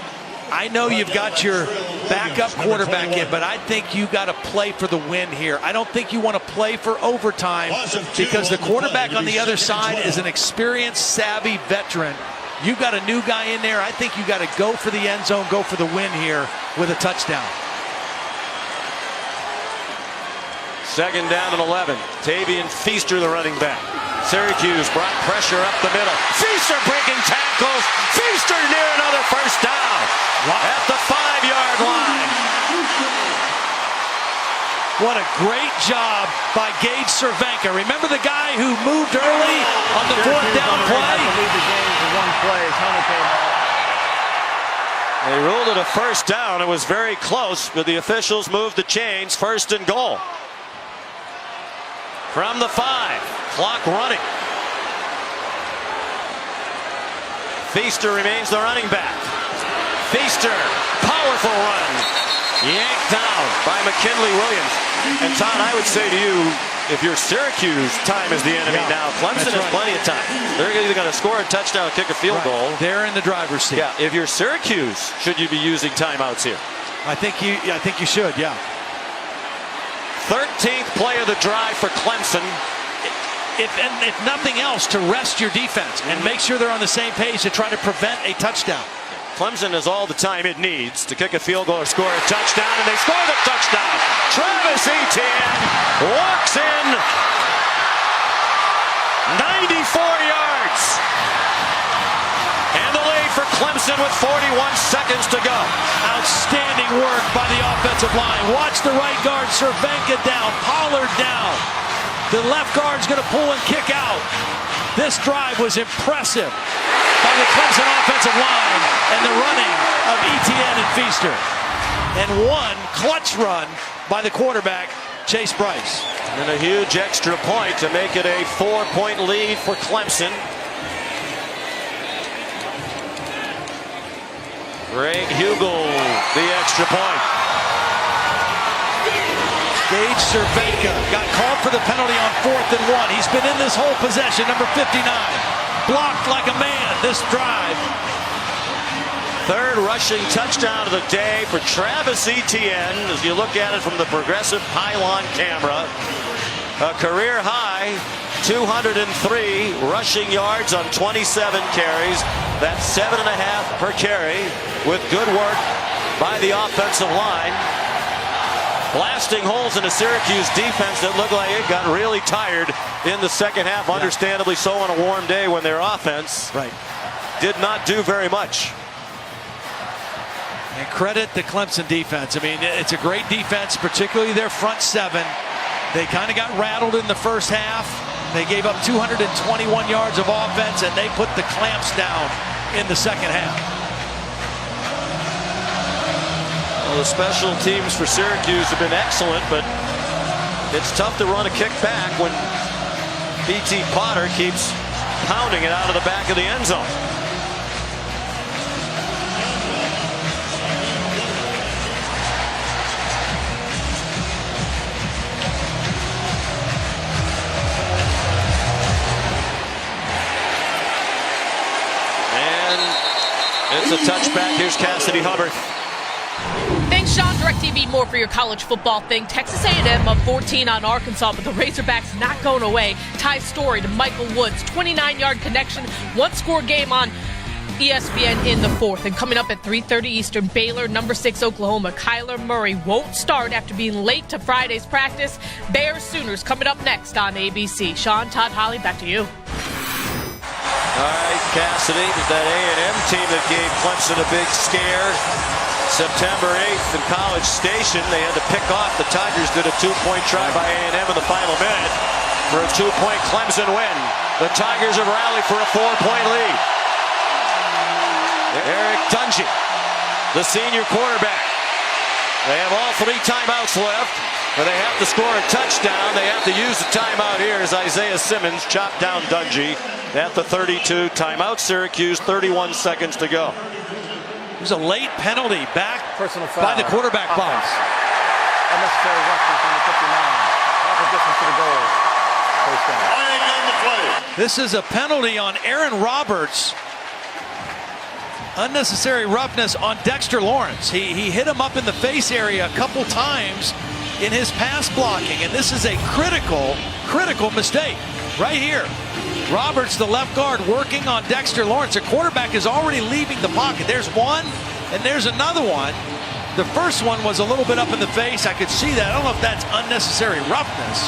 I know you've got your backup quarterback in, but I think you got to play for the win here. I don't think you want to play for overtime because the quarterback on the other side is an experienced, savvy veteran. You've got a new guy in there. I think you got to go for the end zone, go for the win here with a touchdown. 2nd down and 11. Tavian Feaster, the running back. Syracuse brought pressure up the middle. Feaster breaking tackles. Feaster near another first down at the 5-yard line. What a great job by Gage Cervenka. Remember the guy who moved early on the 4th down play? Lead the game for 1 play. His helmet came off. They ruled it a first down. It was very close, but the officials moved the chains. 1st and goal. From the 5, clock running. Feaster remains the running back. Feaster, powerful run. Yanked down by McKinley Williams. And Todd, I would say to you, if you're Syracuse, time is the enemy now. Clemson has plenty of time. They're either going to score a touchdown or kick a field goal. They're in the driver's seat. Yeah, if you're Syracuse, should you be using timeouts here? I think you should, yeah. 13th play of the drive for Clemson. If nothing else, to rest your defense and make sure they're on the same page to try to prevent a touchdown. Clemson has all the time it needs to kick a field goal or score a touchdown, and they score the touchdown. Travis Etienne walks in 94 yards. And the lead for Clemson with 41 seconds to go. Outstanding work by the offensive line. Watch the right guard, Cervenka down, Pollard down. The left guard's going to pull and kick out. This drive was impressive by the Clemson offensive line and the running of Etienne and Feaster. And one clutch run by the quarterback, Chase Bryce. And a huge extra point to make it a 4-point lead for Clemson. Greg Hugel, the extra point. Gage Cervenka got called for the penalty on 4th and 1. He's been in this whole possession, number 59. Blocked like a man this drive. 3rd rushing touchdown of the day for Travis Etienne. As you look at it from the progressive pylon camera, a career high 203 rushing yards on 27 carries. That's 7.5 per carry with good work by the offensive line. Blasting holes in a Syracuse defense that looked like it got really tired in the second half. Understandably so on a warm day when their offense did not do very much. And credit the Clemson defense. I mean, it's a great defense, particularly their front 7. They kind of got rattled in the first half. They gave up 221 yards of offense, and they put the clamps down in the second half. Well, the special teams for Syracuse have been excellent, but it's tough to run a kick back when P.T. Potter keeps pounding it out of the back of the end zone. And it's a touchback. Here's Cassidy Hubbard. Thanks, Sean. DirecTV, more for your college football thing. Texas A&M up 14 on Arkansas, but the Razorbacks not going away. Ty Story to Michael Woods, 29-yard connection, one-score game on ESPN in the 4th. And coming up at 3:30 Eastern, Baylor, number 6 Oklahoma. Kyler Murray won't start after being late to Friday's practice. Bears Sooners coming up next on ABC. Sean, Todd, Holly, back to you. All right, Cassidy, that A&M team that gave Clemson a big scare. September 8th in College Station, they had to pick off. The Tigers did a 2-point try by A&M in the final minute for a 2-point Clemson win. The Tigers have rallied for a 4-point lead. Eric Dungey, the senior quarterback. They have all 3 timeouts left, but they have to score a touchdown. They have to use the timeout here as Isaiah Simmons chopped down Dungey at the 32. Timeout Syracuse, 31 seconds to go. There's a late penalty back Personal foul by the quarterback box. Unnecessary rushing from the 59. Half a distance to the goal. First down. This is a penalty on Aaron Roberts. Unnecessary roughness on Dexter Lawrence. He hit him up in the face area a couple times in his pass blocking, and this is a critical mistake right here. Roberts, the left guard, working on Dexter Lawrence. The quarterback is already leaving the pocket. There's one, and there's another one. The first one was a little bit up in the face. I could see that. I don't know if that's unnecessary roughness.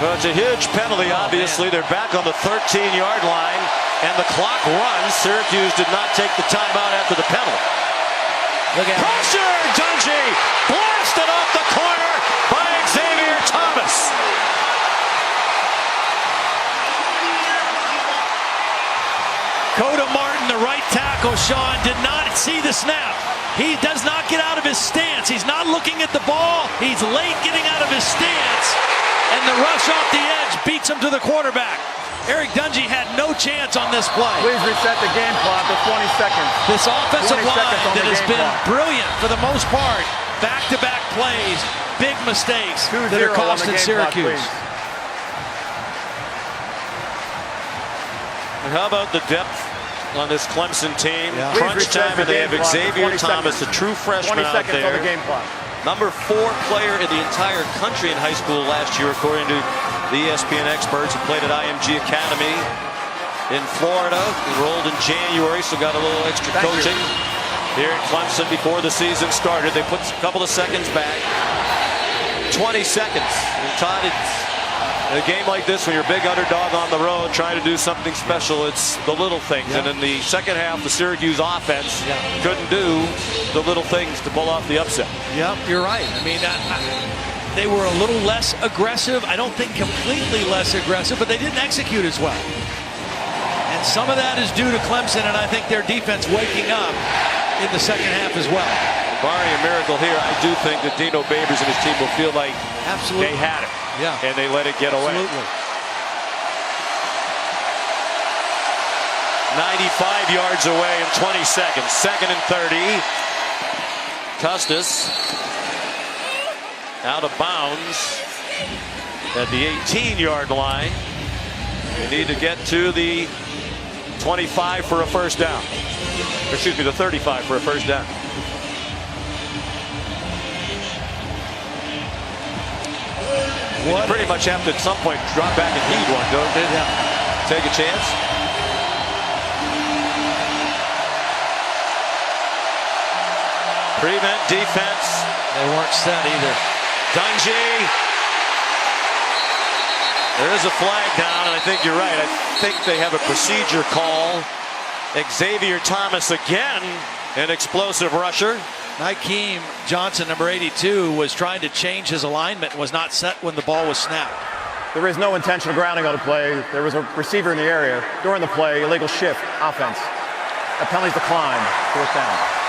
Well, it's a huge penalty, obviously. They're back on the 13-yard line, and the clock runs. Syracuse did not take the timeout after the penalty. Look at Pressure! Dungy blasted off the corner by Xavier Thomas. Coda Martin, the right tackle, Sean, did not see the snap. He does not get out of his stance. He's not looking at the ball. He's late getting out of his stance. And the rush off the edge beats him to the quarterback. Eric Dungy had no chance on this play. Please reset the game clock to 20 seconds. This offensive 20 line seconds on that the has game been clock. brilliant for the most part. Back-to-back plays, big mistakes that are 2-0 on the costing game clock, Syracuse. please. And how about the depth on this Clemson team? Yeah. Crunch time, and they have Xavier Thomas, a true 20 freshman out seconds on the there. game clock. Number 4 player in the entire country in high school last year, according to the ESPN experts. He played at IMG Academy in Florida, enrolled in January, so got a little extra coaching here at Clemson before the season started. They put a couple of seconds back. 20 seconds. And Todd, in a game like this, when you're a big underdog on the road trying to do something special, it's the little things. Yeah. And in the second half, the Syracuse offense couldn't do the little things to pull off the upset. Yep, you're right. I mean, they were a little less aggressive. I don't think completely less aggressive, but they didn't execute as well. And some of that is due to Clemson, and I think their defense waking up in the second half as well. Barring a miracle here, I do think that Dino Babers and his team will feel like they had it. Yeah. And they let it get away. Absolutely. 95 yards away in 20 seconds. 2nd and 30. Custis out of bounds at the 18-yard line. They need to get to the 25 for a first down. Excuse me, the 35 for a first down. You pretty much have to at some point drop back and heed one, don't you? Yeah. Take a chance. Prevent defense. They weren't set either. Dungy. There is a flag down, and I think you're right. I think they have a procedure call. Xavier Thomas again, an explosive rusher. Nykeem Johnson, number 82, was trying to change his alignment and was not set when the ball was snapped. There is no intentional grounding on the play. There was a receiver in the area. During the play, illegal shift, offense. A penalty's declined, 4th down.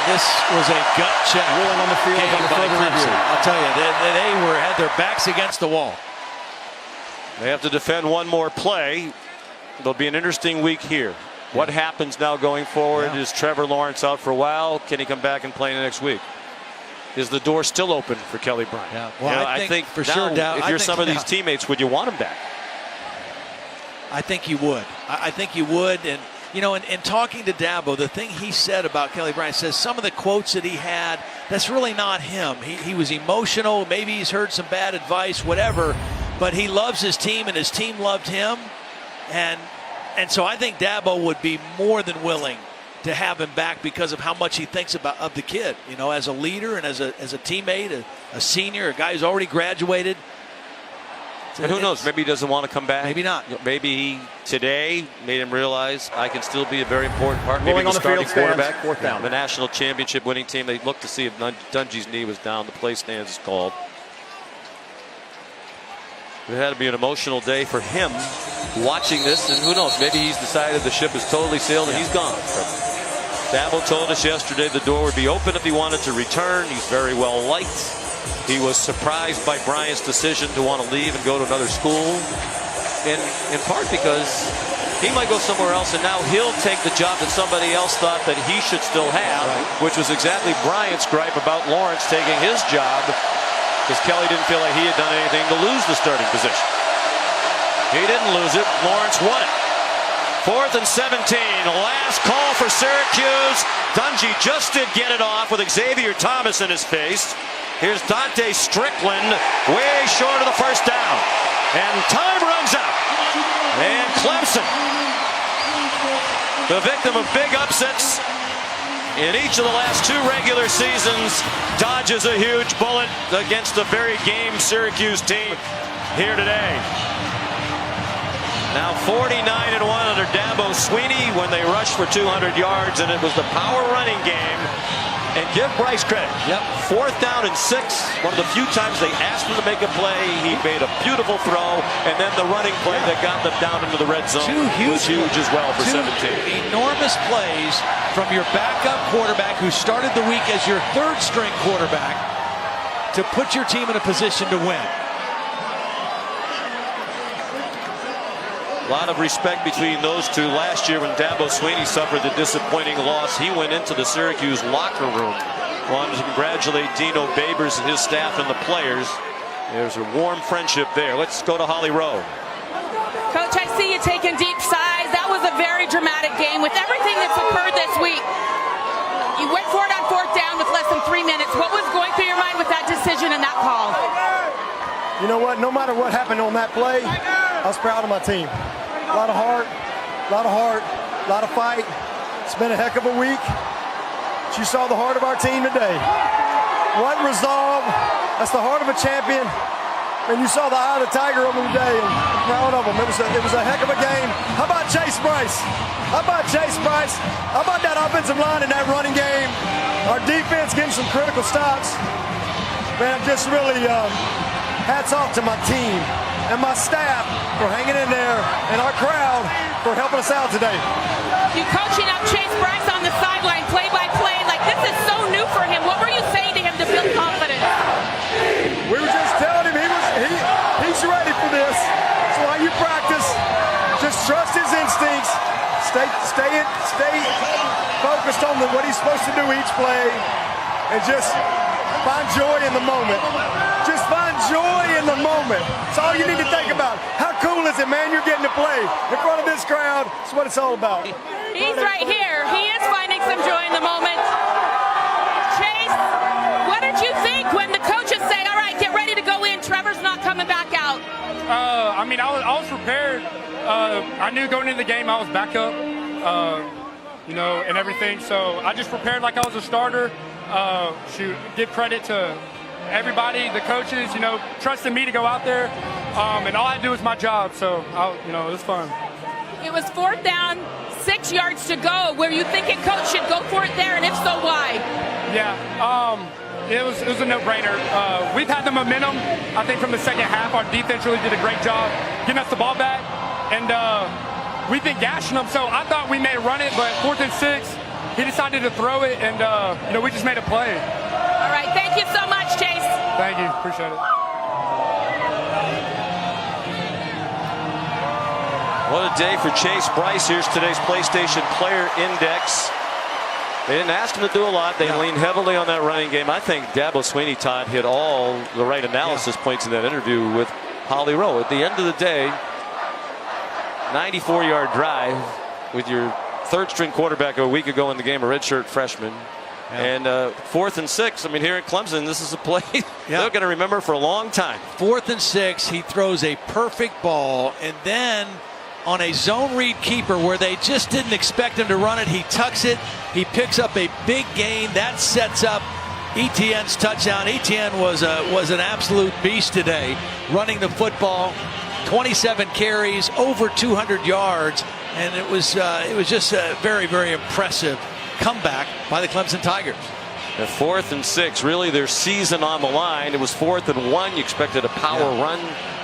This was a gut check. Ruling on the field on the further review. I'll tell you, they had their backs against the wall. They have to defend one more play. There'll be an interesting week here. What happens now going forward? Is Trevor Lawrence out for a while? Can he come back and play next week? Is the door still open for Kelly Bryant? Yeah. Well, I think for sure. If you're some of these teammates, would you want him back? I think you would. I think you would. And, you know, in talking to Dabo, the thing he said about Kelly Bryant, says some of the quotes that he had, that's really not him. He was emotional. Maybe he's heard some bad advice, whatever. But he loves his team, and his team loved him. And so I think Dabo would be more than willing to have him back because of how much he thinks of the kid, you know, as a leader and as a teammate, a senior, a guy who's already graduated. And who knows? Maybe he doesn't want to come back. Maybe not. Maybe he today made him realize I can still be a very important part. Maybe Rolling the on the starting field stands, quarterback. 4th down. The national championship winning team. They looked to see if Dungy's knee was down. The play stands is called. It had to be an emotional day for him watching this, and who knows? Maybe he's decided the ship has totally sailed and he's gone. Dabo told us yesterday the door would be open if he wanted to return. He's very well liked. He was surprised by Bryant's decision to want to leave and go to another school, in part because he might go somewhere else, and now he'll take the job that somebody else thought that he should still have, which was exactly Bryant's gripe about Lawrence taking his job, because Kelly didn't feel like he had done anything to lose the starting position. He didn't lose it. Lawrence won it. 4th and 17. Last call for Syracuse. Dungey just did get it off with Xavier Thomas in his face. Here's Dante Strickland, way short of the first down. And time runs out. And Clemson, the victim of big upsets in each of the last 2 regular seasons, dodges a huge bullet against a very game Syracuse team here today. Now 49-1 under Dabo Swinney when they rushed for 200 yards, and it was the power running game. And give Bryce credit. Yep. 4th down and 6. One of the few times they asked him to make a play. He made a beautiful throw, and then the running play that got them down into the red zone was huge as well for 17. Enormous plays from your backup quarterback who started the week as your 3rd string quarterback to put your team in a position to win. A lot of respect between those two. Last year when Dabo Swinney suffered the disappointing loss, he went into the Syracuse locker room. Wanted to congratulate Dino Babers and his staff and the players. There's a warm friendship there. Let's go to Holly Rowe. Coach, I see you taking deep sighs. That was a very dramatic game. With everything that's occurred this week, you went for it on 4th down with less than 3 minutes. What was going through your mind with that decision and that call? You know what? No matter what happened on that play, I was proud of my team. A lot of heart, a lot of fight. It's been a heck of a week. But you saw the heart of our team today. What resolve? That's the heart of a champion. And you saw the eye of the tiger over today, and I'm proud of them. It was a heck of a game. How about Chase Bryce? How about Chase Bryce? How about that offensive line in that running game? Our defense getting some critical stops. Man, just really hats off to my team and my staff for hanging in there, and our crowd for helping us out today. You coaching up Chase Bryce on the sideline, play by play, like this is so new for him. What were you saying to him to build confidence? We were just telling him he's ready for this. So while you practice, just trust his instincts. Stay focused on what he's supposed to do each play, and just find joy in the moment. Just find joy in the moment. That's all you need to think about. How cool is it, man? You're getting to play in front of this crowd. That's what it's all about. He's right here. He is finding some joy in the moment. Chase, what did you think when the coaches say, all right, get ready to go in, Trevor's not coming back out? I mean, I was prepared. I knew going into the game I was backup, and everything. So I just prepared like I was a starter. Give credit to everybody, the coaches, trusting me to go out there. And all I do is my job. So, it was fun. It was 4th down, 6 yards to go. Were you thinking coach should go for it there? And if so, why? Yeah. It was a no-brainer. We've had the momentum, I think, from the second half. Our defense really did a great job getting us the ball back. And we've been gashing them. So I thought we may run it, but 4th and 6, he decided to throw it, and we just made a play. All right, thank you so much, Chase. Thank you, appreciate it. What a day for Chase Bryce. Here's today's PlayStation Player Index. They didn't ask him to do a lot. They leaned heavily on that running game. I think Dabo Swinney, Todd, hit all the right analysis points in that interview with Holly Rowe. At the end of the day, 94-yard drive with your 3rd string quarterback a week ago in the game, a redshirt freshman. And 4th and 6. I mean, here at Clemson, this is a play they're going to remember for a long time. 4th and 6, he throws a perfect ball, and then on a zone read keeper where they just didn't expect him to run it, he tucks it, he picks up a big gain. That sets up Etienne's touchdown. Etienne was an absolute beast today, running the football, 27 carries, over 200 yards, and it was just a very, very impressive comeback by the Clemson Tigers. At 4th and 6, really their season on the line. It was 4th and 1. You expected a power run.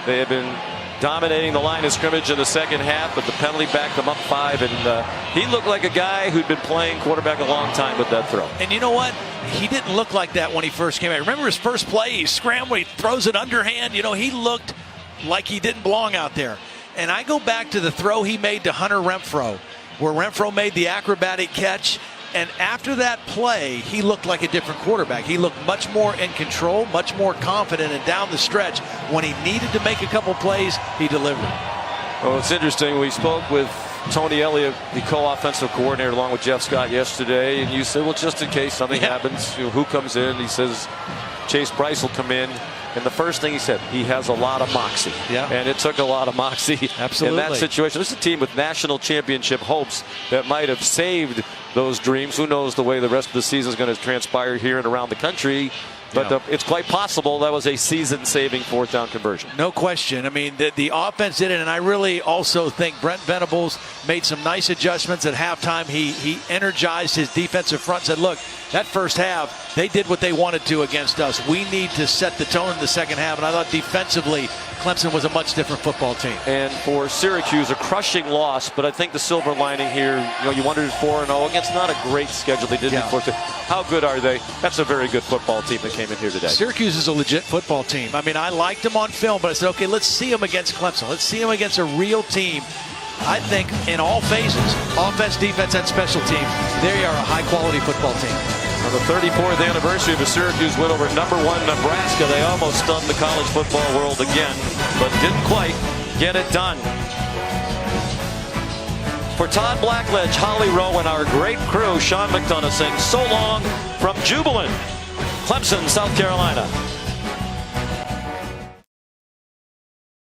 They had been dominating the line of scrimmage in the second half, but the penalty backed them up 5, and he looked like a guy who'd been playing quarterback a long time with that throw. And you know what? He didn't look like that when he first came out. Remember his first play? He scrambled, he throws it underhand. He looked like he didn't belong out there. And I go back to the throw he made to Hunter Renfrow, where Renfrow made the acrobatic catch. And after that play, he looked like a different quarterback. He looked much more in control, much more confident, and down the stretch, when he needed to make a couple plays, he delivered. Well, it's interesting. We spoke with Tony Elliott, the co-offensive coordinator, along with Jeff Scott yesterday, and you said, well, just in case something happens, who comes in? He says Chase Bryce will come in. And the first thing he said, he has a lot of moxie. Yeah. And it took a lot of moxie Absolutely. in that situation. This is a team with national championship hopes that might have saved those dreams. Who knows the way the rest of the season is going to transpire here and around the country. But it's quite possible that was a season-saving fourth down conversion. No question. I mean, the offense did it, and I really also think Brent Venables made some nice adjustments at halftime. He energized his defensive front and said, look, that first half, they did what they wanted to against us. We need to set the tone in the second half, and I thought defensively, Clemson was a much different football team. And for Syracuse, a crushing loss, but I think the silver lining here, you wondered 4-0 against not a great schedule they did before. How good are they? That's a very good football team that came in here today. Syracuse is a legit football team. I mean, I liked them on film, but I said, okay, let's see them against Clemson. Let's see them against a real team. I think in all phases, offense, defense, and special teams, they are a high-quality football team. On the 34th anniversary of the Syracuse win over #1 Nebraska, they almost stunned the college football world again, but didn't quite get it done. For Todd Blackledge, Holly Rowe, and our great crew, Sean McDonough saying so long from Jubilant, Clemson, South Carolina.